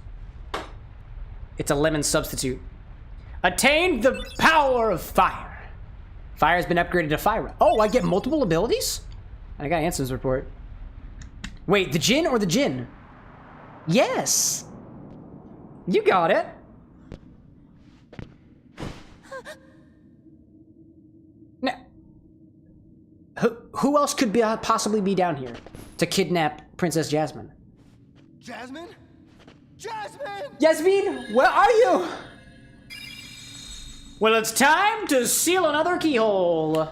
It's a lemon substitute. Attained the power of fire. Fire has been upgraded to fire. Oh, I get multiple abilities? I got Ansem's report. Wait, the gin or the gin? Yes! You got it. Now, who else could possibly be down here to kidnap Princess Jasmine? Jasmine? Jasmine! Jasmine, where are you? Well, it's time to seal another keyhole.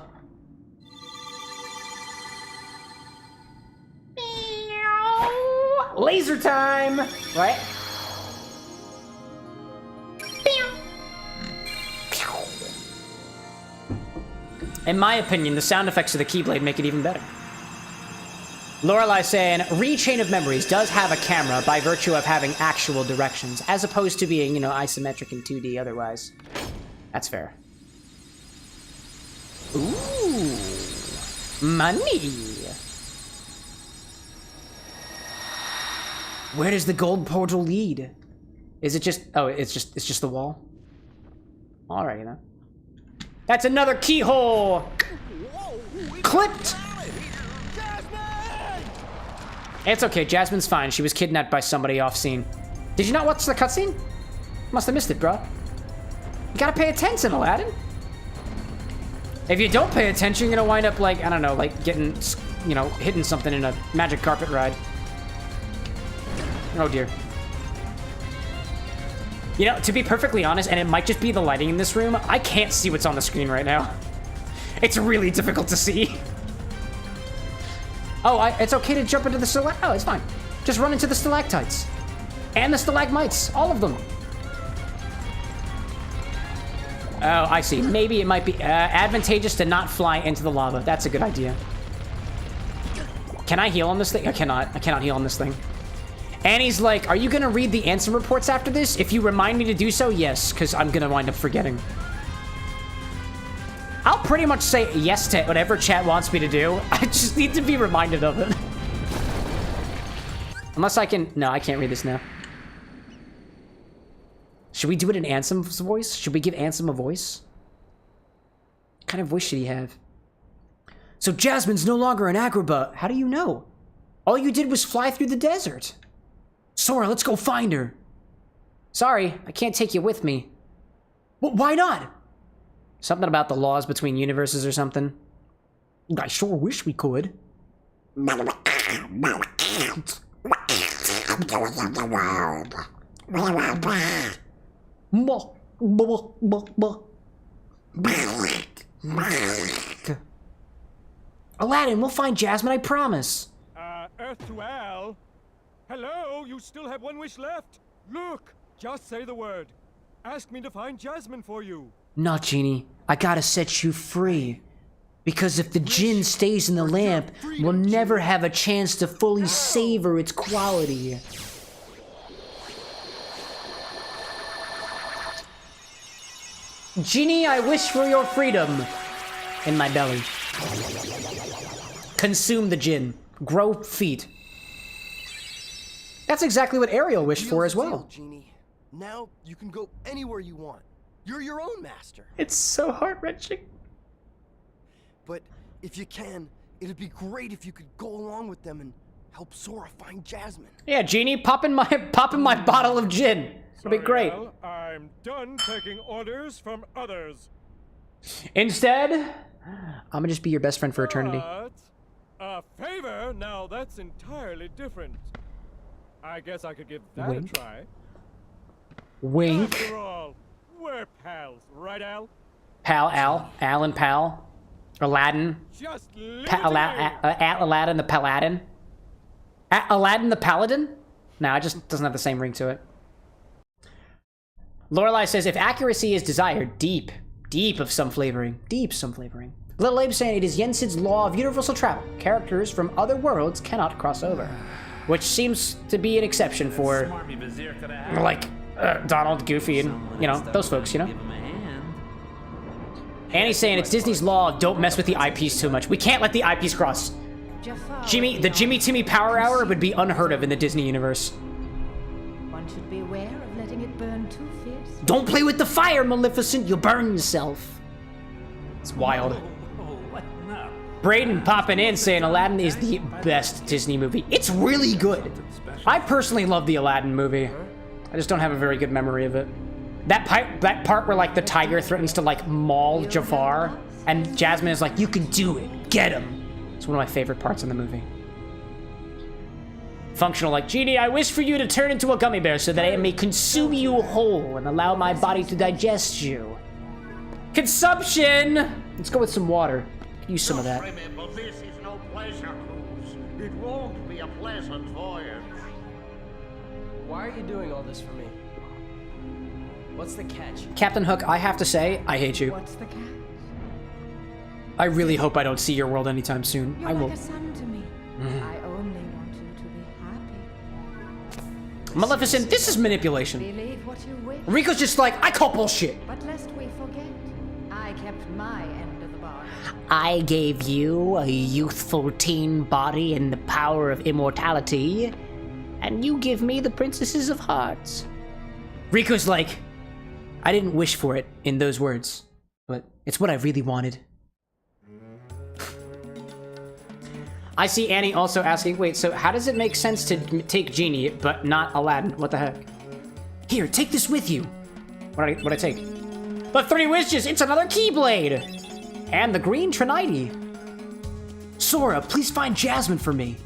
Laser time, right? In my opinion, the sound effects of the Keyblade make it even better. Lorelei saying, Chain of Memories does have a camera by virtue of having actual directions, as opposed to being, you know, isometric in 2D otherwise. That's fair. Ooh, money. Where does the gold portal lead? Is it just? Oh, it's just the wall. Alright, then. That's another keyhole. Clipped. It's okay. Jasmine's fine. She was kidnapped by somebody off scene. Did you not watch the cutscene? Must have missed it, bro. You gotta pay attention, Aladdin. If you don't pay attention, you're gonna wind up like, I don't know, like getting, you know, hitting something in a magic carpet ride. Oh dear. You know, to be perfectly honest, and it might just be the lighting in this room, I can't see what's on the screen right now. It's really difficult to see. Oh, it's okay to jump into the oh, it's fine. Just run into the stalactites. And the stalagmites, all of them. Oh, I see. Maybe it might be advantageous to not fly into the lava. That's a good idea. Can I heal on this thing? I cannot. I cannot heal on this thing. Annie's like, are you going to read the Ansem reports after this? If you remind me to do so, yes, because I'm going to wind up forgetting. I'll pretty much say yes to whatever chat wants me to do. I just need to be reminded of it. Unless I can... No, I can't read this now. Should we do it in Ansem's voice? Should we give Ansem a voice? What kind of voice should he have? So Jasmine's no longer an Agrabah. How do you know? All you did was fly through the desert. Sora, let's go find her. Sorry, I can't take you with me. Well, why not? Something about the laws between universes or something. I sure wish we could. Aladdin, we'll find Jasmine, I promise. Earth to Al. Hello, you still have one wish left. Look, just say the word. Ask me to find Jasmine for you. Not Genie. I gotta set you free. Because if the gin stays in the lamp, we'll never have a chance to fully savor its quality. Genie, I wish for your freedom in my belly. Consume the gin. Grow feet. That's exactly what Ariel wished for as well. Genie. Now you can go anywhere you want. You're your own master. It's so heart-wrenching. But if you can, it'd be great if you could go along with them and help Sora find Jasmine. Yeah, Genie, pop in my bottle of gin. It'll be great. Al, I'm done taking orders from others. Instead, I'm gonna just be your best friend for eternity. But a favor? Now that's entirely different. I guess I could give that Wink. a try. Wink. After all, we're pals, right, Al? Al and Pal. Aladdin. Just leave it to me. Aladdin the Paladin. Aladdin the Paladin? No, it just doesn't have the same ring to it. Lorelai says, if accuracy is desired, deep of some flavoring. Little Abe saying, it is Jensen's law of universal travel. Characters from other worlds cannot cross over. Which seems to be an exception for, like, Donald, Goofy, and, you know, those folks, you know? Annie's saying, it's Disney's law, don't mess with the IPs too much. We can't let the IPs cross. The Jimmy Timmy Power Hour would be unheard of in the Disney universe. One should be aware of letting it burn too fierce. Don't play with the fire, Maleficent. You'll burn yourself. It's wild. Braden popping in saying Aladdin is the best Disney movie. It's really good. I personally love the Aladdin movie. I just don't have a very good memory of it. That part where, like, the tiger threatens to, like, maul Jafar, and Jasmine is like, you can do it. Get him. It's one of my favorite parts in the movie. Functional like, Genie, I wish for you to turn into a gummy bear so that I may consume you whole and allow my body to digest you. Consumption! Let's go with some water. Use some of that. Remember, this is no pleasure cruise. It won't be a pleasant voyage. Why are you doing all this for me? What's the catch? Captain Hook, I have to say, I hate you. What's the catch? I really hope I don't see your world anytime soon. You're I will. like a son to me. I only want you to be happy. Maleficent, this is manipulation. Believe what you wish. Rico's just like, I call bullshit. But lest we forget, I kept my end of the bargain. I gave you a youthful teen body and the power of immortality, and you give me the princesses of hearts. Rico's like, I didn't wish for it in those words, but it's what I really wanted. I see Annie also asking, wait, so how does it make sense to take Genie, but not Aladdin? What the heck? Here, take this with you. What'd I take? The 3 wishes, it's another Keyblade! And the green Trinity. Sora, please find Jasmine for me.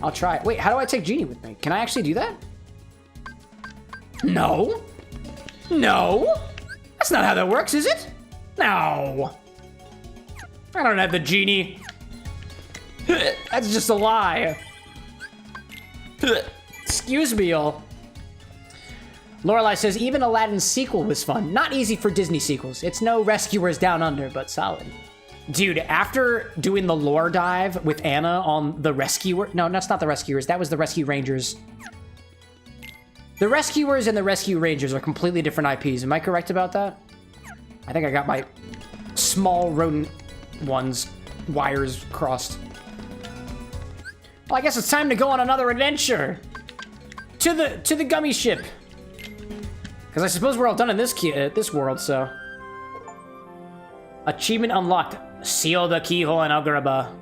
I'll try it. Wait, how do I take Genie with me? Can I actually do that? No. No. That's not how that works, is it? No. I don't have the Genie. That's just a lie. Excuse me, y'all. Lorelai says, even Aladdin's sequel was fun. Not easy for Disney sequels. It's no Rescuers Down Under, but solid. Dude, after doing the lore dive with Anna on the Rescuer... No, that's not the Rescuers. That was the Rescue Rangers. The Rescuers and the Rescue Rangers are completely different IPs. Am I correct about that? I think I got my small rodent ones wires crossed. Well, I guess it's time to go on another adventure. To the gummy ship. Because I suppose we're all done in this world, so... Achievement unlocked. Seal the keyhole in Agrabah.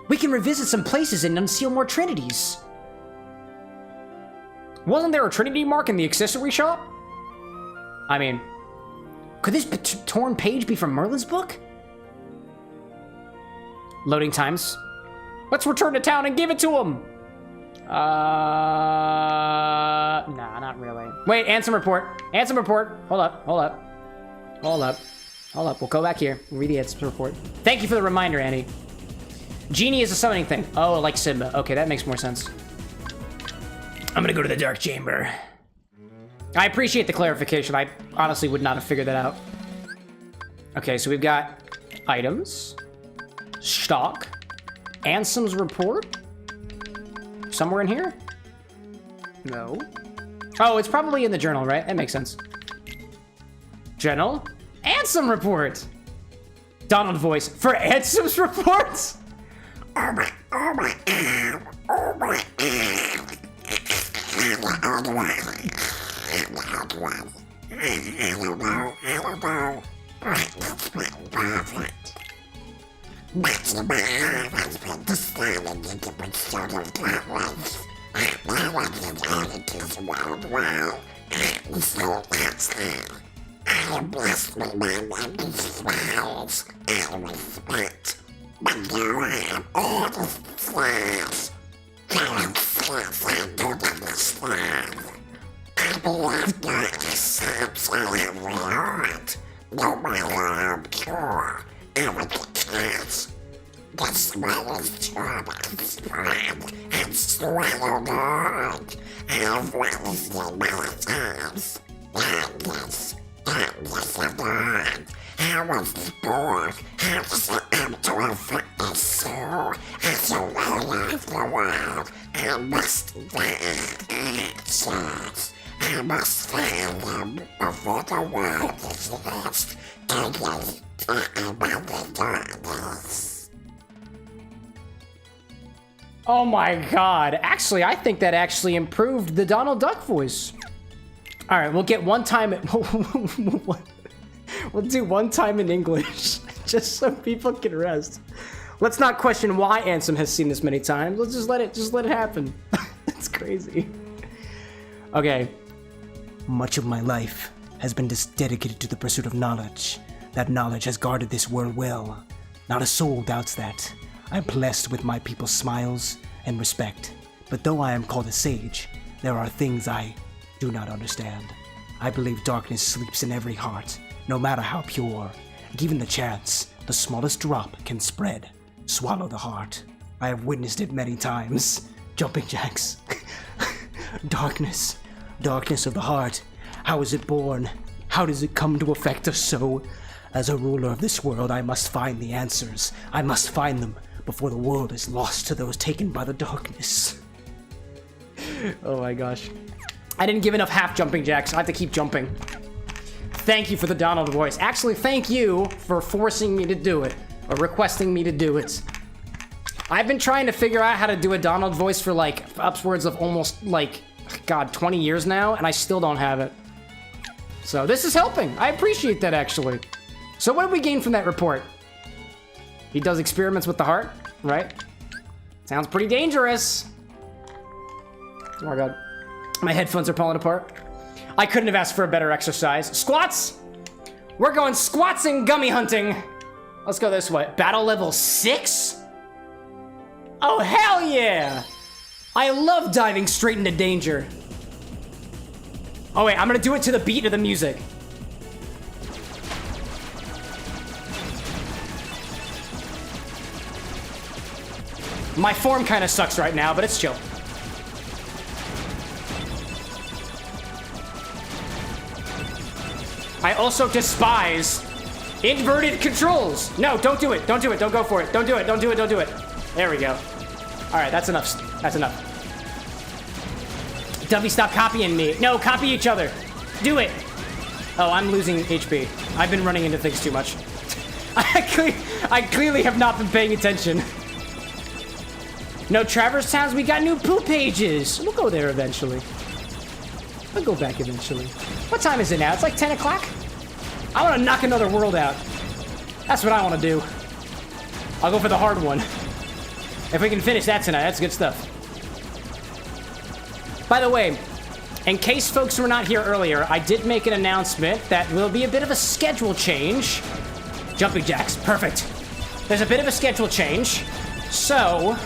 We can revisit some places and unseal more trinities. Wasn't there a trinity mark in the accessory shop? I mean, could this torn page be from Merlin's book? Loading times. Let's return to town and give it to him. Nah, not really. Wait, Ansem report. Ansem report. Hold up. We'll go back here. Read the Ansem report. Thank you for the reminder, Annie. Genie is a summoning thing. Oh, like Simba. Okay, that makes more sense. I'm gonna go to the Dark Chamber. I appreciate the clarification. I honestly would not have figured that out. Okay, so we've got items, stock, Ansem's report. Somewhere in here? No. Oh, it's probably in the journal, right? That makes sense. General, Ansem report. Donald voice, for Ansem's reports? Oh my god. Oh my god. I don't know. Perfect. That's the man has been distilling into the sort of darkness. No one can add it to the world well. And so that's it. I bless me man and these smiles and respect. But now I have all the flaws. Can't sense I don't understand. I believe darkness serves all of my heart. No matter I'm pure, I would be cast. The smell is torn and spread and swallowed hard. As well as the melodies. Darkness of the heart. How was this born? How does it come to affect my soul? As a ruler of the world, I must find answers. I must find them before the world is lost. And they talk about the darkness. Oh my god. Actually, I think that actually improved the Donald Duck voice. Alright, we'll get one time... We'll do one time in English, just so people can rest. Let's not question why Ansem has seen this many times. Let's just let it happen. It's crazy. Okay. Much of my life has been dedicated to the pursuit of knowledge. That knowledge has guarded this world well. Not a soul doubts that. I'm blessed with my people's smiles and respect. But though I am called a sage, there are things I do not understand. I believe darkness sleeps in every heart, no matter how pure. Given the chance, the smallest drop can spread, swallow the heart. I have witnessed it many times. Jumping jacks. Darkness. Darkness of the heart. How is it born? How does it come to affect us so? As a ruler of this world, I must find the answers. I must find them before the world is lost to those taken by the darkness. Oh my gosh. I didn't give enough half jumping jacks. I have to keep jumping. Thank you for the Donald voice. Actually, thank you for forcing me to do it, or requesting me to do it. I've been trying to figure out how to do a Donald voice for like upwards of almost like, God, 20 years now, and I still don't have it. So this is helping. I appreciate that, actually. So what did we gain from that report? He does experiments with the heart, right? Sounds pretty dangerous. Oh my God. My headphones are falling apart. I couldn't have asked for a better exercise. Squats! We're going squats and gummy hunting. Let's go this way. Battle level 6? Oh, hell yeah! I love diving straight into danger. Oh wait, I'm gonna do it to the beat of the music. My form kind of sucks right now, but it's chill. I also despise inverted controls. No, don't do it. Don't do it. Don't go for it. Don't do it. Don't do it. Don't do it. There we go. All right, that's enough. That's enough. Duffy, stop copying me. No, copy each other. Do it. Oh, I'm losing HP. I've been running into things too much. I clearly have not been paying attention. No Traverse Towns, we got new poop pages. We'll go there eventually. I'll go back eventually. What time is it now? It's like 10 o'clock? I want to knock another world out. That's what I want to do. I'll go for the hard one. If we can finish that tonight, that's good stuff. By the way, in case folks were not here earlier, I did make an announcement that will be a bit of a schedule change. Jumping jacks, perfect. There's a bit of a schedule change. So,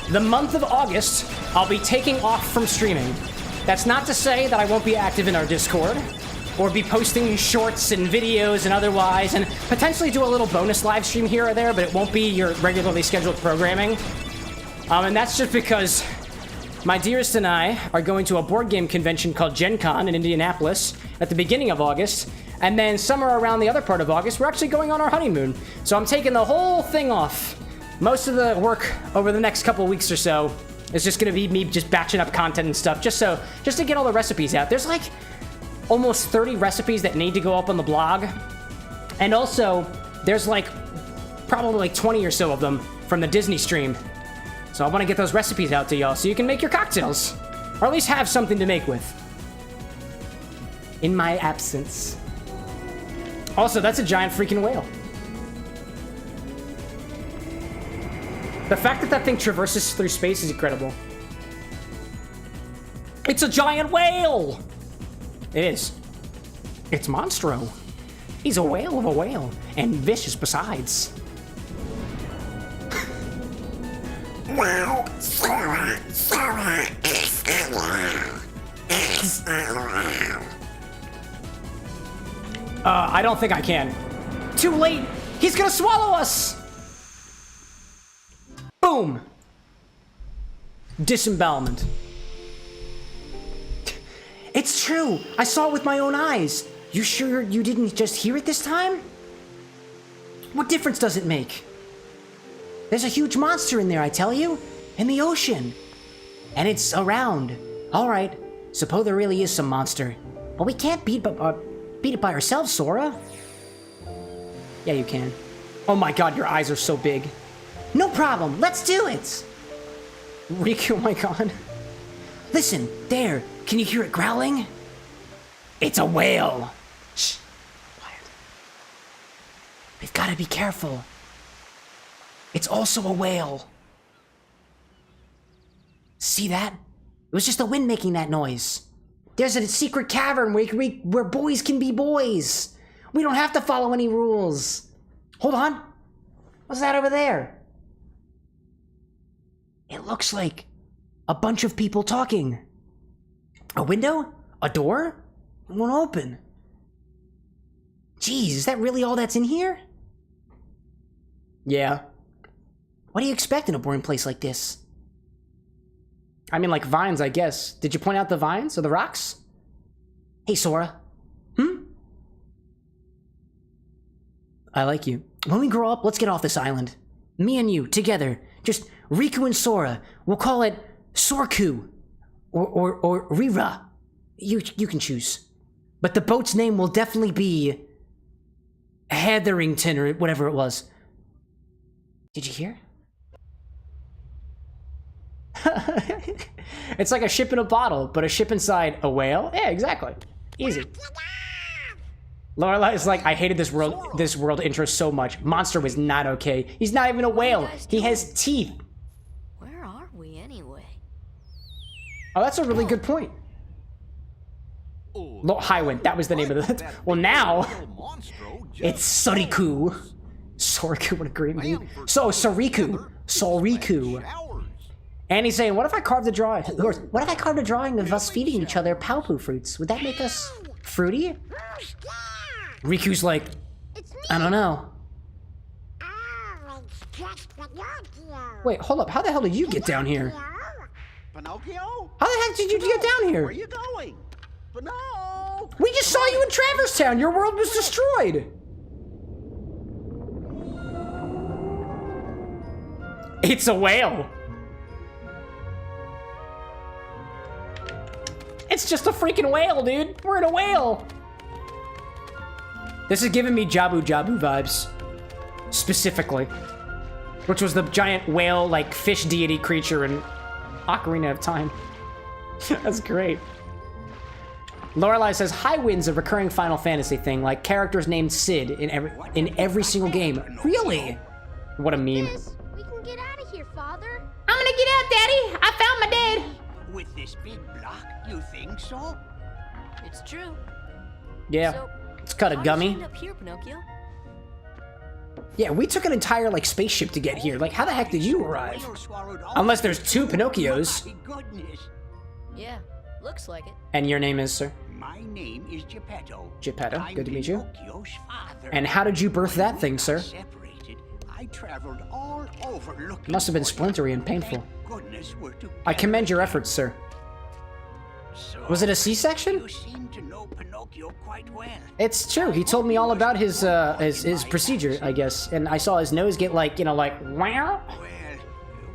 the month of August, I'll be taking off from streaming. That's not to say that I won't be active in our Discord, or be posting shorts and videos and otherwise, and potentially do a little bonus live stream here or there, but it won't be your regularly scheduled programming. And that's just because my dearest and I are going to a board game convention called Gen Con in Indianapolis at the beginning of August, and then somewhere around the other part of August, we're actually going on our honeymoon. So I'm taking the whole thing off. Most of the work over the next couple weeks or so is just gonna be me just batching up content and stuff, just to get all the recipes out. There's almost 30 recipes that need to go up on the blog. And also, there's like probably like 20 or so of them from the Disney stream. So I want to get those recipes out to y'all so you can make your cocktails. Or at least have something to make with. In my absence. Also, that's a giant freaking whale. The fact that that thing traverses through space is incredible. It's a giant whale! It is. It's Monstro. He's a whale of a whale, and vicious besides. Wow, Sora, I don't think I can. Too late! He's gonna swallow us! Boom! Disembowelment. It's true! I saw it with my own eyes! You sure you didn't just hear it this time? What difference does it make? There's a huge monster in there, I tell you! In the ocean! And it's around. Alright, suppose there really is some monster. But we can't beat it by ourselves, Sora. Yeah, you can. Oh my god, your eyes are so big. No problem, let's do it! Riku, oh my god. Listen, there, can you hear it growling? It's a whale! Shh, quiet. We've gotta be careful. It's also a whale. See that? It was just the wind making that noise. There's a secret cavern where boys can be boys. We don't have to follow any rules. Hold on. What's that over there? It looks like a bunch of people talking. A window? A door? It won't open. Geez, is that really all that's in here? Yeah. What do you expect in a boring place like this? I mean, like vines, I guess. Did you point out the vines or the rocks? Hey, Sora. I like you. When we grow up, let's get off this island. Me and you, together. Just Riku and Sora. We'll call it Sorku. Or Rira. You can choose. But the boat's name will definitely be Hetherington or whatever it was. Did you hear? It's like a ship in a bottle, but a ship inside a whale? Yeah, exactly. Easy. Lorelai is like, I hated this world intro so much. Monster was not okay. He's not even a whale. He has teeth. Where are we anyway? Oh, that's a really good point. Highwind, that was the name of the... Well, now, it's Soriku. Soriku, what a great name. So, Soriku. And he's saying, what if I carved a drawing? What if I carved a drawing of us feeding each other Palpu fruits? Would that make us fruity? Riku's like, I don't know. Wait, hold up. How the hell did you get down here? Pinocchio? How the heck did you get down here? Where are you going? Pinocchio! We just saw you in Traverse Town. Your world was destroyed. It's a whale. It's just a freaking whale, dude. We're in a whale. This is giving me Jabu Jabu vibes. Specifically. Which was the giant whale, like, fish deity creature in Ocarina of Time. That's great. Lorelai says, Highwind's a recurring Final Fantasy thing, like characters named Sid in every single game. Really? What a meme. We can get out of here, Father. I'm gonna get out, Daddy. I found my dad. With this big block, you think so? It's true. Yeah. So, let's cut a gummy. How did you end up here, Pinocchio? Yeah, we took an entire, like, spaceship to get here. Like, how the heck did you arrive? Unless there's two Pinocchios. Yeah, looks like it. And your name is, sir? My name is Geppetto. Geppetto, good to meet you. Pinocchio's father. And how did you birth that thing, sir? Separated, I traveled all over looking. Must have been splintery and painful. Goodness, we're together. I commend your efforts, sir. So, Was it a C-section? You seem to know Pinocchio quite well. It's true. He told me all about his procedure, I guess. And I saw his nose get like, you know, like, wow. Well,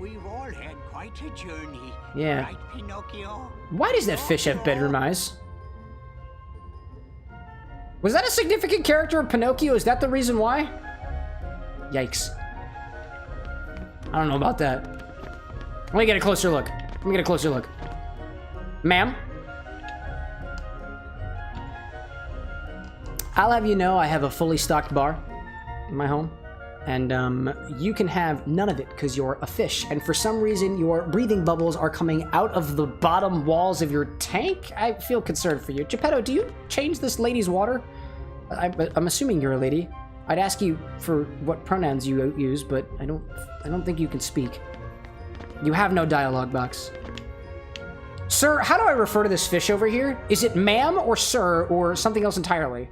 we've all had quite a journey. Yeah. Right, Pinocchio? Why does that fish have bedroom eyes? Was that a significant character of Pinocchio? Is that the reason why? Yikes. I don't know about that. Let me get a closer look. Let me get a closer look. Ma'am? I'll have you know I have a fully stocked bar in my home. And you can have none of it because you're a fish. And for some reason, your breathing bubbles are coming out of the bottom walls of your tank. I feel concerned for you. Geppetto, do you change this lady's water? I'm assuming you're a lady. I'd ask you for what pronouns you use, but I don't think you can speak. You have no dialogue box. Sir, how do I refer to this fish over here? Is it ma'am or sir or something else entirely?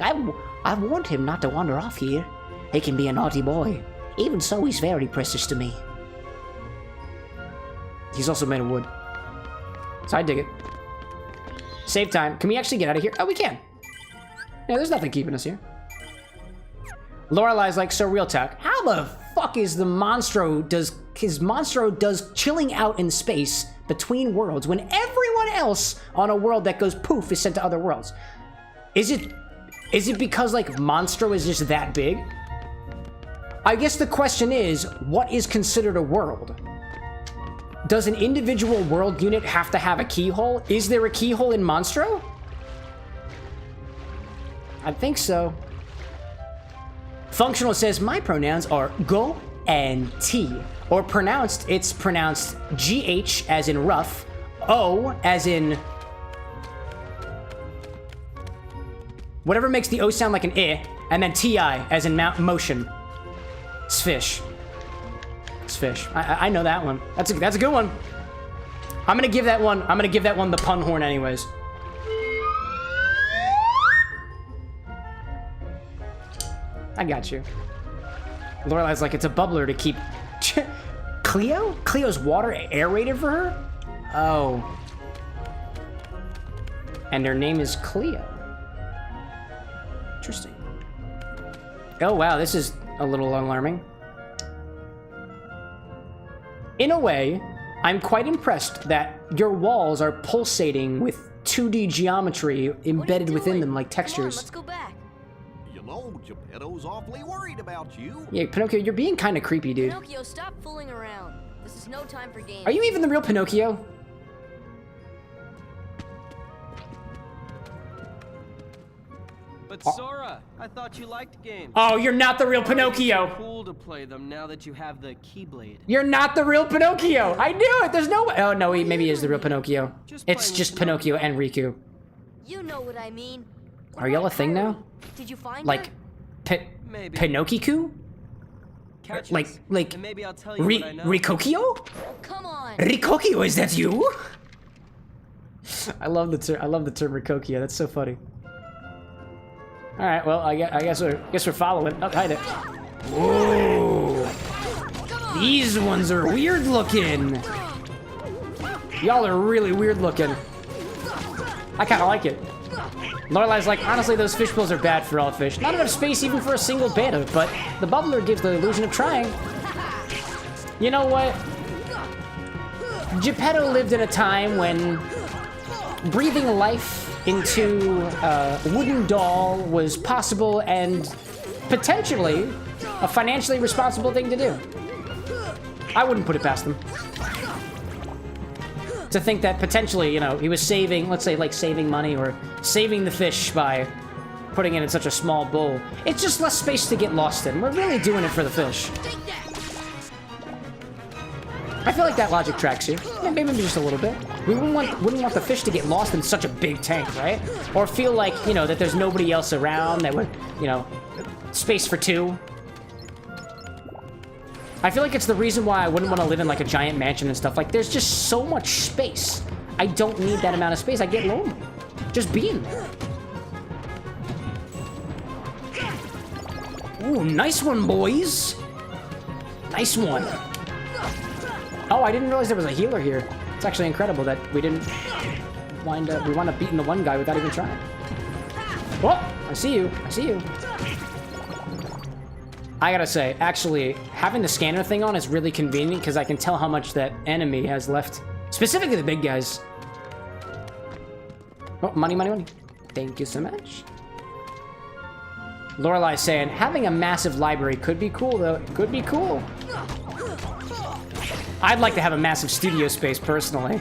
I warned him not to wander off here. He can be a naughty boy. Even so, he's very precious to me. He's also made of wood. So I dig it. Save time. Can we actually get out of here? Oh, we can. Yeah, there's nothing keeping us here. Lorelai's like, so real talk. How the fuck is the Monstro does chilling out in space between worlds when everyone else on a world that goes poof is sent to other worlds? Is it because like Monstro is just that big? I guess the question is, what is considered a world? Does an individual world unit have to have a keyhole? Is there a keyhole in Monstro? I think so. Functional says, my pronouns are go and T. Or it's pronounced GH as in rough, O as in... whatever makes the O sound like an I, and then TI as in motion. It's fish. It's fish. I know that one. That's a good one. I'm gonna give that one the pun horn anyways. I got you. Lorelai's like, it's a bubbler to keep... Cleo? Cleo's water aerated for her? Oh. And her name is Cleo. Interesting. Oh, wow, this is a little alarming. In a way, I'm quite impressed that your walls are pulsating with 2D geometry embedded within them like textures. Come on, let's go back. You know, Geppetto's awfully worried about you. Yeah, Pinocchio, you're being kind of creepy, dude. Pinocchio, stop fooling around. This is no time for games. Are you even the real Pinocchio? But Sora, I thought you liked games. Oh, you're not the real Pinocchio. It's cool to play them now that you have the Keyblade. You're not the real Pinocchio. I knew it. There's no way. Oh no, maybe he is the real Pinocchio. It's just Pinocchio and Riku. You know what I mean. What Are y'all a thing now? Did you find like Maybe. Pinocchio? Like and maybe I'll tell you what I know. Rikokio? Oh, come on. Rikokio, is that you? I love the term Rikokio. That's so funny. All right, well, I guess we're following. Oh, hide it. Whoa! These ones are weird looking. Y'all are really weird looking. I kind of like it. Lorelai's like, honestly, those fish bowls are bad for all fish. Not enough space even for a single beta, but the bubbler gives the illusion of trying. You know what? Geppetto lived in a time when breathing life into a wooden doll was possible and potentially a financially responsible thing to do. I wouldn't put it past them. To think that potentially, you know, he was saving, let's say, like saving money or saving the fish by putting it in such a small bowl. It's just less space to get lost in. We're really doing it for the fish. I feel like that logic tracks here. Yeah, maybe just a little bit. We wouldn't want the fish to get lost in such a big tank, right? Or feel like, you know, that there's nobody else around that would, you know, space for two. I feel like it's the reason why I wouldn't want to live in like a giant mansion and stuff. Like, there's just so much space. I don't need that amount of space. I get lonely just being there. Ooh, nice one, boys. Nice one. Oh, I didn't realize there was a healer here. It's actually incredible that we didn't wind up beating the one guy without even trying. Whoa, I see you. I see you. I gotta say, actually, having the scanner thing on is really convenient because I can tell how much that enemy has left. Specifically the big guys. Oh, money, money, money. Thank you so much. Lorelai's saying, having a massive library could be cool, though. It could be cool. I'd like to have a massive studio space, personally.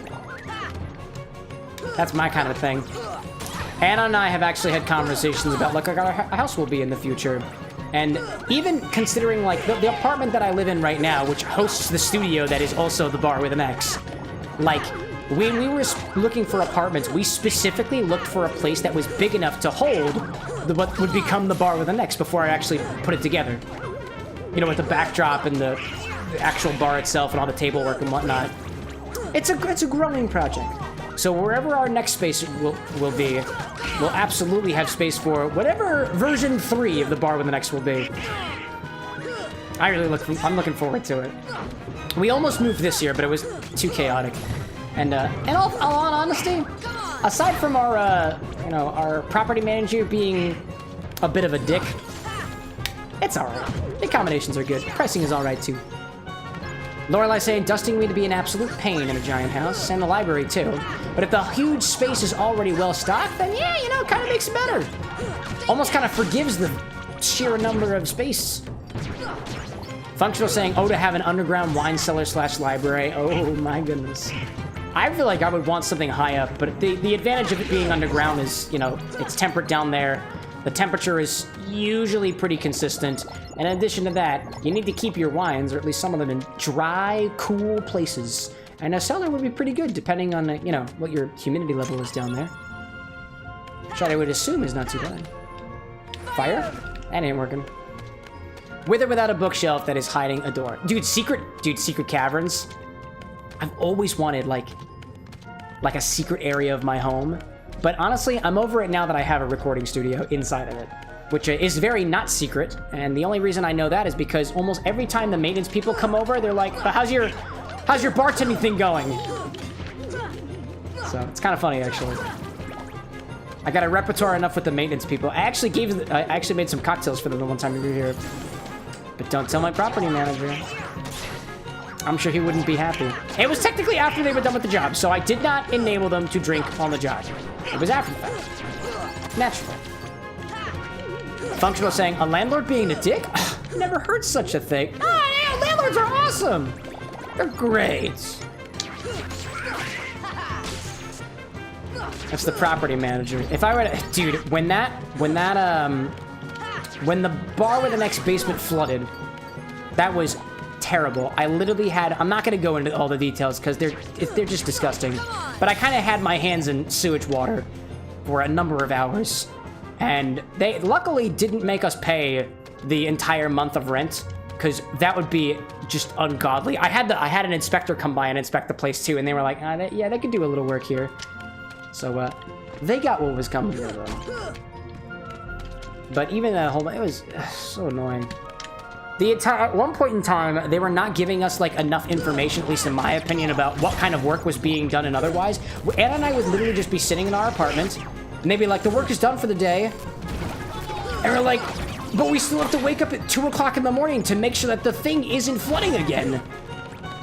That's my kind of thing. Anna and I have actually had conversations about like our house will be in the future. And even considering like the apartment that I live in right now, which hosts the studio that is also the Bar with an X, like when we were looking for apartments, we specifically looked for a place that was big enough to hold what would become the Bar with an X before I actually put it together. You know, with the backdrop and the actual bar itself and all the table work and whatnot. It's a growing project. So wherever our next space will be, we'll absolutely have space for whatever version 3 of the Bar with an X will be. I'm looking forward to it. We almost moved this year, but it was too chaotic. And all honesty, aside from our you know, our property manager being a bit of a dick, it's all right. The accommodations are good. Pricing is all right too. Lorelai saying dusting would be an absolute pain in a giant house, and the library too. But if the huge space is already well stocked, then yeah, you know, it kind of makes it better. Almost kind of forgives the sheer number of space. Functional saying, oh, to have an underground wine cellar / library. Oh my goodness. I feel like I would want something high up, but the advantage of it being underground is, you know, it's temperate down there. The temperature is usually pretty consistent. And in addition to that, you need to keep your wines, or at least some of them, in dry, cool places. And a cellar would be pretty good, depending on, you know, what your humidity level is down there. Which I would assume is not too bad. Fire? That ain't working. With or without a bookshelf that is hiding a door. Dude, secret caverns. I've always wanted, like a secret area of my home. But honestly, I'm over it now that I have a recording studio inside of it, which is very not secret. And the only reason I know that is because almost every time the maintenance people come over, they're like, how's your bartending thing going? So it's kind of funny, actually. I got a repertoire enough with the maintenance people. I actually made some cocktails for them the one time we were here. But don't tell my property manager. I'm sure he wouldn't be happy. It was technically after they were done with the job, so I did not enable them to drink on the job. It was after the fact. Natural. Functional saying, a landlord being a dick? Never heard such a thing. Oh, yeah, landlords are awesome. They're great. That's the property manager. If I were to, dude, when the Bar with an X basement flooded, that was terrible. I literally had, I'm not going to go into all the details because they're just disgusting, but I kind of had my hands in sewage water for a number of hours, and they luckily didn't make us pay the entire month of rent because that would be just ungodly. I had an inspector come by and inspect the place too, and they were like, yeah, they could do a little work here. So they got what was coming to them. But even that whole, it was so annoying. At one point in time, they were not giving us like enough information, at least in my opinion, about what kind of work was being done and otherwise. Anna and I would literally just be sitting in our apartment, and they'd be like, the work is done for the day. And we're like, but we still have to wake up at 2 o'clock in the morning to make sure that the thing isn't flooding again.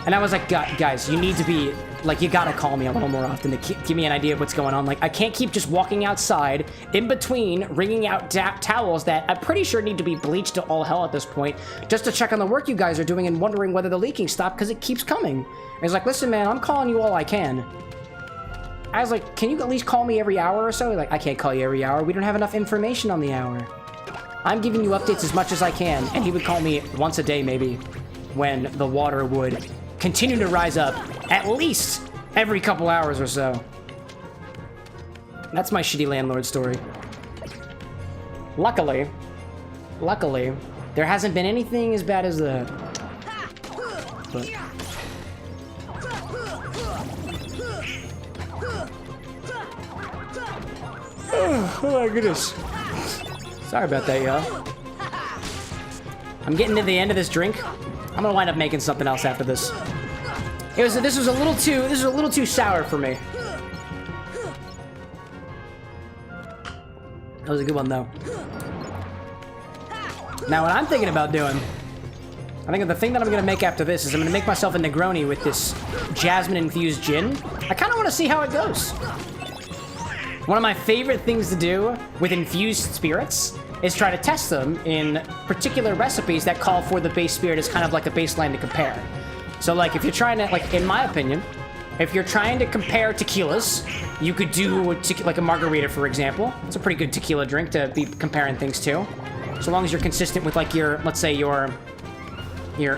And I was like, guys, you need to be, like, you gotta call me a little more often to give me an idea of what's going on. Like, I can't keep just walking outside, in between, wringing out towels that I'm pretty sure need to be bleached to all hell at this point, just to check on the work you guys are doing and wondering whether the leaking stopped because it keeps coming. And he's like, listen, man, I'm calling you all I can. I was like, can you at least call me every hour or so? He's like, I can't call you every hour. We don't have enough information on the hour. I'm giving you updates as much as I can. And he would call me once a day, maybe, when the water would continue to rise up at least every couple hours or so. That's my shitty landlord story. Luckily, there hasn't been anything as bad as that. But oh my goodness. Sorry about that, y'all. I'm getting to the end of this drink. I'm gonna wind up making something else after this. This was a little too sour for me. That was a good one though. Now what I'm thinking about doing, I think the thing that I'm gonna make after this is I'm gonna make myself a Negroni with this Jasmine-Infused Gin. I kind of want to see how it goes. One of my favorite things to do with infused spirits is try to test them in particular recipes that call for the base spirit as kind of like a baseline to compare. So like if you're trying to, like in my opinion, if you're trying to compare tequilas, you could do like a margarita, for example. It's a pretty good tequila drink to be comparing things to. So long as you're consistent with like your, let's say your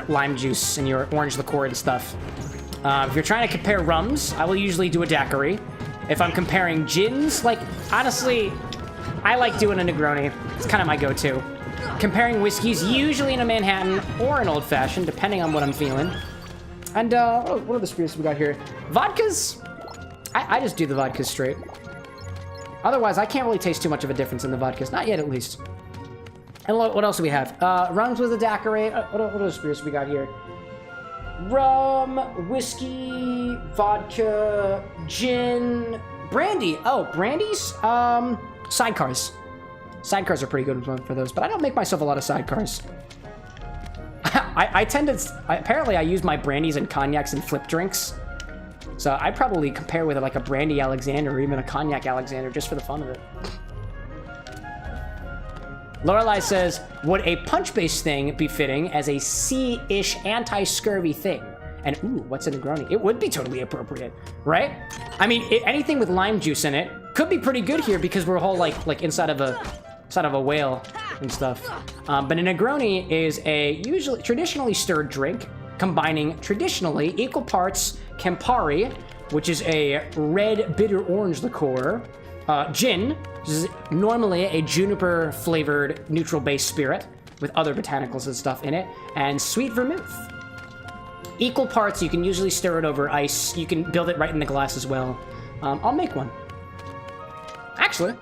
lime juice and your orange liqueur and stuff. If you're trying to compare rums, I will usually do a daiquiri. If I'm comparing gins, like, honestly, I like doing a Negroni. It's kind of my go-to. Comparing whiskeys, usually in a Manhattan or an old-fashioned, depending on what I'm feeling. And, what are the spirits we got here? Vodkas? I just do the vodkas straight. Otherwise, I can't really taste too much of a difference in the vodkas. Not yet, at least. And what else do we have? Rums with a daiquiri. What other spirits we got here? Rum, whiskey, vodka, gin, brandy. Oh, brandies? Sidecars. Sidecars are pretty good for those, but I don't make myself a lot of sidecars. I tend to... apparently, I use my brandies and cognacs and flip drinks. So I probably compare with it like a brandy Alexander or even a cognac Alexander just for the fun of it. Lorelei says, would a punch-based thing be fitting as a C-ish anti-scurvy thing? And ooh, what's a Negroni? It would be totally appropriate, right? I mean, anything with lime juice in it could be pretty good here because we're whole like inside of a whale and stuff. But a Negroni is a traditionally stirred drink combining traditionally equal parts Campari, which is a red bitter orange liqueur, gin, which is normally a juniper-flavored neutral-based spirit with other botanicals and stuff in it, and sweet vermouth. Equal parts, you can usually stir it over ice. You can build it right in the glass as well. I'll make one. Actually,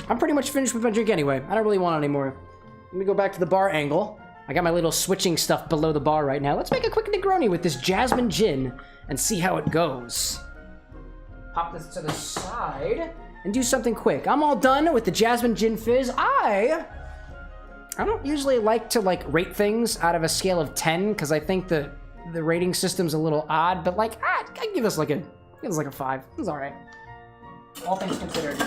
I'm pretty much finished with my drink anyway. I don't really want any more. Let me go back to the bar angle. I got my little switching stuff below the bar right now. Let's make a quick Negroni with this Jasmine Gin and see how it goes. Pop this to the side and do something quick. I'm all done with the Jasmine Gin Fizz. I don't usually like to rate things out of a scale of 10 because I think the rating system's a little odd, but I give this like a 5. It's all right. All things considered.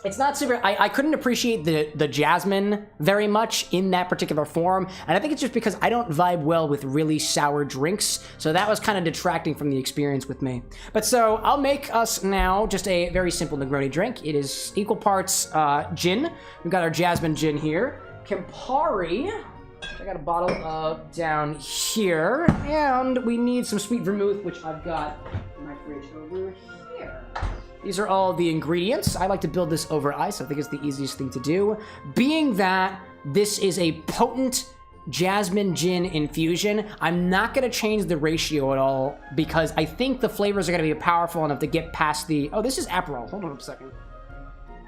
It's not super... I couldn't appreciate the jasmine very much in that particular form, and I think it's just because I don't vibe well with really sour drinks, so that was kind of detracting from the experience with me. But so, I'll make us now just a very simple Negroni drink. It is equal parts gin. We've got our Jasmine Gin here. Campari. I got a bottle of down here, and we need some sweet vermouth, which I've got in my fridge over here. These are all the ingredients. I like to build this over ice. I think it's the easiest thing to do. Being that this is a potent Jasmine Gin infusion, I'm not going to change the ratio at all because I think the flavors are going to be powerful enough to get past the... Oh, this is Aperol. Hold on a second.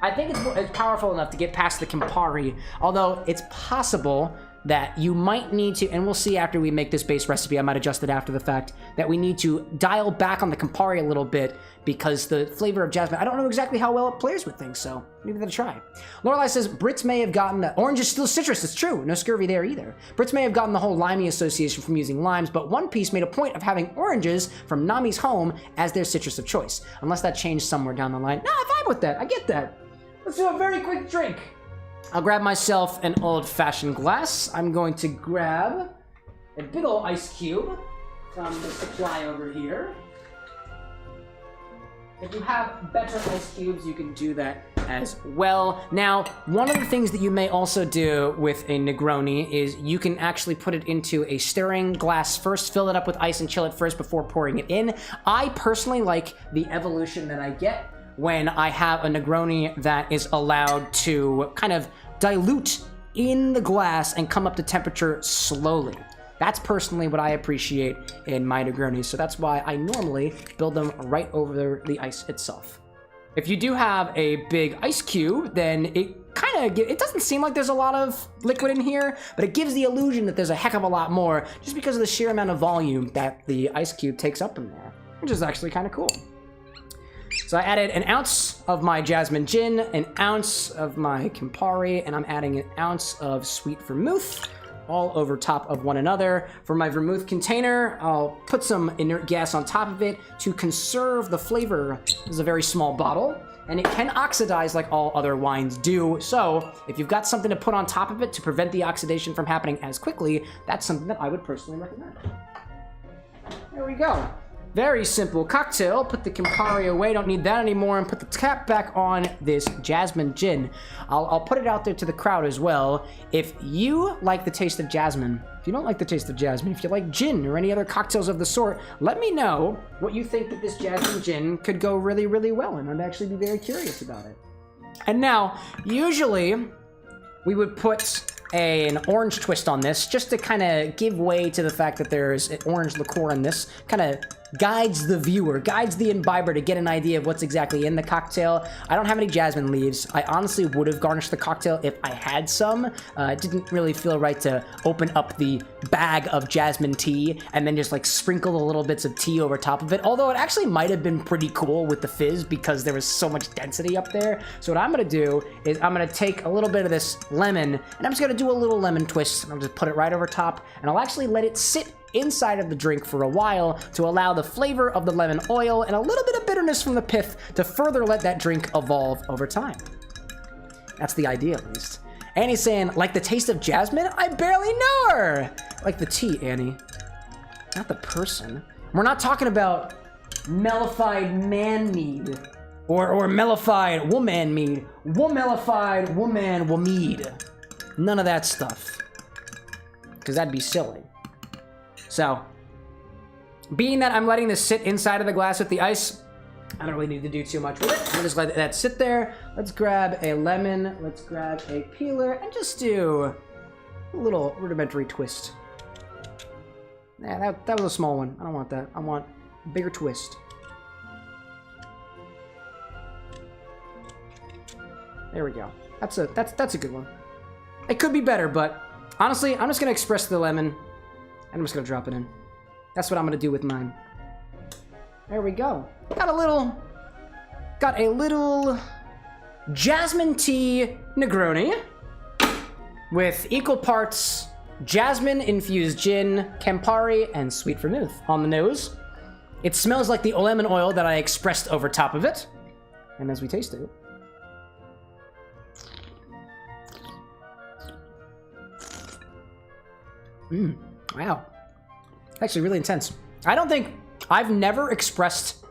I think it's powerful enough to get past the Campari, although it's possible that you might need to, and we'll see after we make this base recipe, I might adjust it after the fact, that we need to dial back on the Campari a little bit because the flavor of jasmine, I don't know exactly how well it plays with things, so maybe give it a try. Lorelei says, Brits may have gotten, orange is still citrus, it's true, no scurvy there either. Brits may have gotten the whole limey association from using limes, but One Piece made a point of having oranges from Nami's home as their citrus of choice, unless that changed somewhere down the line. No, I vibe with that, I get that. Let's do a very quick drink. I'll grab myself an old-fashioned glass. I'm going to grab a big ol' ice cube from the supply over here. If you have better ice cubes, you can do that as well. Now, one of the things that you may also do with a Negroni is you can actually put it into a stirring glass first, fill it up with ice and chill it first before pouring it in. I personally like the evolution that I get when I have a Negroni that is allowed to kind of dilute in the glass and come up to temperature slowly. That's personally what I appreciate in my Negronis, so that's why I normally build them right over the ice itself. If you do have a big ice cube, then it doesn't seem like there's a lot of liquid in here, but it gives the illusion that there's a heck of a lot more just because of the sheer amount of volume that the ice cube takes up in there, which is actually kind of cool. So I added an ounce of my Jasmine Gin, an ounce of my Campari, and I'm adding an ounce of sweet vermouth. all over top of one another. For my vermouth container, I'll put some inert gas on top of it to conserve the flavor. This is a very small bottle, and it can oxidize like all other wines do. So if you've got something to put on top of it to prevent the oxidation from happening as quickly, that's something that I would personally recommend. There we go. Very simple cocktail. Put the Campari away, don't need that anymore, and put the cap back on this Jasmine Gin. I'll put it out there to the crowd as well. If you like the taste of jasmine, if you don't like the taste of jasmine, if you like gin or any other cocktails of the sort, let me know what you think that this Jasmine Gin could go really, really well in. I'd actually be very curious about it. And now, usually, we would put an orange twist on this just to kind of give way to the fact that there's an orange liqueur in this. Kind of guides the viewer, guides the imbiber to get an idea of what's exactly in the cocktail. I don't have any jasmine leaves. I honestly would have garnished the cocktail if I had some. It didn't really feel right to open up the bag of jasmine tea and then just like sprinkle the little bits of tea over top of it. Although it actually might have been pretty cool with the fizz because there was so much density up there. So what I'm gonna do is I'm gonna take a little bit of this lemon and I'm just gonna do a little lemon twist and I'll just put it right over top and I'll actually let it sit inside of the drink for a while to allow the flavor of the lemon oil and a little bit of bitterness from the pith to further let that drink evolve over time. That's the idea, at least. Annie's saying, like the taste of jasmine? I barely know her! Like the tea, Annie. Not the person. We're not talking about mellified man mead. Or mellified woman mead. Mellified woman mead. None of that stuff. Because that'd be silly. So, being that I'm letting this sit inside of the glass with the ice, I don't really need to do too much with it. I'll just let that sit there. Let's grab a lemon, let's grab a peeler, and just do a little rudimentary twist. Yeah, that was a small one. I don't want that. I want a bigger twist. There we go. That's a good one. It could be better, but honestly, I'm just gonna express the lemon. I'm just gonna drop it in. That's what I'm gonna do with mine. There we go. Got a little jasmine tea Negroni with equal parts Jasmine-Infused Gin, Campari, and sweet vermouth on the nose. It smells like the lemon oil that I expressed over top of it. And as we taste it, wow. Actually really intense. I've never expressed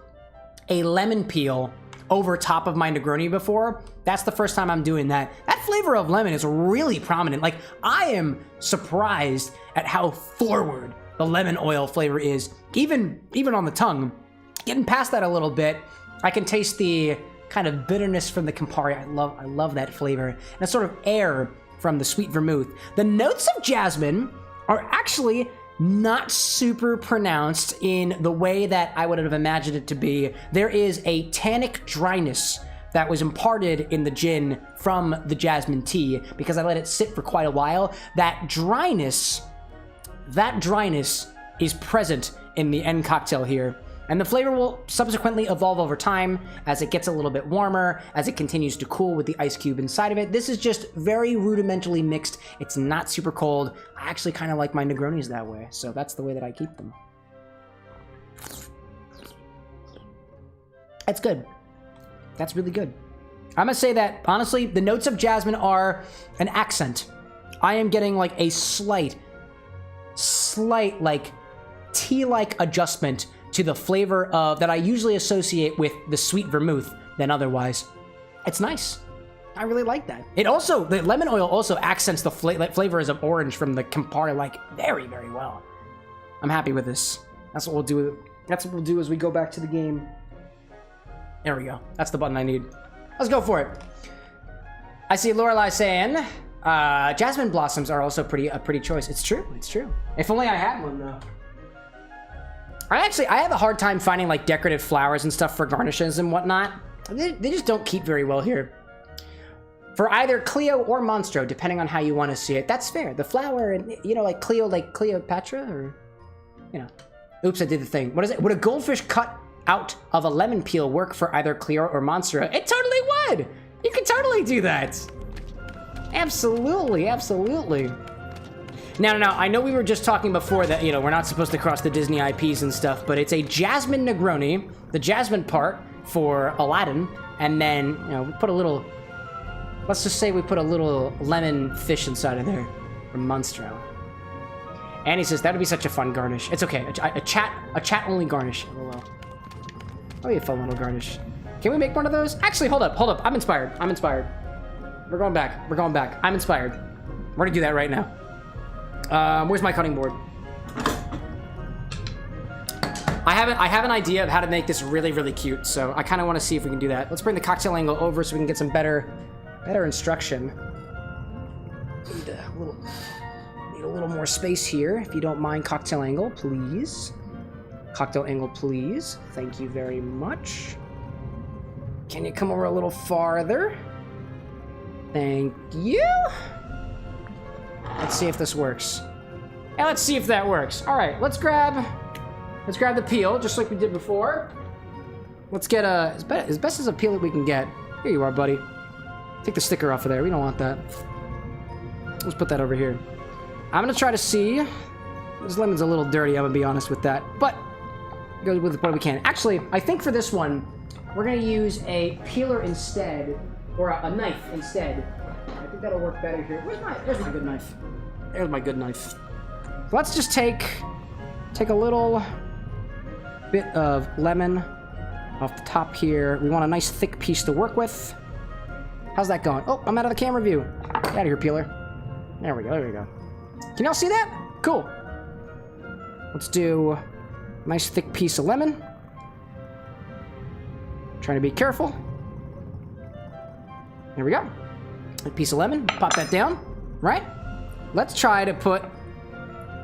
a lemon peel over top of my Negroni before. That's the first time I'm doing that. That flavor of lemon is really prominent. Like, I am surprised at how forward the lemon oil flavor is. Even on the tongue. Getting past that a little bit, I can taste the kind of bitterness from the Campari. I love that flavor. And a sort of air from the sweet vermouth. The notes of jasmine are actually not super pronounced in the way that I would have imagined it to be. There is a tannic dryness that was imparted in the gin from the jasmine tea because I let it sit for quite a while. That dryness is present in the end cocktail here. And the flavor will subsequently evolve over time as it gets a little bit warmer, as it continues to cool with the ice cube inside of it. This is just very rudimentarily mixed. It's not super cold. I actually kind of like my Negronis that way, so that's the way that I keep them. That's good. That's really good. I'm gonna say that, honestly, the notes of jasmine are an accent. I am getting like a slight, like, tea-like adjustment to the flavor of that I usually associate with the sweet vermouth than otherwise. It's nice. I really like that. It also, the lemon oil also accents the flavors of orange from the Campari like very, very well. I'm happy with this. That's what we'll do. That's what we'll do as we go back to the game. There we go. That's the button I need. Let's go for it. I see Lorelai saying, jasmine blossoms are also a pretty choice. It's true. It's true. If only I had one though. I have a hard time finding like decorative flowers and stuff for garnishes and whatnot. They just don't keep very well here. For either Cleo or Monstro, depending on how you want to see it. That's fair. The flower and, you know, like Cleo, like Cleopatra or, you know. Oops, I did the thing. What is it? Would a goldfish cut out of a lemon peel work for either Cleo or Monstro? It totally would. You can totally do that. Absolutely, absolutely. No. I know we were just talking before that, you know, we're not supposed to cross the Disney IPs and stuff, but it's a Jasmine Negroni, the Jasmine part for Aladdin, and then, you know, we put a little, let's just say we put a little lemon fish inside of there from Monstro. Annie says, that would be such a fun garnish. It's okay, a chat-only garnish. LOL. That'll be a fun little garnish. Can we make one of those? Actually, hold up. I'm inspired. We're going back. I'm inspired. We're gonna do that right now. Where's my cutting board? I have an idea of how to make this really, really cute, so I kind of want to see if we can do that. Let's bring the cocktail angle over so we can get some better instruction. Need a little more space here, if you don't mind. Cocktail angle, please. Cocktail angle, please. Thank you very much. Can you come over a little farther? Thank you. Let's see if this works. And let's see if that works. All right, let's grab the peel, just like we did before. Let's get as best as a peel that we can get. Here you are, buddy. Take the sticker off of there. We don't want that. Let's put that over here. I'm gonna try to see. This lemon's a little dirty, I'm gonna be honest with that, but go with what we can. Actually, I think for this one, we're gonna use a peeler instead, or a knife instead. I think that'll work better here. There's my good knife. There's my good knife. Let's just take a little bit of lemon off the top here. We want a nice thick piece to work with. How's that going? Oh, I'm out of the camera view. Get out of here, peeler. There we go. Can y'all see that? Cool. Let's do a nice thick piece of lemon. Trying to be careful. There we go. A piece of lemon. Pop that down. Right? Let's try to put...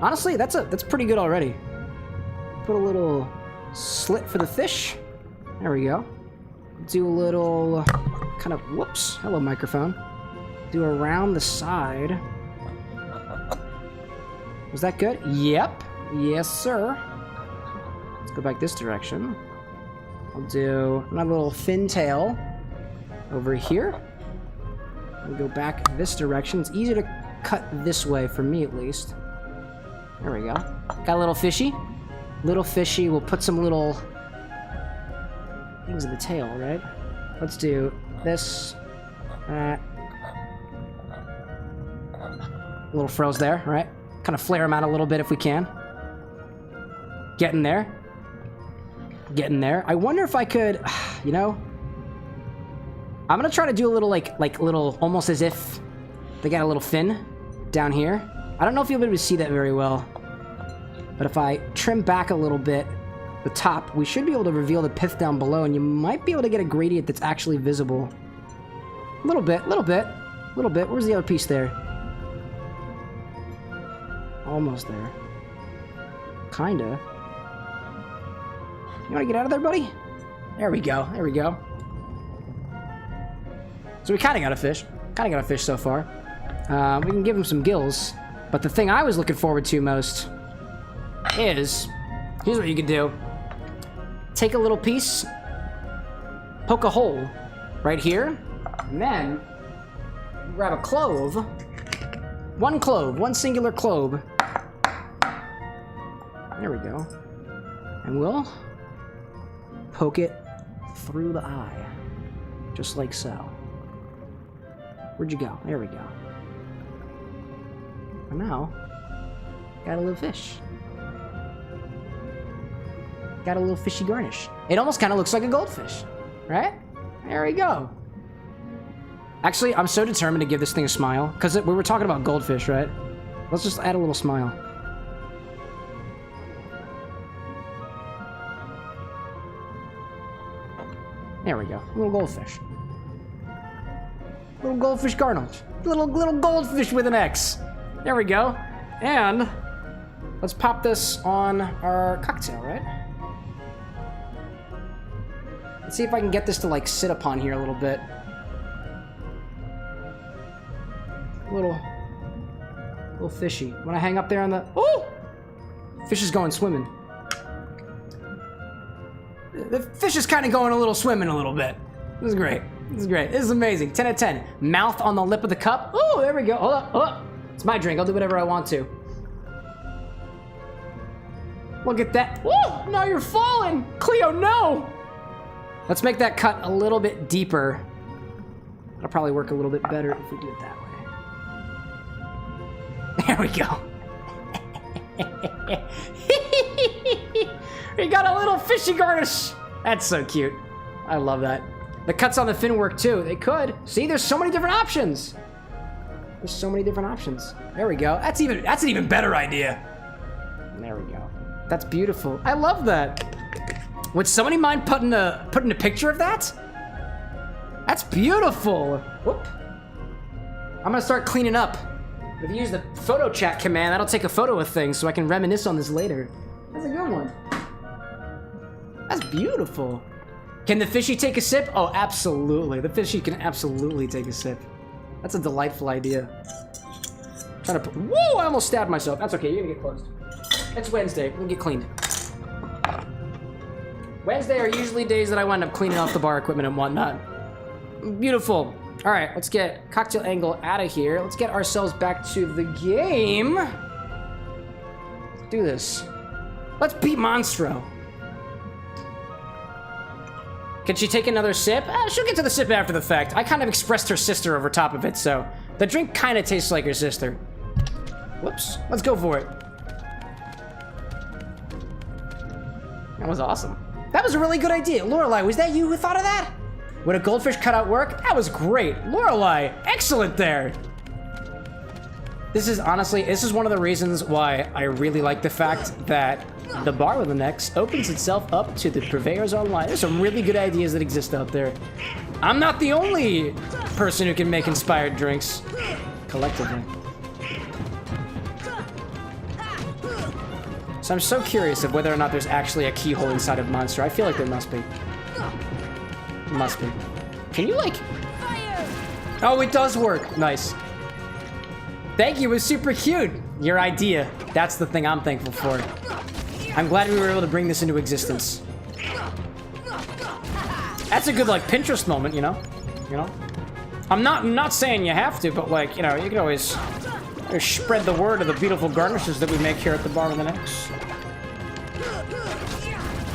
Honestly, that's pretty good already. Put a little slit for the fish. There we go. Do a little kind of... Whoops. Hello, microphone. Do around the side. Was that good? Yep. Yes, sir. Let's go back this direction. I'll do another little fin tail over here. We'll go back this direction. It's easier to cut this way, for me at least. There we go. Got a little fishy. Little fishy. We'll put some little things in the tail, right? Let's do this. Little frills there, right? Kind of flare them out a little bit if we can. Getting there. I wonder if I could, you know, I'm gonna try to do a little like little, almost as if they got a little fin down here. I don't know if you'll be able to see that very well, but if I trim back a little bit the top, we should be able to reveal the pith down below, and you might be able to get a gradient that's actually visible. A little bit. Where's the other piece there? Almost there. Kinda. You wanna get out of there, buddy? There we go. So we kinda got a fish. So far. We can give him some gills. But the thing I was looking forward to most is... Here's what you can do. Take a little piece. Poke a hole right here. And then... grab a clove. One singular clove. There we go. And we'll poke it through the eye. Just like so. Where'd you go? There we go. And now, got a little fish. Got a little fishy garnish. It almost kind of looks like a goldfish, right? There we go. Actually, I'm so determined to give this thing a smile, because we were talking about goldfish, right? Let's just add a little smile. There we go. Little goldfish. Little goldfish garnish. Little goldfish with an X. There we go. And let's pop this on our cocktail, right? Let's see if I can get this to like sit upon here a little bit. Little fishy. When I hang up there on the... Oh! Fish is going swimming. The fish is kind of going a little swimming a little bit. This is great. This is amazing. 10 out of 10. Mouth on the lip of the cup. Oh, there we go. Hold up. It's my drink. I'll do whatever I want to. Look at that. Whoa, now you're falling. Cleo, no. Let's make that cut a little bit deeper. It'll probably work a little bit better if we do it that way. There we go. We got a little fishy garnish. That's so cute. I love that. The cuts on the fin work too. They could. See, there's so many different options. There's so many different options. There we go. That's an even better idea. There we go. That's beautiful. I love that. Would somebody mind putting a picture of that? That's beautiful. Whoop. I'm gonna start cleaning up. If you use the photo chat command, that'll take a photo of things so I can reminisce on this later. That's a good one. That's beautiful. Can the fishy take a sip? Oh, absolutely. The fishy can absolutely take a sip. That's a delightful idea. Trying to put, whoa, I almost stabbed myself. That's okay, you're gonna get closed. It's Wednesday, we'll get cleaned. Wednesday are usually days that I wind up cleaning off the bar equipment and whatnot. Beautiful. All right, let's get Cocktail Angle out of here. Let's get ourselves back to the game. Let's do this. Let's beat Monstro. Can she take another sip? She'll get to the sip after the fact. I kind of expressed her sister over top of it, so the drink kind of tastes like her sister. Whoops. Let's go for it. That was awesome. That was a really good idea. Lorelai, was that you who thought of that? Would a goldfish cutout work? That was great. Lorelai, excellent there. This is honestly, this is one of the reasons why I really like the fact that the Bar with an X opens itself up to the purveyors online. There's some really good ideas that exist out there. I'm not the only person who can make inspired drinks collectively. So I'm so curious of whether or not there's actually a keyhole inside of Monster. I feel like there must be. Must be. Can you like... Oh, it does work. Nice. Thank you, it was super cute. Your idea. That's the thing I'm thankful for. I'm glad we were able to bring this into existence. That's a good, like, Pinterest moment, you know? You know? I'm not saying you have to, but, like, you know, you can always spread the word of the beautiful garnishes that we make here at the Bar with an X.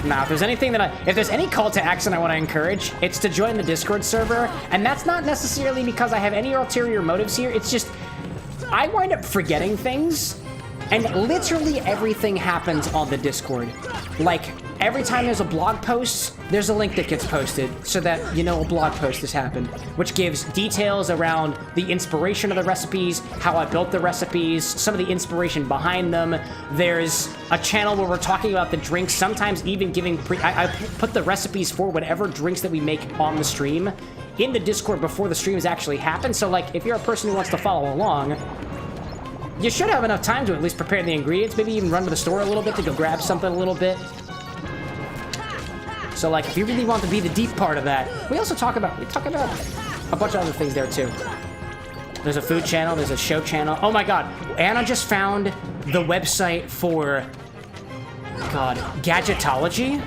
Now, if there's anything that if there's any call to action I want to encourage, it's to join the Discord server, and that's not necessarily because I have any ulterior motives here. It's just I wind up forgetting things, and literally everything happens on the Discord. Like, every time there's a blog post, there's a link that gets posted so that you know a blog post has happened, which gives details around the inspiration of the recipes, how I built the recipes, some of the inspiration behind them. There's a channel where we're talking about the drinks, sometimes even giving I put the recipes for whatever drinks that we make on the stream in the Discord before the streams actually happen. So, like, if you're a person who wants to follow along, you should have enough time to at least prepare the ingredients, maybe even run to the store a little bit to go grab something a little bit. So, like, if you really want to be the deep part of that, we talk about a bunch of other things there too. There's a food channel, there's a show channel. Oh my god, Anna just found the website for, god, Gadgetology,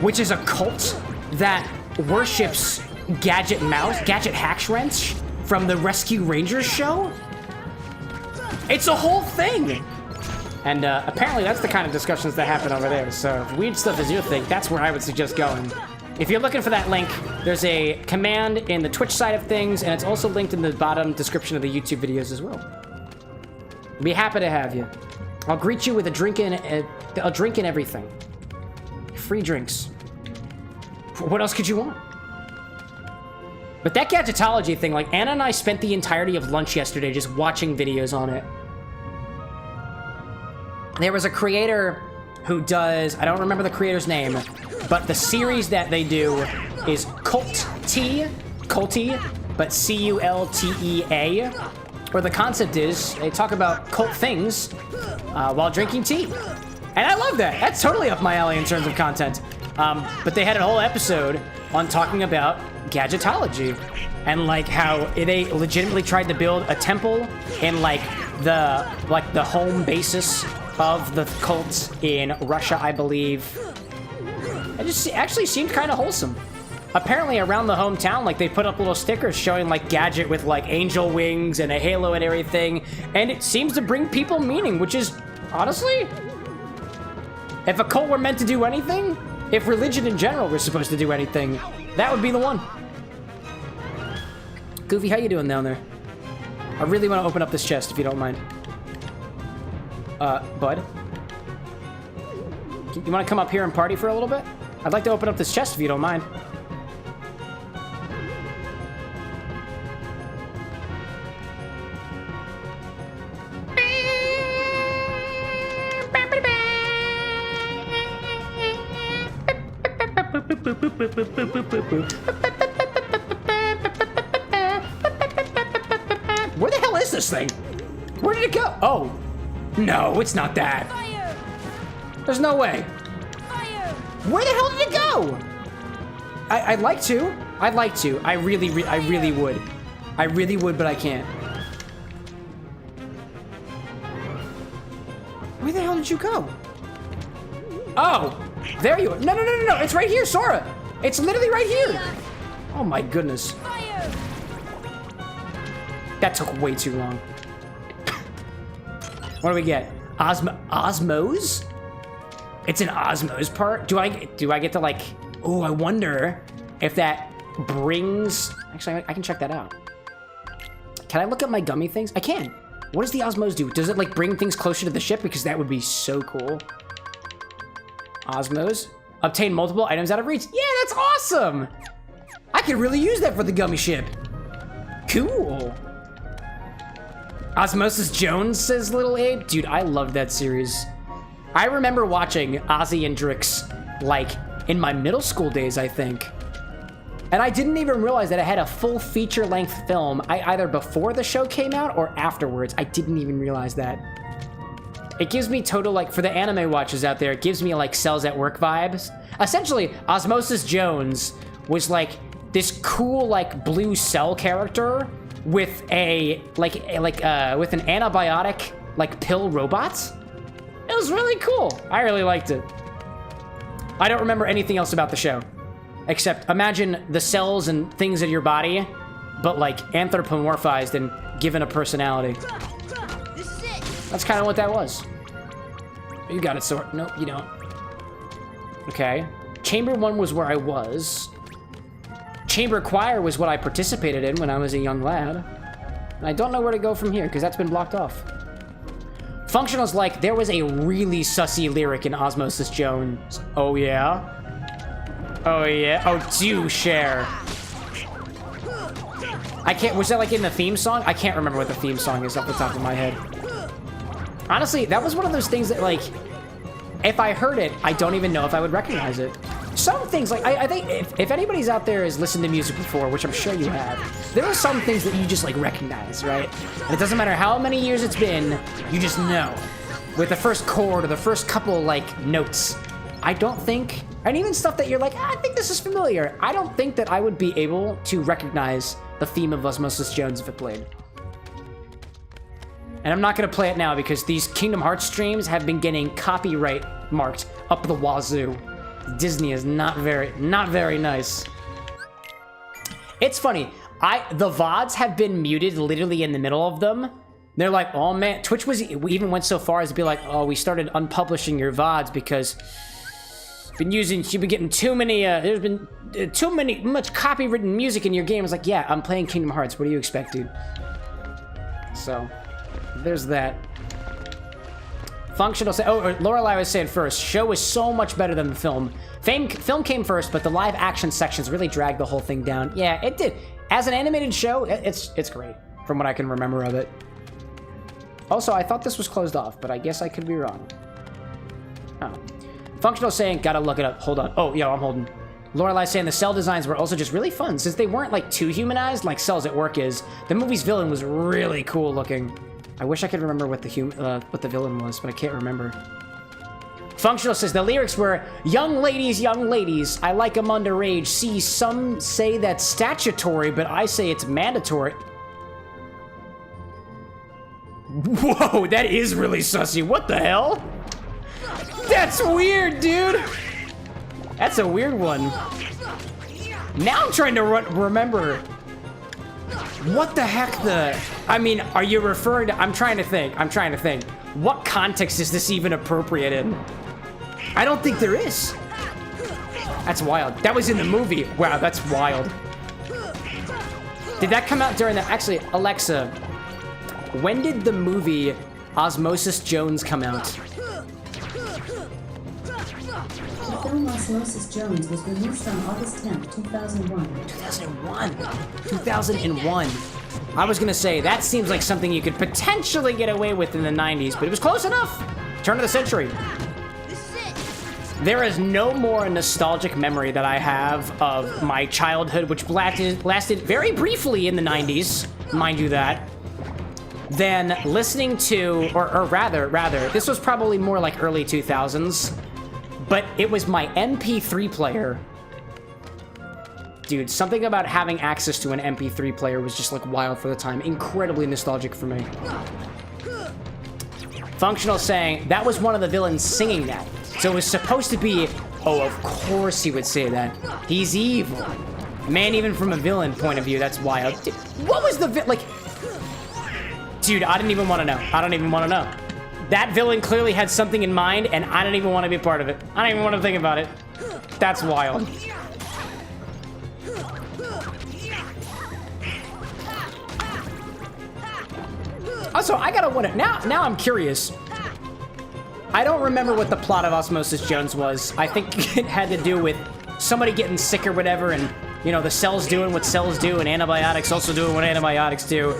which is a cult that worships Gadget Hackschwrench from the Rescue Rangers show. It's a whole thing! And apparently that's the kind of discussions that happen over there. So if weird stuff is your thing, that's where I would suggest going. If you're looking for that link, there's a command in the Twitch side of things, and it's also linked in the bottom description of the YouTube videos as well. I'd be happy to have you. I'll greet you with a drink and everything. Free drinks. What else could you want? But that Gadgetology thing, like, Anna and I spent the entirety of lunch yesterday just watching videos on it. There was a creator who does, I don't remember the creator's name, but the series that they do is Cultea, but C-U-L-T-E-A, where the concept is they talk about cult things while drinking tea. And I love that. That's totally up my alley in terms of content. But they had a whole episode on talking about Gadgetology and like how they legitimately tried to build a temple in like the home basis of the cult in Russia, I believe. It just actually seemed kind of wholesome. Apparently around the hometown, like, they put up little stickers showing like Gadget with like angel wings and a halo and everything, and it seems to bring people meaning, which is honestly If a cult were meant to do anything, if religion in general were supposed to do anything, that would be the one. Goofy, how you doing down there? I really want to open up this chest, if you don't mind. Bud? You want to come up here and party for a little bit? I'd like to open up this chest, if you don't mind. Where the hell is this thing? Where did it go? Oh, no, it's not that. Fire! There's no way. Fire! Where the hell did it go? I'd like to. I'd like to. I really would. I really would, but I can't. Where the hell did you go? Oh, there you are. No, no, no, no, no. It's right here, Sora. It's literally right here. Oh my goodness. Fire! That took way too long. What do we get? Osmose? It's an Osmose part? Do I get to like, oh, I wonder if that brings, actually, I can check that out. Can I look at my gummy things? I can. What does the Osmose do? Does it like bring things closer to the ship? Because that would be so cool. Osmose. Obtain multiple items out of reach. Yeah, that's awesome. I could really use that for the gummy ship. Cool. Osmosis Jones, says Little Abe. Dude, I loved that series. I remember watching Ozzy and Drix, like, in my middle school days, I think. And I didn't even realize that it had a full feature-length film, either before the show came out or afterwards. I didn't even realize that. It gives me total, like, for the anime watchers out there, it gives me, like, Cells at Work vibes. Essentially, Osmosis Jones was, like, this cool, like, blue cell character with a, with an antibiotic, like, pill robot. It was really cool. I really liked it. I don't remember anything else about the show. Except, imagine the cells and things in your body, but, like, anthropomorphized and given a personality. This is it. That's kind of what that was. You got it, Sora. Nope, you don't. Okay. Chamber 1 was where I was. Chamber Choir was what I participated in when I was a young lad. And I don't know where to go from here, because that's been blocked off. Functional's like, there was a really sussy lyric in Osmosis Jones. Oh, yeah? Oh, yeah? Oh, do share. I can't, was that like in the theme song? I can't remember what the theme song is off the top of my head. Honestly, that was one of those things that, like, if I heard it, I don't even know if I would recognize it. Some things, like, I think if anybody's out there has listened to music before, which I'm sure you have, there are some things that you just, like, recognize, right? And it doesn't matter how many years it's been, you just know. With the first chord or the first couple, like, notes. I don't think, and even stuff that you're like, I think this is familiar. I don't think that I would be able to recognize the theme of Osmosis Jones if it played. And I'm not gonna play it now because these Kingdom Hearts streams have been getting copyright marked up the wazoo. Disney is not very nice. It's funny, the VODs have been muted literally in the middle of them. They're like, oh man, Twitch we even went so far as to be like, oh, we started unpublishing your VODs because you've been getting too many, there's been much copywritten music in your game. It's like, yeah, I'm playing Kingdom Hearts. What do you expect, dude? So, there's that. Functional say, oh, Lorelai was saying first, show was so much better than the film. Film came first, but the live action sections really dragged the whole thing down. Yeah, it did. As an animated show, it's great, from what I can remember of it. Also, I thought this was closed off, but I guess I could be wrong. Oh. Functional saying, gotta look it up. Hold on. Oh, yo, I'm holding. Lorelai saying the cell designs were also just really fun. Since they weren't, like, too humanized, like Cells at Work is, the movie's villain was really cool looking. I wish I could remember what the villain was, but I can't remember. Functional says the lyrics were, young ladies, I like them underage. See, some say that's statutory, but I say it's mandatory. Whoa, that is really sussy. What the hell? That's weird, dude. That's a weird one. Now I'm trying to remember. What the heck I mean, are you referring to, I'm trying to think. What context is this even appropriate in? I don't think there is. That's wild. That was in the movie. Wow, that's wild. Did that come out during the... Actually, Alexa, when did the movie Osmosis Jones come out? The film Osmosis Jones was released on August 10th, 2001. 2001. I was gonna say, that seems like something you could potentially get away with in the 90s, but it was close enough. Turn of the century. There is no more nostalgic memory that I have of my childhood, which lasted very briefly in the 90s, mind you that, than listening to, or rather, this was probably more like early 2000s, but it was my MP3 player. Dude, something about having access to an MP3 player was just like wild for the time. Incredibly nostalgic for me. Functional saying, that was one of the villains singing that. So it was supposed to be, oh, of course he would say that. He's evil. Man, even from a villain point of view, that's wild. Dude, what was the like... Dude, I didn't even want to know. I don't even want to know. That villain clearly had something in mind, and I don't even want to be part of it. I don't even want to think about it. That's wild. Also, I gotta wonder, now I'm curious. I don't remember what the plot of Osmosis Jones was. I think it had to do with somebody getting sick or whatever, and, you know, the cells doing what cells do, and antibiotics also doing what antibiotics do.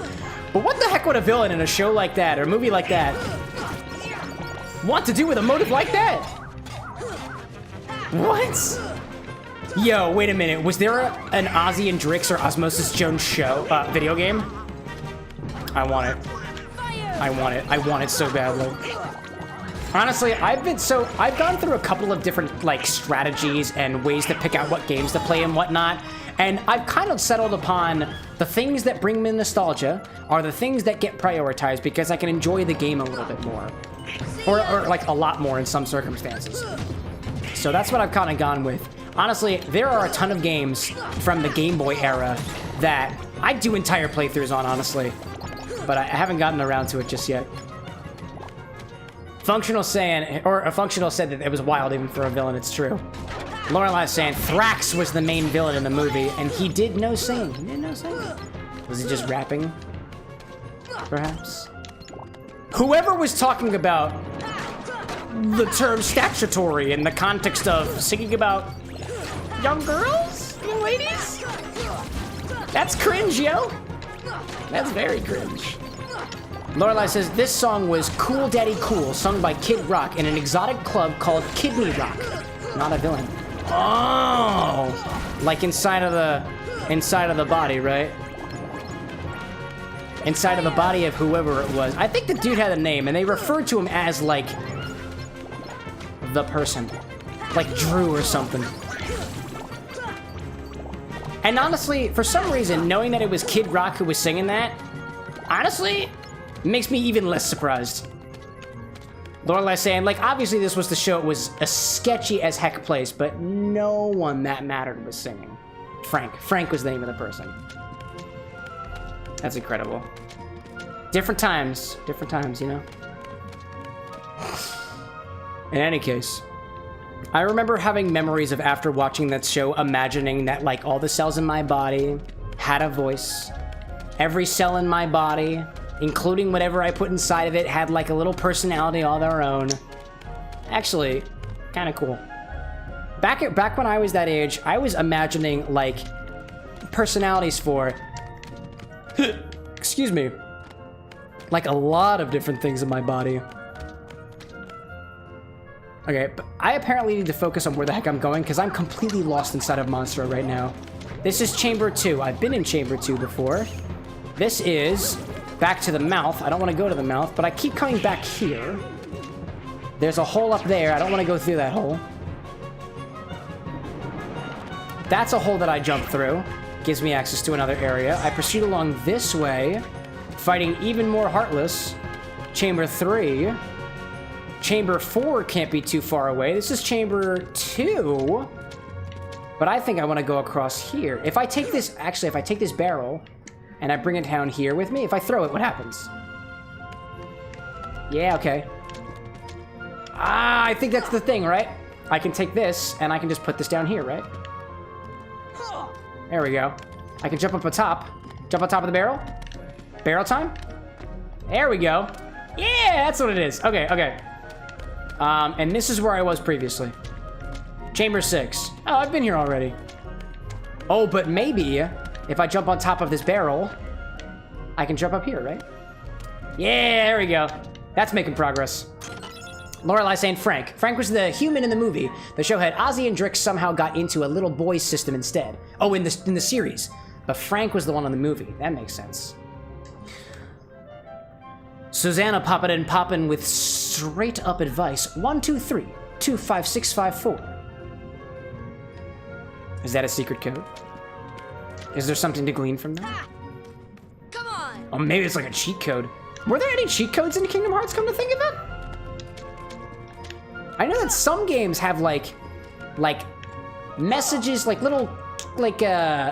But what the heck would a villain in a show like that, or a movie like that, want to do with a motive like that? What? Yo, wait a minute. Was there an Ozzy and Drix or Osmosis Jones show, video game? I want it. I want it. I want it so badly. Honestly, I've gone through a couple of different, like, strategies and ways to pick out what games to play and whatnot, and I've kind of settled upon the things that bring me nostalgia are the things that get prioritized because I can enjoy the game a little bit more. Or like, a lot more in some circumstances. So that's what I've kind of gone with. Honestly, there are a ton of games from the Game Boy era that I do entire playthroughs on, honestly. But I haven't gotten around to it just yet. Functional saying, or a Functional said that it was wild even for a villain, it's true. Lorelai's saying Thrax was the main villain in the movie, and he did no singing. He did no singing. Was he just rapping? Perhaps? Whoever was talking about the term statutory in the context of singing about young girls? Young ladies? That's cringe, yo. That's very cringe. Lorelai says, this song was Cool Daddy Cool, sung by Kid Rock in an exotic club called Kidney Rock. Not a villain. Oh! Like inside of the body, right? Inside of the body of whoever it was. I think the dude had a name, and they referred to him as, like, the person. Like Drew or something. And honestly, for some reason, knowing that it was Kid Rock who was singing that, honestly, makes me even less surprised. Lorelai saying, like, obviously this was the show, it was a sketchy as heck place, but no one that mattered was singing. Frank was the name of the person. That's incredible. Different times, you know? In any case, I remember having memories of after watching that show, imagining that, like, all the cells in my body had a voice. Every cell in my body, including whatever I put inside of it, had, like, a little personality all their own. Actually, kind of cool. Back when I was that age, I was imagining, like, personalities for... excuse me. Like, a lot of different things in my body. Okay, but I apparently need to focus on where the heck I'm going, because I'm completely lost inside of Monstro right now. This is Chamber 2. I've been in Chamber 2 before. This is back to the mouth. I don't want to go to the mouth, but I keep coming back here. There's a hole up there. I don't want to go through that hole. That's a hole that I jumped through. Gives me access to another area. I proceed along this way, fighting even more Heartless. Chamber 3. Chamber 4 can't be too far away. This is Chamber 2. But I think I want to go across here. If I take this, actually, if I take this barrel and I bring it down here with me, if I throw it, what happens? Yeah, okay. Ah, I think that's the thing, right? I can take this, and I can just put this down here, right? There we go. I can jump up on top. Jump on top of the barrel. Barrel time. There we go. Yeah, that's what it is. Okay, okay. And this is where I was previously. Chamber 6. Oh, I've been here already. Oh, but maybe if I jump on top of this barrel, I can jump up here, right? Yeah, there we go. That's making progress. Lorelai saying Frank. Frank was the human in the movie. The show had Ozzy and Drix somehow got into a little boy system instead. Oh, in the series. But Frank was the one on the movie. That makes sense. Susanna poppin' with straight up advice. 1, 2, 3, 2, 5, 6, 5, 4. Is that a secret code? Is there something to glean from that? Come on! Oh, maybe it's like a cheat code. Were there any cheat codes in Kingdom Hearts, come to think of it? I know that some games have like messages, like little,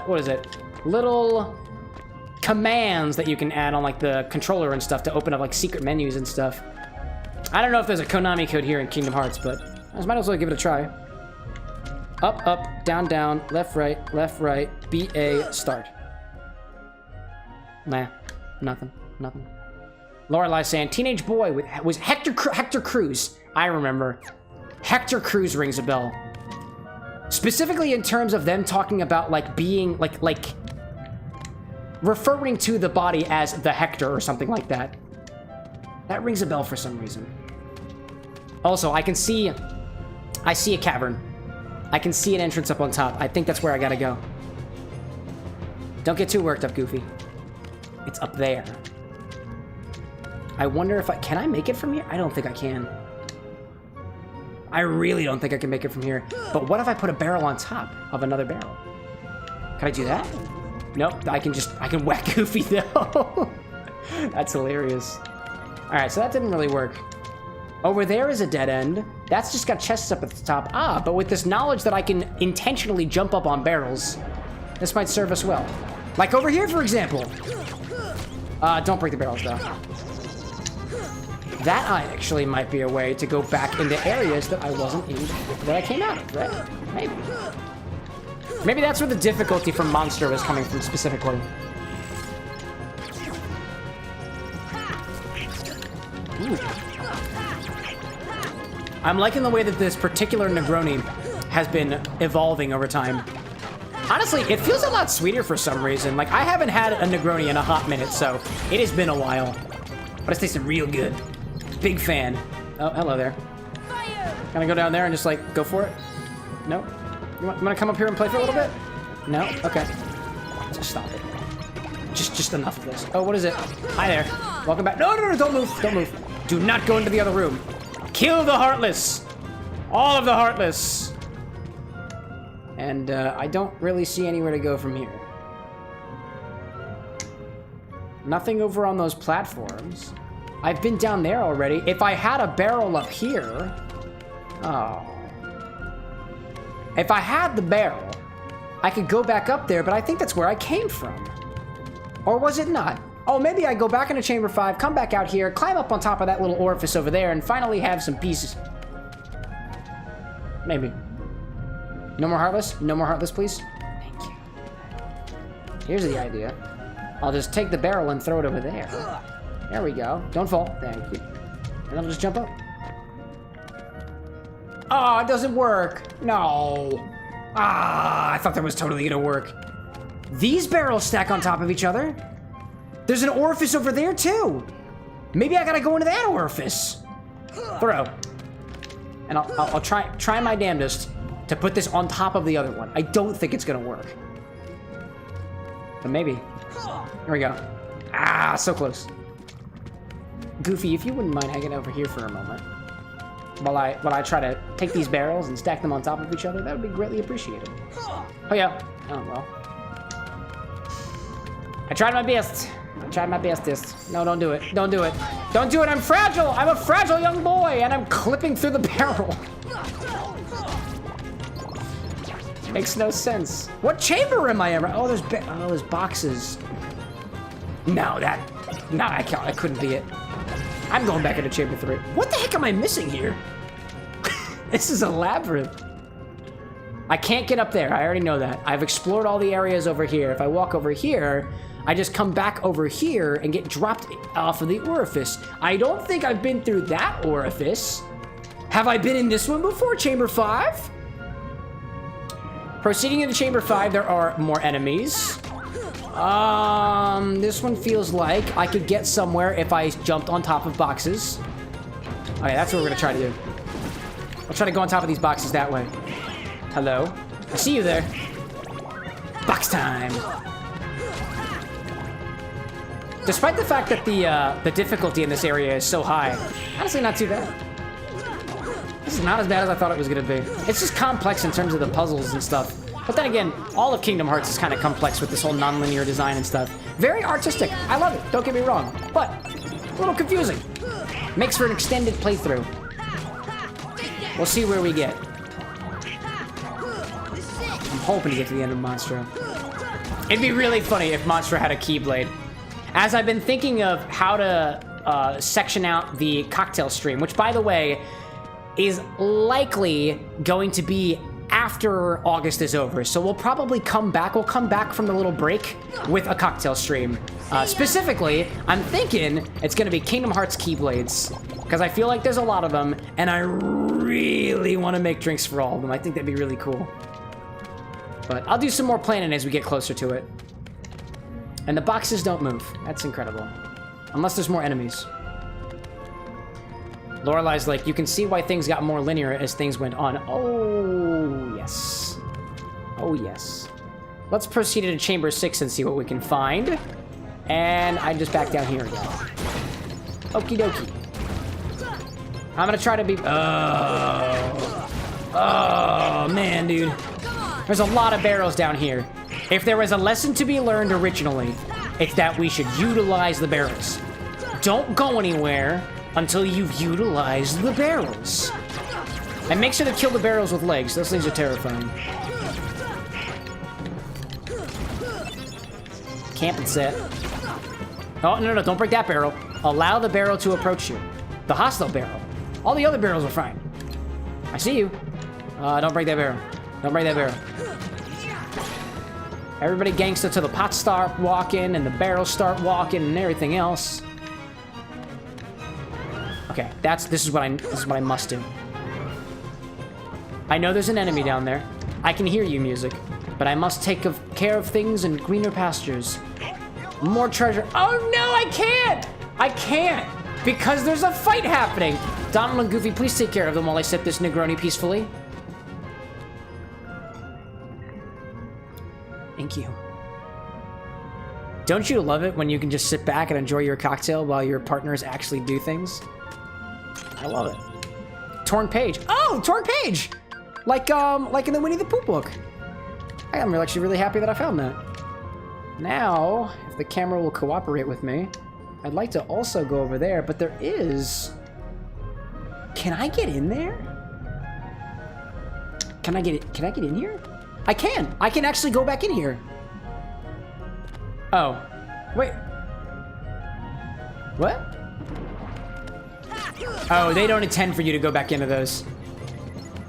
what is it? Little commands that you can add on like the controller and stuff to open up like secret menus and stuff. I don't know if there's a Konami code here in Kingdom Hearts, but I might as well give it a try. Up, up, down, down, left, right, BA, start. Nah, nothing. Lorelai saying, teenage boy was Hector Cruz. I remember. Hector Cruz rings a bell. Specifically in terms of them talking about like being like referring to the body as the Hector or something like that. That rings a bell for some reason. Also, I see a cavern. I can see an entrance up on top. I think that's where I gotta go. Don't get too worked up, Goofy. It's up there. I wonder if can I make it from here? I don't think I can. I really don't think I can make it from here. But what if I put a barrel on top of another barrel? Can I do that? Nope, I can whack Goofy though. That's hilarious. All right, so that didn't really work. Over there is a dead end. That's just got chests up at the top. Ah, but with this knowledge that I can intentionally jump up on barrels, this might serve us well. Like over here, for example. Don't break the barrels though. That actually might be a way to go back into areas that I wasn't in, that I came out of, right? Maybe. Maybe that's where the difficulty from Monster was coming from specifically. Ooh. I'm liking the way that this particular Negroni has been evolving over time. Honestly, it feels a lot sweeter for some reason. Like, I haven't had a Negroni in a hot minute, so it has been a while. But it's tasting real good. Big fan. Oh, hello there. Can I go down there and just, like, go for it? No? You want to come up here and play for a little bit? No? Okay. Just stop it. Just enough of this. Oh, what is it? Hi there. Welcome back. No, don't move. Don't move. Do not go into the other room. Kill the Heartless. All of the Heartless. And I don't really see anywhere to go from here. Nothing over on those platforms. I've been down there already. If I had a barrel up here... Oh. If I had the barrel, I could go back up there, but I think that's where I came from. Or was it not? Oh, maybe I go back into Chamber 5, come back out here, climb up on top of that little orifice over there, and finally have some pieces. Maybe. No more Heartless? No more Heartless, please? Thank you. Here's the idea. I'll just take the barrel and throw it over there. There we go. Don't fall. Thank you. And I'll just jump up. Oh, it doesn't work. No. Ah, I thought that was totally gonna work. These barrels stack on top of each other. There's an orifice over there, too. Maybe I gotta go into that orifice. Throw. And I'll try my damnedest to put this on top of the other one. I don't think it's gonna work. But maybe. Here we go. Ah, so close. Goofy, if you wouldn't mind hanging over here for a moment. While I try to take these barrels and stack them on top of each other, that would be greatly appreciated. Oh, yeah. Oh, well. I tried my best. I tried my bestest. No, don't do it. Don't do it. Don't do it. I'm fragile. I'm a fragile young boy, and I'm clipping through the barrel. Makes no sense. What chamber am I in? Oh, there's boxes. No, I can't. I couldn't be it. I'm going back into chamber 3. What the heck am I missing here? This is a labyrinth. I can't get up there. I already know that. I've explored all the areas over here. If I walk over here, I just come back over here and get dropped off of the orifice. I don't think I've been through that orifice. Have I been in this one before? Chamber 5? Proceeding into Chamber 5, there are more enemies. This one feels like I could get somewhere if I jumped on top of boxes. Okay, that's what we're gonna try to do. I'll try to go on top of these boxes that way. Hello? I see you there. Box time. Despite the fact that the difficulty in this area is so high, honestly not too bad. This is not as bad as I thought it was gonna be. It's just complex in terms of the puzzles and stuff. But then again, all of Kingdom Hearts is kind of complex with this whole non-linear design and stuff. Very artistic. I love it. Don't get me wrong. But a little confusing. Makes for an extended playthrough. We'll see where we get. I'm hoping to get to the end of Monstro. It'd be really funny if Monstro had a Keyblade. As I've been thinking of how to section out the cocktail stream, which, by the way, is likely going to be after August is over. So we'll probably come back. We'll come back from the little break with a cocktail stream. Specifically, I'm thinking it's going to be Kingdom Hearts Keyblades, because I feel like there's a lot of them, and I really want to make drinks for all of them. I think that'd be really cool. But I'll do some more planning as we get closer to it. And the boxes don't move. That's incredible. Unless there's more enemies. Lorelai's like, you can see why things got more linear as things went on. Oh, yes. Oh, yes. Let's proceed to Chamber 6 and see what we can find. And I just back down here again. Okie dokie. I'm gonna try to be... Oh, man, dude. There's a lot of barrels down here. If there was a lesson to be learned originally, it's that we should utilize the barrels. Don't go anywhere until you've utilized the barrels. And make sure to kill the barrels with legs. Those things are terrifying. Camp and set. Oh, no, don't break that barrel. Allow the barrel to approach you. The hostile barrel. All the other barrels are fine. I see you. Don't break that barrel. Don't break that barrel. Everybody gangsta till the pots start walking and the barrels start walking and everything else. Okay, this is what I must do. I know there's an enemy down there. I can hear you, music, but I must take care of things in greener pastures. More treasure. Oh no, I can't! I can't! Because there's a fight happening! Donald and Goofy, please take care of them while I set this Negroni peacefully. Thank you. Don't you love it when you can just sit back and enjoy your cocktail while your partners actually do things? I love it. Torn page. Oh, torn page! Like in the Winnie the Pooh book. I'm actually really happy that I found that. Now, if the camera will cooperate with me, I'd like to also go over there, but there is... Can I get in there? Can I get in here? I can! I can actually go back in here. Oh. Wait. What? Oh, they don't intend for you to go back into those.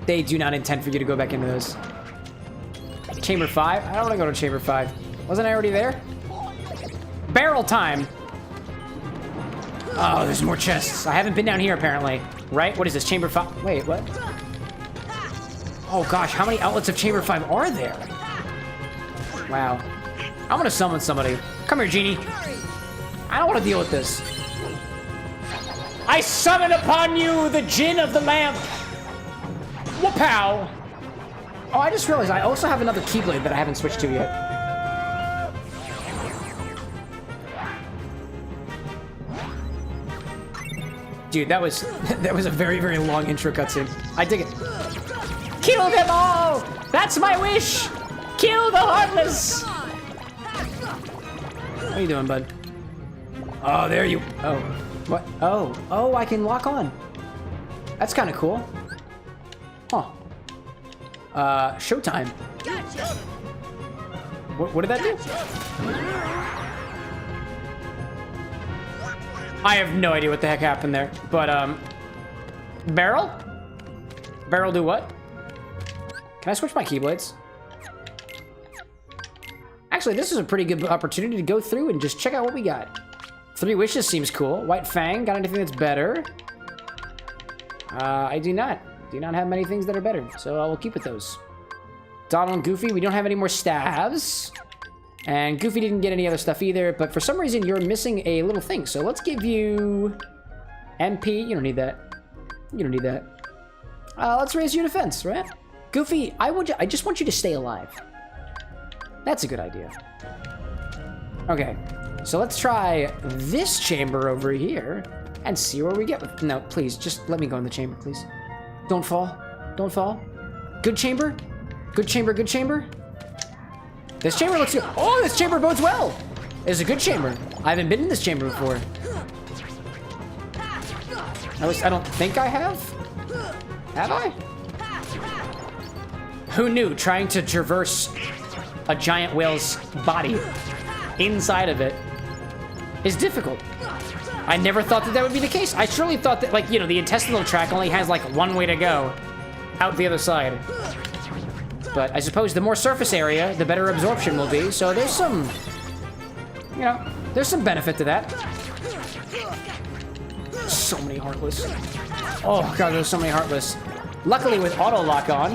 They do not intend for you to go back into those. Chamber 5? I don't want to go to Chamber 5. Wasn't I already there? Barrel time! Oh, there's more chests. I haven't been down here, apparently. Right? What is this? Chamber 5? Wait, what? Oh, gosh. How many outlets of Chamber 5 are there? Wow. I want to summon somebody. Come here, Genie. I don't want to deal with this. I summon upon you the Gin of the Lamp. Whoop-pow. Oh, I just realized I also have another Keyblade that I haven't switched to yet. Dude, that was a very, very long intro cutscene. I dig it. Kill them all! That's my wish! Kill the Heartless! What are you doing, bud? Oh, there you... Oh. What? Oh, I can lock on. That's kind of cool. Huh. Showtime. Gotcha. What did that do? I have no idea what the heck happened there, but, barrel? Barrel do what? Can I switch my keyblades? Actually, this is a pretty good opportunity to go through and just check out what we got. 3 wishes seems cool. White Fang, got anything that's better? I do not. Do not have many things that are better, so I will keep with those. Donald and Goofy, we don't have any more staves. And Goofy didn't get any other stuff either, but for some reason you're missing a little thing. So let's give you MP. You don't need that. You don't need that. Let's raise your defense, right? Goofy, I just want you to stay alive. That's a good idea. Okay, so let's try this chamber over here and see where we get with. No, please, just let me go in the chamber, please. Don't fall. Don't fall. Good chamber. Good chamber, good chamber. This chamber looks good. Oh, this chamber bodes well. It's a good chamber. I haven't been in this chamber before. At least I don't think I have. Have I? Who knew trying to traverse a giant whale's body inside of it is difficult? I never thought that that would be the case. I surely thought that, like, you know, the intestinal tract only has like one way to go out the other side. But I suppose the more surface area, the better absorption will be. So there's some, you know, there's some benefit to that. So many Heartless. Oh god, there's so many Heartless. Luckily with auto lock on,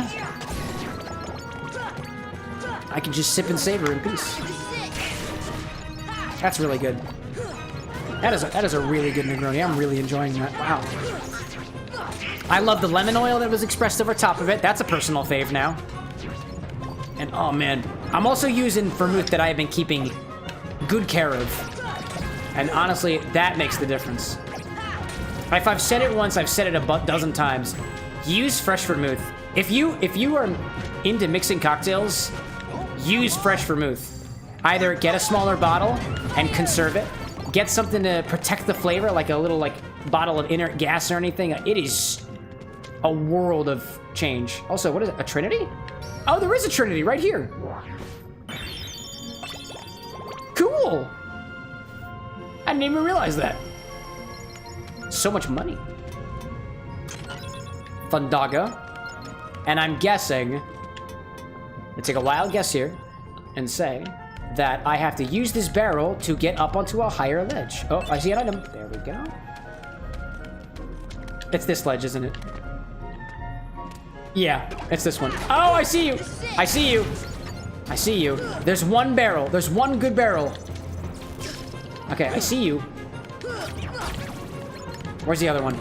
I can just sip and savor in peace. That's really good. That is a really good Negroni. I'm really enjoying that. Wow. I love the lemon oil that was expressed over top of it. That's a personal fave now. And oh man, I'm also using vermouth that I have been keeping good care of. And honestly, that makes the difference. If I've said it once, I've said it a dozen times. Use fresh vermouth. If you are into mixing cocktails, use fresh vermouth. Either get a smaller bottle and conserve it. Get something to protect the flavor, like a little like bottle of inert gas or anything. It is a world of change. Also, what is it? A Trinity? Oh, there is a Trinity right here. Cool. I didn't even realize that. So much money. Thundaga. And I'm guessing, let's take a wild guess here and say that I have to use this barrel to get up onto a higher ledge. Oh, I see an item. There we go. It's this ledge, isn't it? Yeah, it's this one. Oh, I see you. I see you. I see you. There's one barrel. There's one good barrel. Okay, I see you. Where's the other one?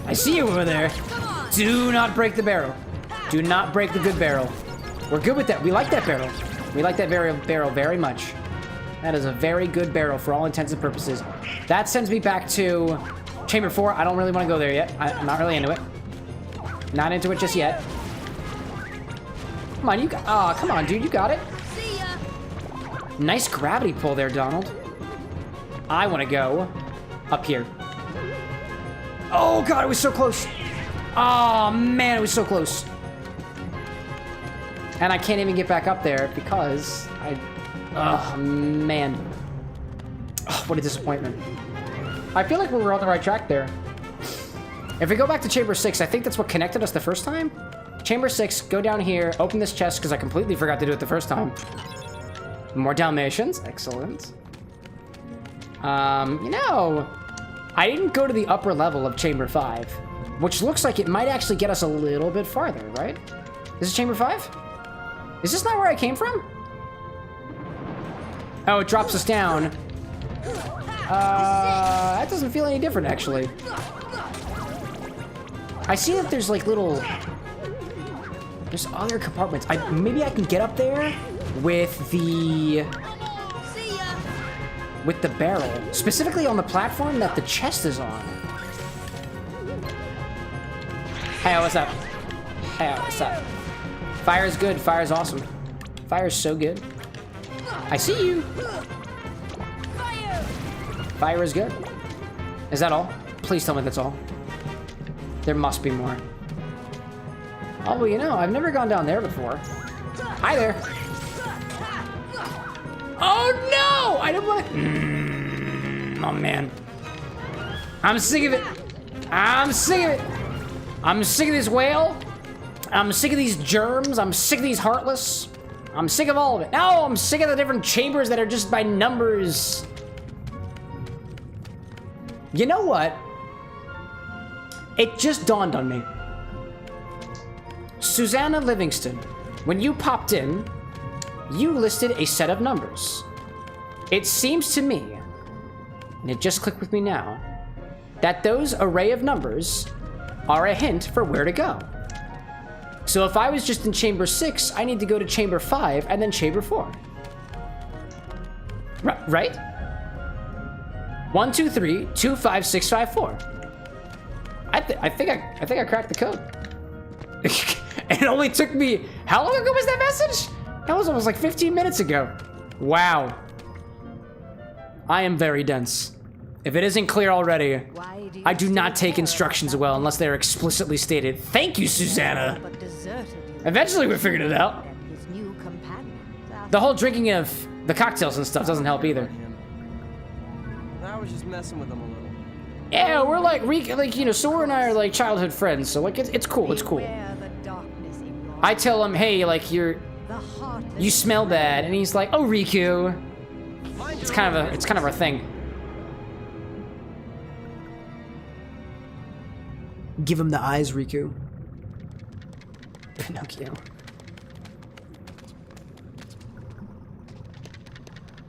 I see you over there. Do not break the barrel. Do not break the good barrel. We're good with that. We like that barrel. We like that barrel very much. That is a very good barrel for all intents and purposes. That sends me back to Chamber 4. I don't really want to go there yet. I'm not really into it. Not into it just yet. Come on, you got... Oh, come on, dude. You got it. See ya. Nice gravity pull there, Donald. I want to go up here. Oh, God, it was so close. Oh, man, it was so close. And I can't even get back up there because I... Oh, man. Oh, what a disappointment. I feel like we were on the right track there. If we go back to Chamber 6, I think that's what connected us the first time. Chamber 6, go down here, open this chest because I completely forgot to do it the first time. More Dalmatians. Excellent. You know, I didn't go to the upper level of Chamber 5, which looks like it might actually get us a little bit farther, right? This is Chamber 5? Is this not where I came from? Oh, it drops us down. That doesn't feel any different, actually. I see that there's like little... There's other compartments. Maybe I can get up there with the... with the barrel. Specifically on the platform that the chest is on. Hey, what's up? Hey, what's up? Fire is good. Fire is awesome. Fire is so good. I see you. Fire is good. Is that all? Please tell me that's all. There must be more. Oh, well, you know, I've never gone down there before. Hi there. Oh, no! I didn't want to... Oh, man. I'm sick of it. I'm sick of it. I'm sick of this whale I'm sick of these germs. I'm sick of these heartless. I'm sick of all of it. No, I'm sick of the different chambers that are just by numbers. You know what? It just dawned on me. Susanna Livingston, when you popped in, you listed a set of numbers. It seems to me, and it just clicked with me now, that those array of numbers are a hint for where to go. So if I was just in chamber 6, I need to go to chamber 5 and then chamber 4. Right? 1, 2, 3, 2, 5, 6, 5, 4. I think I cracked the code. It only took me, how long ago was that message? That was almost like 15 minutes ago. Wow. I am very dense. If it isn't clear already, I do not take instructions well unless they're explicitly stated. Thank you, Susanna. Eventually we figured it out. The whole drinking of the cocktails and stuff doesn't help either. I was just messing with him a little. Yeah, we're like you know, Sora and I are like childhood friends, so like it's cool, it's cool. I tell him, hey, like you smell bad, and he's like, oh, Riku. It's kind of our thing. Give him the eyes, Riku. Pinocchio.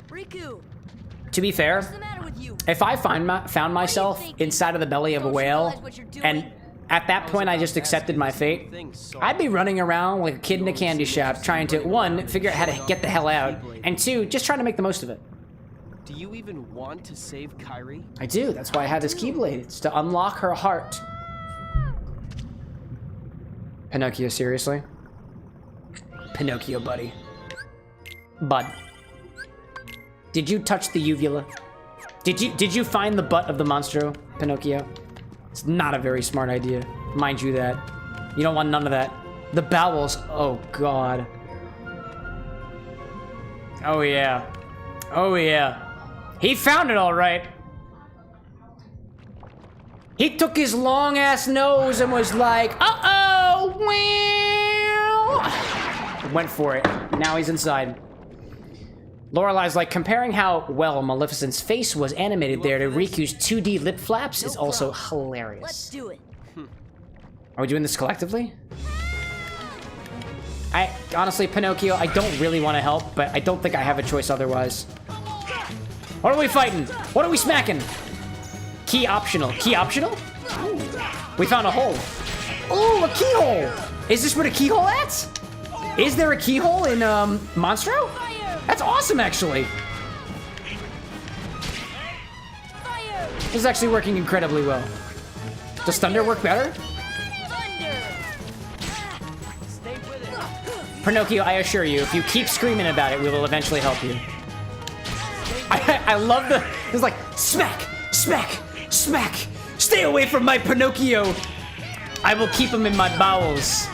Riku. To be fair, if I found myself inside of the belly of a whale, and at that point I just accepted my fate, I'd be running around like a kid in a candy shop trying to, 1, figure out how to get the hell out, and 2, just trying to make the most of it. Do you even want to save Kairi? I do. That's why I have this Keyblade. It's to unlock her heart. Pinocchio, seriously? Pinocchio, buddy. Bud. Did you touch the uvula? Did you find the butt of the monstro, Pinocchio? It's not a very smart idea. Mind you that. You don't want none of that. The bowels. Oh, God. Oh, yeah. Oh, yeah. He found it all right. He took his long-ass nose and was like, uh-oh, well. Went for it. Now he's inside. Lorelai's like, comparing how well Maleficent's face was animated there to Riku's 2D lip flaps is also hilarious. Let's do it. Are we doing this collectively? Honestly, Pinocchio, I don't really want to help, but I don't think I have a choice otherwise. What are we fighting? What are we smacking? Key optional. Key optional? Ooh. We found a hole. Ooh, a keyhole! Is this where the keyhole at? Is there a keyhole in, Monstro? That's awesome, actually. This is actually working incredibly well. Does thunder work better? Pinocchio, I assure you, if you keep screaming about it, we will eventually help you. I love it's like, smack, smack, smack. Stay away from my Pinocchio. I will keep him in my bowels.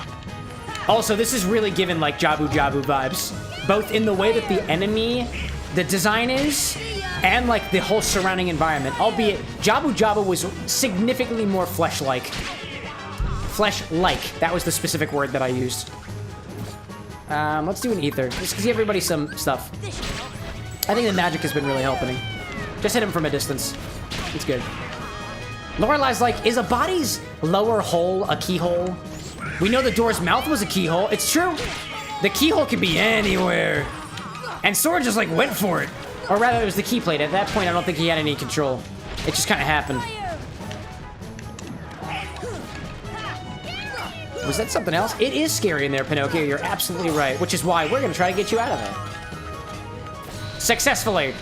Also, this is really giving like Jabu Jabu vibes. Both in the way that the enemy, the design is, and like the whole surrounding environment. Albeit, Jabu Jabu was significantly more flesh-like. Flesh-like. That was the specific word that I used. Let's do an ether. Just give everybody some stuff. I think the magic has been really helping. Just hit him from a distance. It's good. Lorelai's like, is a body's lower hole a keyhole? We know the door's mouth was a keyhole. It's true. The keyhole could be anywhere. And Sora just like went for it. Or rather, it was the key plate. At that point, I don't think he had any control. It just kind of happened. Was that something else? It is scary in there, Pinocchio. You're absolutely right. Which is why we're going to try to get you out of there. Successfully.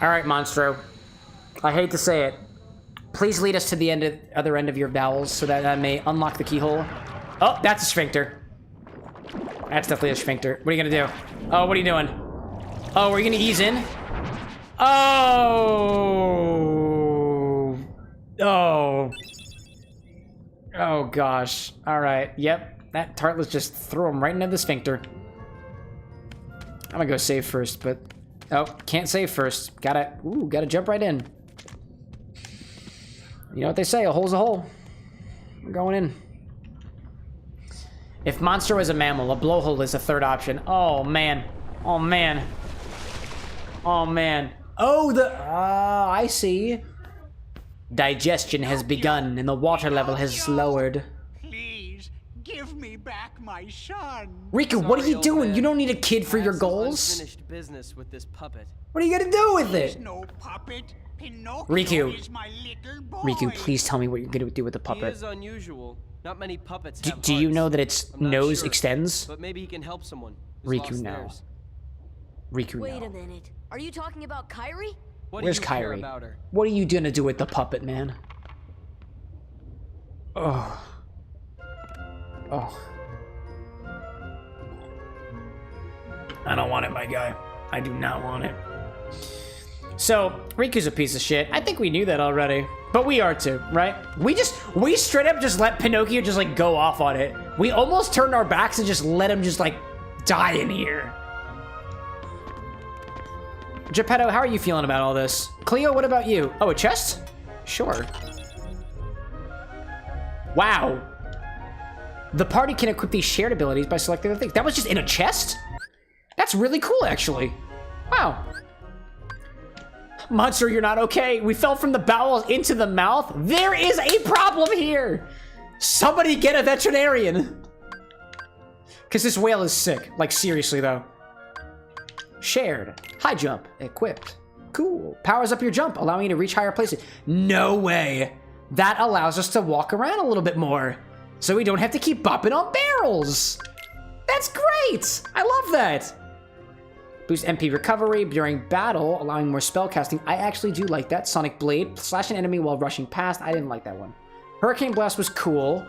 All right, Monstro. I hate to say it. Please lead us to the other end of your bowels so that I may unlock the keyhole. Oh, that's a sphincter. That's definitely a sphincter. What are you gonna do? Oh, what are you doing? Oh, we're you gonna ease in? Oh. Oh. Oh, gosh. All right. Yep. That tartlet just threw him right into the sphincter. I'm gonna go save first, but... Oh, can't save first. Gotta jump right in. You know what they say, a hole's a hole. We're going in. If monster was a mammal, a blowhole is a third option. Oh, man. Oh, man. Oh, man. Oh, I see. Digestion has begun, and the water level has lowered. Please, give me back my son. Riku, what are you Sorry, doing? old man. You don't need a kid for I your have some goals. Unfinished business with this puppet. What are you gonna do with There's it? no puppet. Pinocchio Riku. is my little boy. Riku, please tell me what you're gonna do with the He puppet. is unusual. Not many puppets Do, have do you hearts. know that its I'm not nose sure, extends? But maybe he can help someone. who's Riku, lost no. theirs. Riku, Wait no. a minute. Are you talking about Kyrie? What Where's do you care Kyrie? about her? What are you gonna do with the puppet, man? Oh. Oh. I don't want it, my guy. I do not want it. So, Riku's a piece of shit. I think we knew that already. But we are too, right? We straight up just let Pinocchio just like go off on it. We almost turned our backs and just let him just like die in here. Geppetto, how are you feeling about all this? Cleo, what about you? Oh, a chest? Sure. Wow. The party can equip these shared abilities by selecting the things. That was just in a chest? That's really cool, actually. Wow. Monster, you're not okay. We fell from the bowels into the mouth. There is a problem here. Somebody get a veterinarian. Because this whale is sick. Like, seriously, though. Shared. High jump. Equipped. Cool. Powers up your jump, allowing you to reach higher places. No way. That allows us to walk around a little bit more. So we don't have to keep bopping on barrels. That's great. I love that. Boost MP recovery during battle, allowing more spell casting. I actually do like that. Sonic Blade. Slash an enemy while rushing past. I didn't like that one. Hurricane Blast was cool.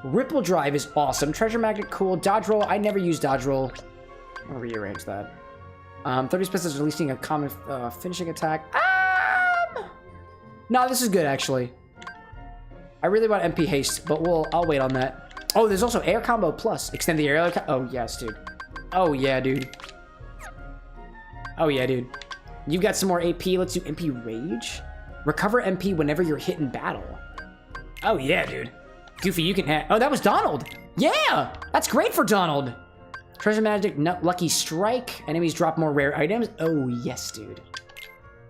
Ripple Drive is awesome. Treasure Magnet, cool. Dodge Roll. I never use Dodge Roll. I'll rearrange that. 30 spaces releasing a common finishing attack. No, this is good, actually. I really want MP Haste, but I'll wait on that. Oh, there's also Air Combo Plus. Extend the air. Oh, yes, dude. Oh, yeah, dude. Oh, yeah, dude. You've got some more AP. Let's do MP Rage. Recover MP whenever you're hit in battle. Oh, yeah, dude. Goofy, you can have... Oh, that was Donald. Yeah! That's great for Donald. Treasure Magic, Lucky Strike. Enemies drop more rare items. Oh, yes, dude.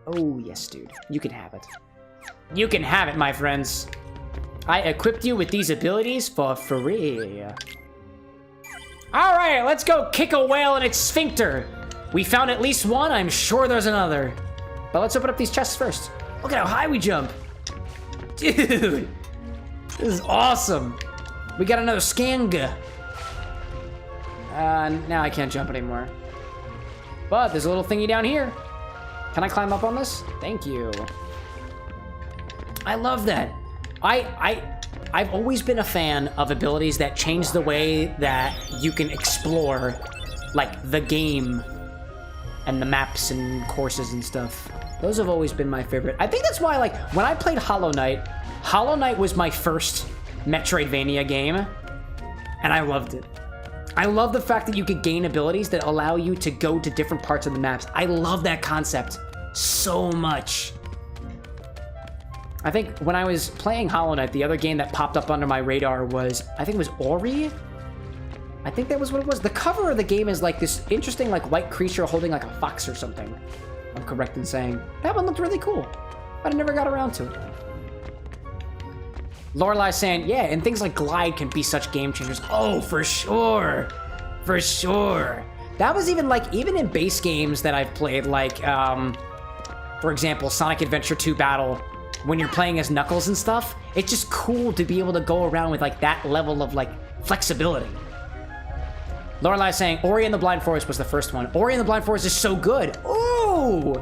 Oh, yes, dude. You can have it. You can have it, my friends. I equipped you with these abilities for free. All right, let's go kick a whale in its sphincter. We found at least one. I'm sure there's another. But let's open up these chests first. Look at how high we jump. Dude, this is awesome. We got another Skanga. Now I can't jump anymore. But there's a little thingy down here. Can I climb up on this? Thank you. I love that. I've always been a fan of abilities that change the way that you can explore, like, the game and the maps and courses and stuff. Those have always been my favorite. I think that's why, like, when I played Hollow Knight was my first Metroidvania game, and I loved it. I love the fact that you could gain abilities that allow you to go to different parts of the maps. I love that concept so much. I think when I was playing Hollow Knight, the other game that popped up under my radar was, I think it was Ori? I think that was what it was. The cover of the game is like this interesting like white creature holding like a fox or something. I'm correct in saying. That one looked really cool, but I never got around to it. Lorelai saying, yeah, and things like Glide can be such game changers. Oh, for sure. For sure. That was even in base games that I've played, like, for example, Sonic Adventure 2 Battle, when you're playing as Knuckles and stuff, it's just cool to be able to go around with like that level of like flexibility. Lorelai saying, Ori and the Blind Forest was the first one. Ori and the Blind Forest is so good. Ooh!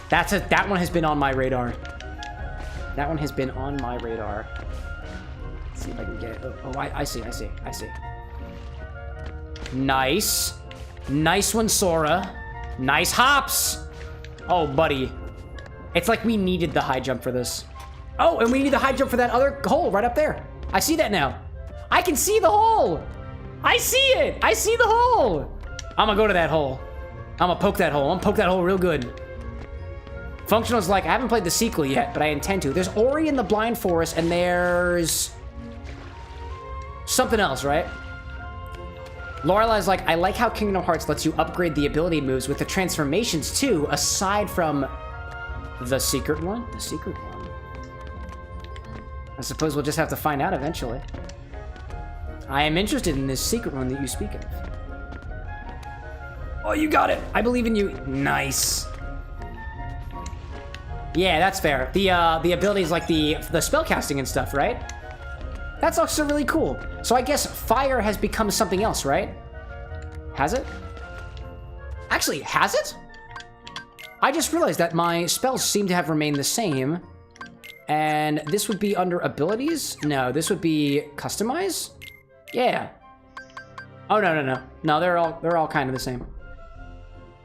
That one has been on my radar. That one has been on my radar. Let's see if I can get it. Oh, I see. Nice. Nice one, Sora. Nice hops. Oh, buddy. It's like we needed the high jump for this. Oh, and we need the high jump for that other hole right up there. I see that now. I can see the hole. I see it. I see the hole. I'm gonna go to that hole. I'm gonna poke that hole. I'm gonna poke that hole real good. Functional's like, I haven't played the sequel yet, but I intend to. There's Ori in the Blind Forest, and there's... something else, right? Lorelai's like, I like how Kingdom Hearts lets you upgrade the ability moves with the transformations too, aside from the secret one. The secret one. I suppose we'll just have to find out eventually. I am interested in this secret one that you speak of. Oh, you got it. I believe in you. Nice. Yeah, that's fair. The abilities like the spell casting and stuff, right? That's also really cool. So I guess fire has become something else, right? Has it? Actually, has it? I just realized that my spells seem to have remained the same. And this would be under abilities? No, this would be customize? Yeah. Oh, no. No, they're all kind of the same.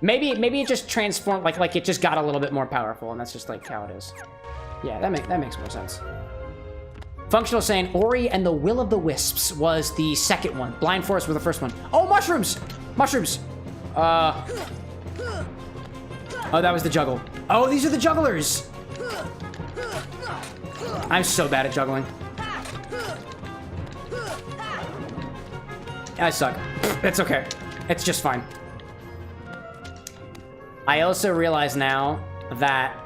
Maybe it just transformed, like it just got a little bit more powerful, and that's just like how it is. Yeah, that makes more sense. Functional saying Ori and the Will of the Wisps was the second one. Blind Forest was the first one. Oh, mushrooms! Mushrooms! Oh, that was the juggle. Oh, these are the jugglers! I'm so bad at juggling. I suck. It's okay. It's just fine. I also realize now that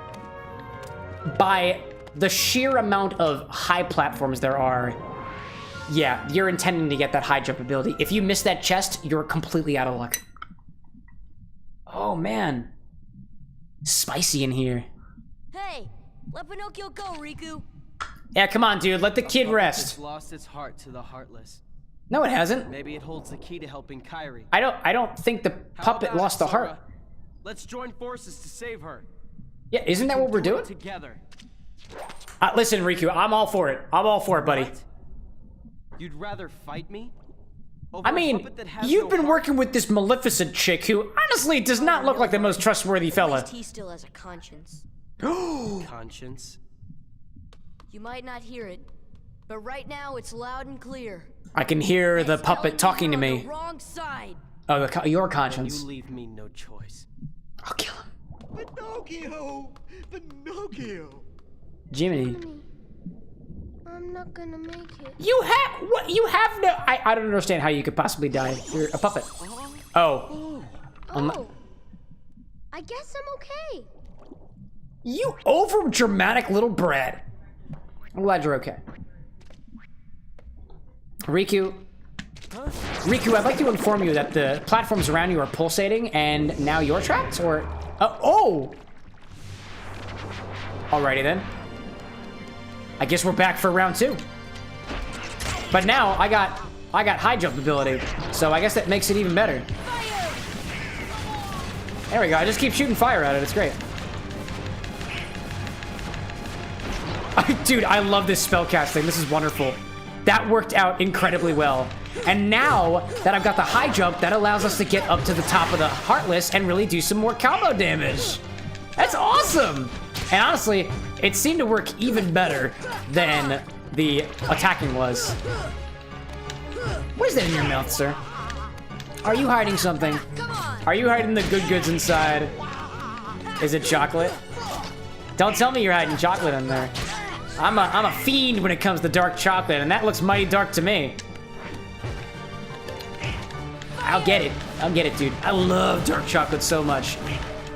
by the sheer amount of high platforms there are, yeah, you're intending to get that high jump ability. If you miss that chest, you're completely out of luck. Oh, man. Spicy in here. Hey, let Pinocchio go, Riku. Yeah, come on, dude. Let the kid rest. It's lost its heart to the heartless. No, it hasn't. Maybe it holds the key to helping Kairi. I don't think the puppet lost the heart. Let's join forces to save her. Yeah, isn't that what we're doing? Together. Listen, Riku, I'm all for it. I'm all for it, buddy. What? You'd rather fight me? I mean, you've been working with this Maleficent chick who honestly does not look like the most trustworthy fella. At least he still has a conscience. Conscience? You might not hear it, but right now it's loud and clear. I can hear the puppet talking to me. The wrong side. Oh, your conscience. You leave me no choice. I'll kill him. Pinocchio! Pinocchio! Jiminy. I'm not gonna make it. You have what? You have no. I don't understand how you could possibly die. You're a puppet. Oh. Oh. I guess I'm okay. You over dramatic little brat. I'm glad you're okay. Riku, I'd like to inform you that the platforms around you are pulsating, and now you're trapped, or... oh! Alrighty then. I guess we're back for round 2. But now, I got high jump ability, so I guess that makes it even better. There we go, I just keep shooting fire at it, it's great. Dude, I love this spell casting, this is wonderful. That worked out incredibly well. And now that I've got the high jump, that allows us to get up to the top of the Heartless and really do some more combo damage. That's awesome! And honestly, it seemed to work even better than the attacking was. What is that in your mouth, sir? Are you hiding something? Are you hiding the good goods inside? Is it chocolate? Don't tell me you're hiding chocolate in there. I'm a fiend when it comes to dark chocolate, and that looks mighty dark to me. I'll get it, dude. I love dark chocolate so much.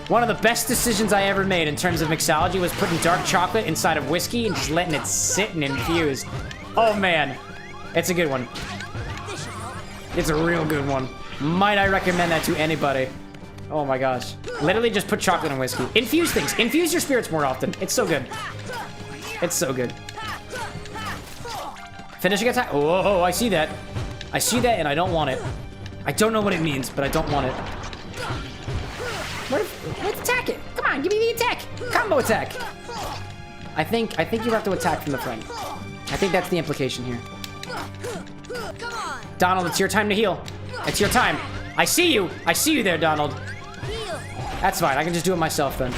One of the best decisions I ever made in terms of mixology was putting dark chocolate inside of whiskey and just letting it sit and infuse. Oh man, it's a good one. It's a real good one. Might I recommend that to anybody? Oh my gosh. Literally just put chocolate in whiskey. Infuse things. Infuse your spirits more often. It's so good. It's so good. Finishing attack. Whoa, I see that. I see that and I don't want it. I don't know what it means, but I don't want it. Let's attack it. Come on, give me the attack. Combo attack. I think you have to attack from the front. I think that's the implication here. Donald, it's your time to heal. It's your time. I see you. I see you there, Donald. That's fine. I can just do it myself then.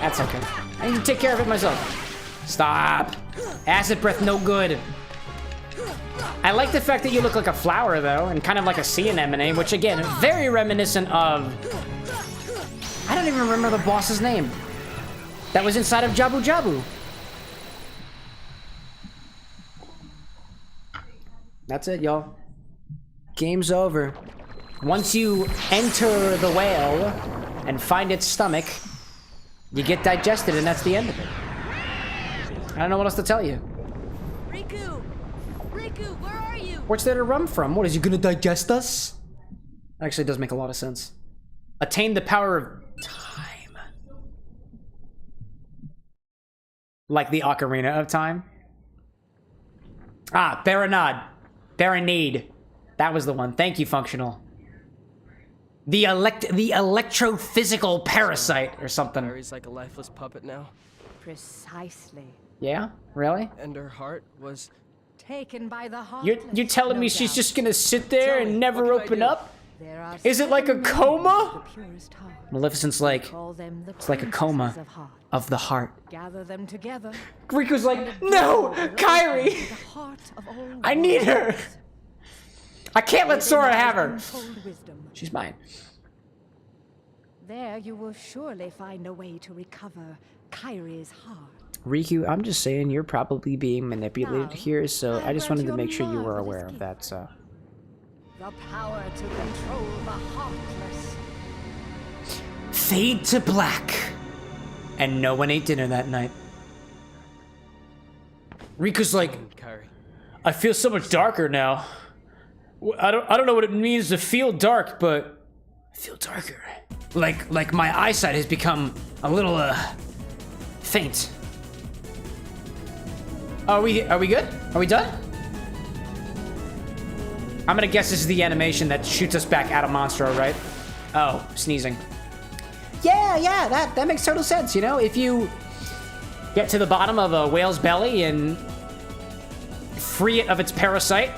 That's okay. I need to take care of it myself. Stop. Acid breath, no good. I like the fact that you look like a flower, though, and kind of like a sea anemone, which, again, very reminiscent of... I don't even remember the boss's name. That was inside of Jabu Jabu. That's it, y'all. Game's over. Once you enter the whale and find its stomach, you get digested, and that's the end of it. I don't know what else to tell you. Riku! Riku, where are you? Where's there to run from? What, is he gonna digest us? Actually, it does make a lot of sense. Attain the power of time. Like the Ocarina of Time. Ah, Baronade. Baronade. That was the one. Thank you, Functional. The electrophysical parasite or something. Mary's like a lifeless puppet now. Precisely. Yeah? Really? And her heart was... Taken by the heart. You're telling me she's just gonna sit there Tell me, and never what can I open do? up? Is it like a coma? Maleficent's like, it's like a coma of the heart. Gather them together. Riku's like, no, Kairi! I need her! I can't let Sora have her! She's mine. There you will surely find a way to recover Kairi's heart. Riku, I'm just saying you're probably being manipulated here, so I just wanted to make sure you were aware of that, so. The power to control the heartless. Fade to black. And no one ate dinner that night. Riku's like, Kairi. I feel so much darker now. I don't know what it means to feel dark, but I feel darker. Like my eyesight has become a little faint. Are we good? Are we done? I'm gonna guess this is the animation that shoots us back out of Monstro, right? Oh, sneezing. Yeah, that makes total sense, you know? If you get to the bottom of a whale's belly and free it of its parasite,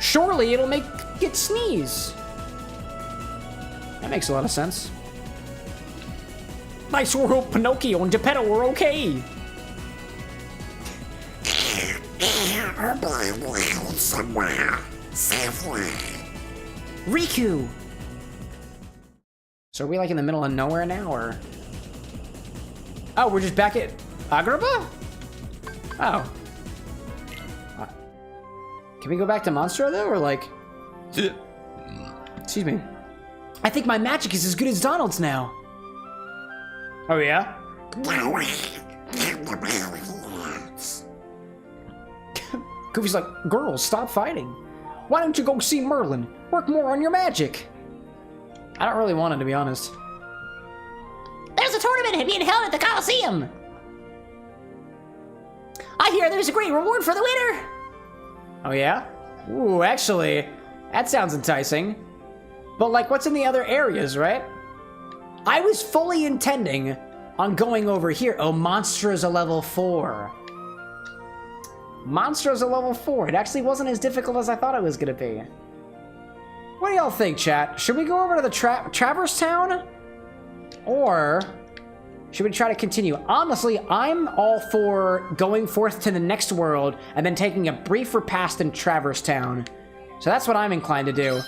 surely it'll make it sneeze. That makes a lot of sense. Nice world, Pinocchio and Geppetto were okay. Somewhere safely. Riku! So are we like in the middle of nowhere now, or? Oh, we're just back at Agrabah? Oh. Can we go back to Monstro though, or like? Excuse me. I think my magic is as good as Donald's now. Oh yeah? Goofy's like, girls, stop fighting. Why don't you go see Merlin? Work more on your magic. I don't really want it, to be honest. There's a tournament being held at the Coliseum. I hear there's a great reward for the winner. Oh yeah? Ooh, actually, that sounds enticing. But like, what's in the other areas, right? I was fully intending on going over here. Oh, Monstro's a level 4. Monstro's a level 4. It actually wasn't as difficult as I thought it was gonna be. What do y'all think, chat? Should we go over to the Traverse Town? Or should we try to continue? Honestly, I'm all for going forth to the next world and then taking a brief repast in Traverse Town. So that's what I'm inclined to do.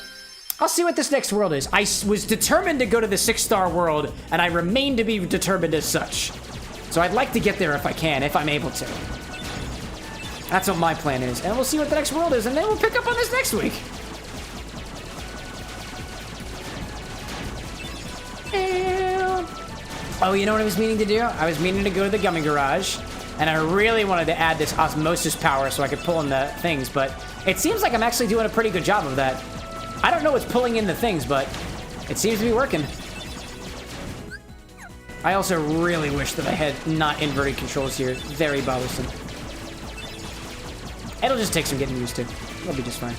I'll see what this next world is. I was determined to go to the 6-star world, and I remain to be determined as such. So I'd like to get there if I can, if I'm able to. That's what my plan is. And we'll see what the next world is, and then we'll pick up on this next week. Oh, you know what I was meaning to do? I was meaning to go to the Gummy Garage, and I really wanted to add this osmosis power so I could pull in the things, but it seems like I'm actually doing a pretty good job of that. I don't know what's pulling in the things, but it seems to be working. I also really wish that I had not inverted controls here. Very bothersome. It'll just take some getting used to. It'll be just fine.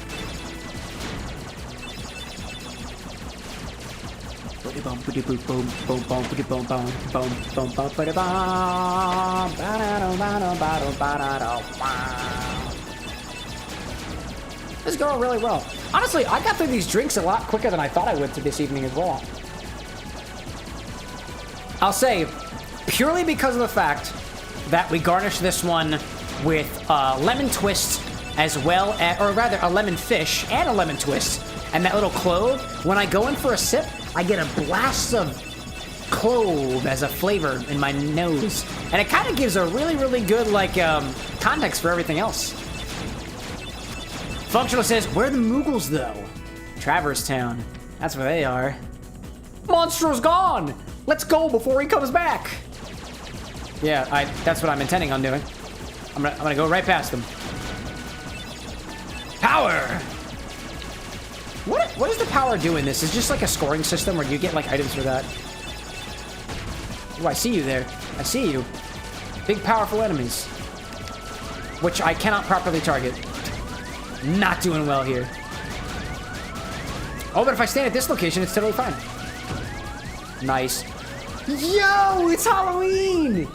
This is going really well. Honestly, I got through these drinks a lot quicker than I thought I would to this evening as well. I'll say, purely because of the fact that we garnished this one with lemon twist as well, or rather a lemon fish and a lemon twist, and that little clove. When I go in for a sip, I get a blast of clove as a flavor in my nose, and it kind of gives a really, really good like context for everything else. Functional says, where are the Moogles, though? Traverse Town. That's where they are. Monstro's gone! Let's go before he comes back! Yeah, that's what I'm intending on doing. I'm gonna go right past them. Power! What does the power do in this? Is it just like a scoring system where you get like items for that? Oh, I see you there. I see you. Big powerful enemies. Which I cannot properly target. Not doing well here. Oh, but if I stand at this location, it's totally fine. Nice. Yo, it's Halloween!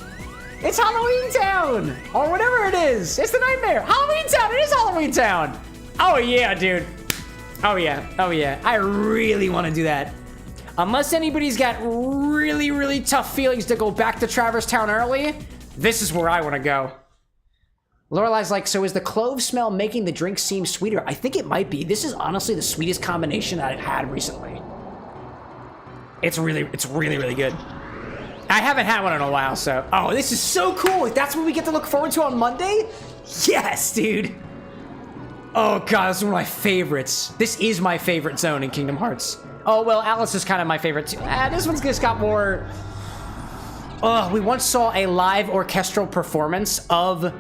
It's Halloween Town! Or whatever it is. It's the nightmare. Halloween Town! It is Halloween Town! Oh yeah, dude. Oh yeah. Oh yeah. I really want to do that. Unless anybody's got really, really tough feelings to go back to Traverse Town early, this is where I want to go. Lorelai's like, so is the clove smell making the drink seem sweeter? I think it might be. This is honestly the sweetest combination that I've had recently. It's really, really good. I haven't had one in a while, so. Oh, this is so cool. That's what we get to look forward to on Monday? Yes, dude. Oh god, this is one of my favorites. This is my favorite zone in Kingdom Hearts. Oh, well, Alice is kind of my favorite too. This one's just got more. Oh, we once saw a live orchestral performance of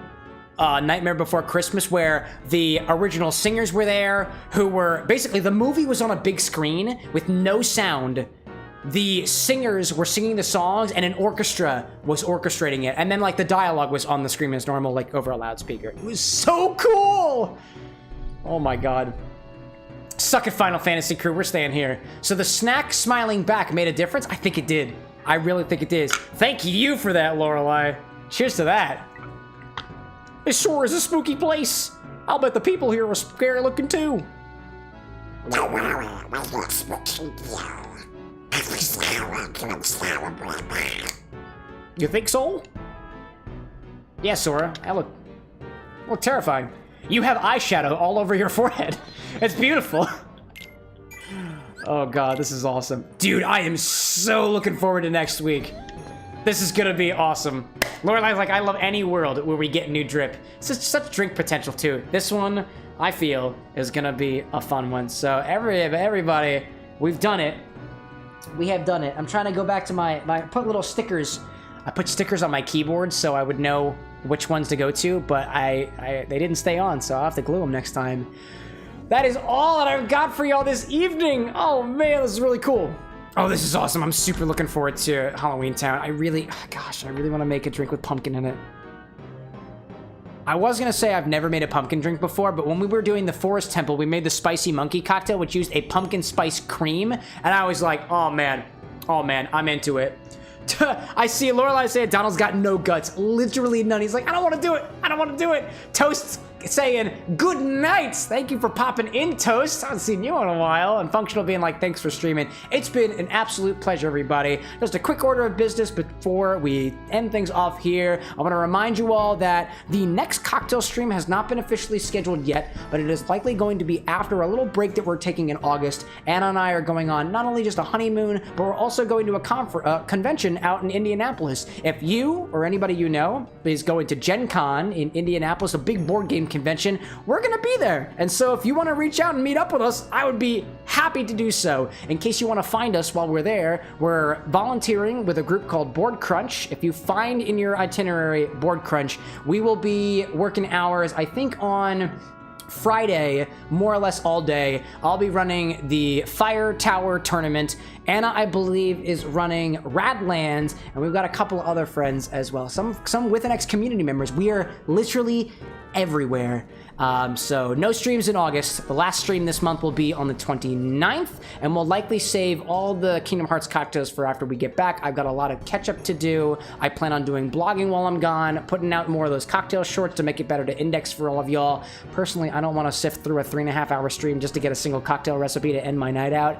Nightmare Before Christmas where the original singers were there, who were basically, the movie was on a big screen with no sound. The singers were singing the songs and an orchestra was orchestrating it, and then like the dialogue was on the screen as normal, like over a loudspeaker. It was so cool. Oh my god. Suck it, Final Fantasy crew, we're staying here. So the snack smiling back made a difference? I think it did. I really think it did. Thank you for that, Lorelai. Cheers to that. This sure is a spooky place. I'll bet the people here are scary looking too. Don't worry, we're not spooky, yo. Every Sora can celebrate that. You think so? Yeah, Sora. I look terrifying. You have eyeshadow all over your forehead. It's beautiful. Oh god, this is awesome. Dude, I am so looking forward to next week. This is gonna be awesome. Lorelai's like, I love any world where we get new drip. It's just such drink potential too. This one, I feel, is gonna be a fun one. So everybody, we've done it. We have done it. I'm trying to go back to my put little stickers. I put stickers on my keyboard so I would know which ones to go to, but they didn't stay on, so I'll have to glue them next time. That is all that I've got for y'all this evening. Oh man, this is really cool. Oh, this is awesome. I'm super looking forward to Halloween Town. I really want to make a drink with pumpkin in it. I was gonna say I've never made a pumpkin drink before, but when we were doing the Forest Temple, we made the Spicy Monkey cocktail, which used a pumpkin spice cream, and I was like, oh man, I'm into it. I see Lorelai say Donald's got no guts, literally none. He's like, I don't want to do it. I don't want to do it. Toast saying, good night. Thank you for popping in, Toast. I haven't seen you in a while. And Functional being like, thanks for streaming. It's been an absolute pleasure, everybody. Just a quick order of business before we end things off here. I want to remind you all that the next cocktail stream has not been officially scheduled yet, but it is likely going to be after a little break that we're taking in August. Anna and I are going on not only just a honeymoon, but we're also going to a convention out in Indianapolis. If you or anybody you know is going to Gen Con in Indianapolis, a big board game convention, we're gonna be there. And so if you want to reach out and meet up with us, I would be happy to do so. In case you want to find us while we're there, we're volunteering with a group called Board Crunch. If you find in your itinerary Board Crunch, we will be working hours, I think on Friday, more or less all day. I'll be running the Fire Tower Tournament. Anna, I believe, is running Radlands, and we've got a couple other friends as well. Some WithAnX community members. We are literally everywhere. So no streams in August. The last stream this month will be on the 29th, and we'll likely save all the Kingdom Hearts cocktails for after we get back. I've got a lot of catch up to do. I plan on doing blogging while I'm gone, putting out more of those cocktail shorts to make it better to index for all of y'all. Personally, I don't want to sift through a 3.5-hour stream just to get a single cocktail recipe to end my night out.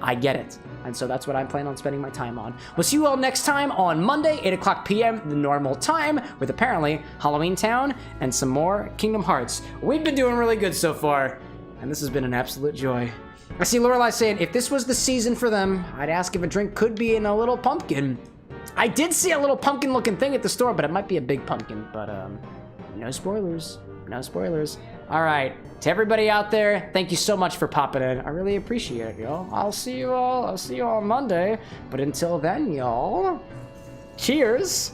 I get it. And so that's what I'm planning on spending my time on. We'll see you all next time on Monday, 8 o'clock p.m., the normal time, with apparently Halloween Town and some more Kingdom Hearts. We've been doing really good so far, and this has been an absolute joy. I see Lorelai saying, if this was the season for them, I'd ask if a drink could be in a little pumpkin. I did see a little pumpkin-looking thing at the store, but it might be a big pumpkin, but no spoilers. no spoilers. All right, to everybody out there, thank you so much for popping in. I really appreciate it, y'all. I'll see you all on Monday. But until then, y'all, cheers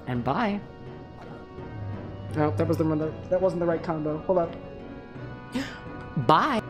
and bye. No, that wasn't the right combo. Hold up. Bye.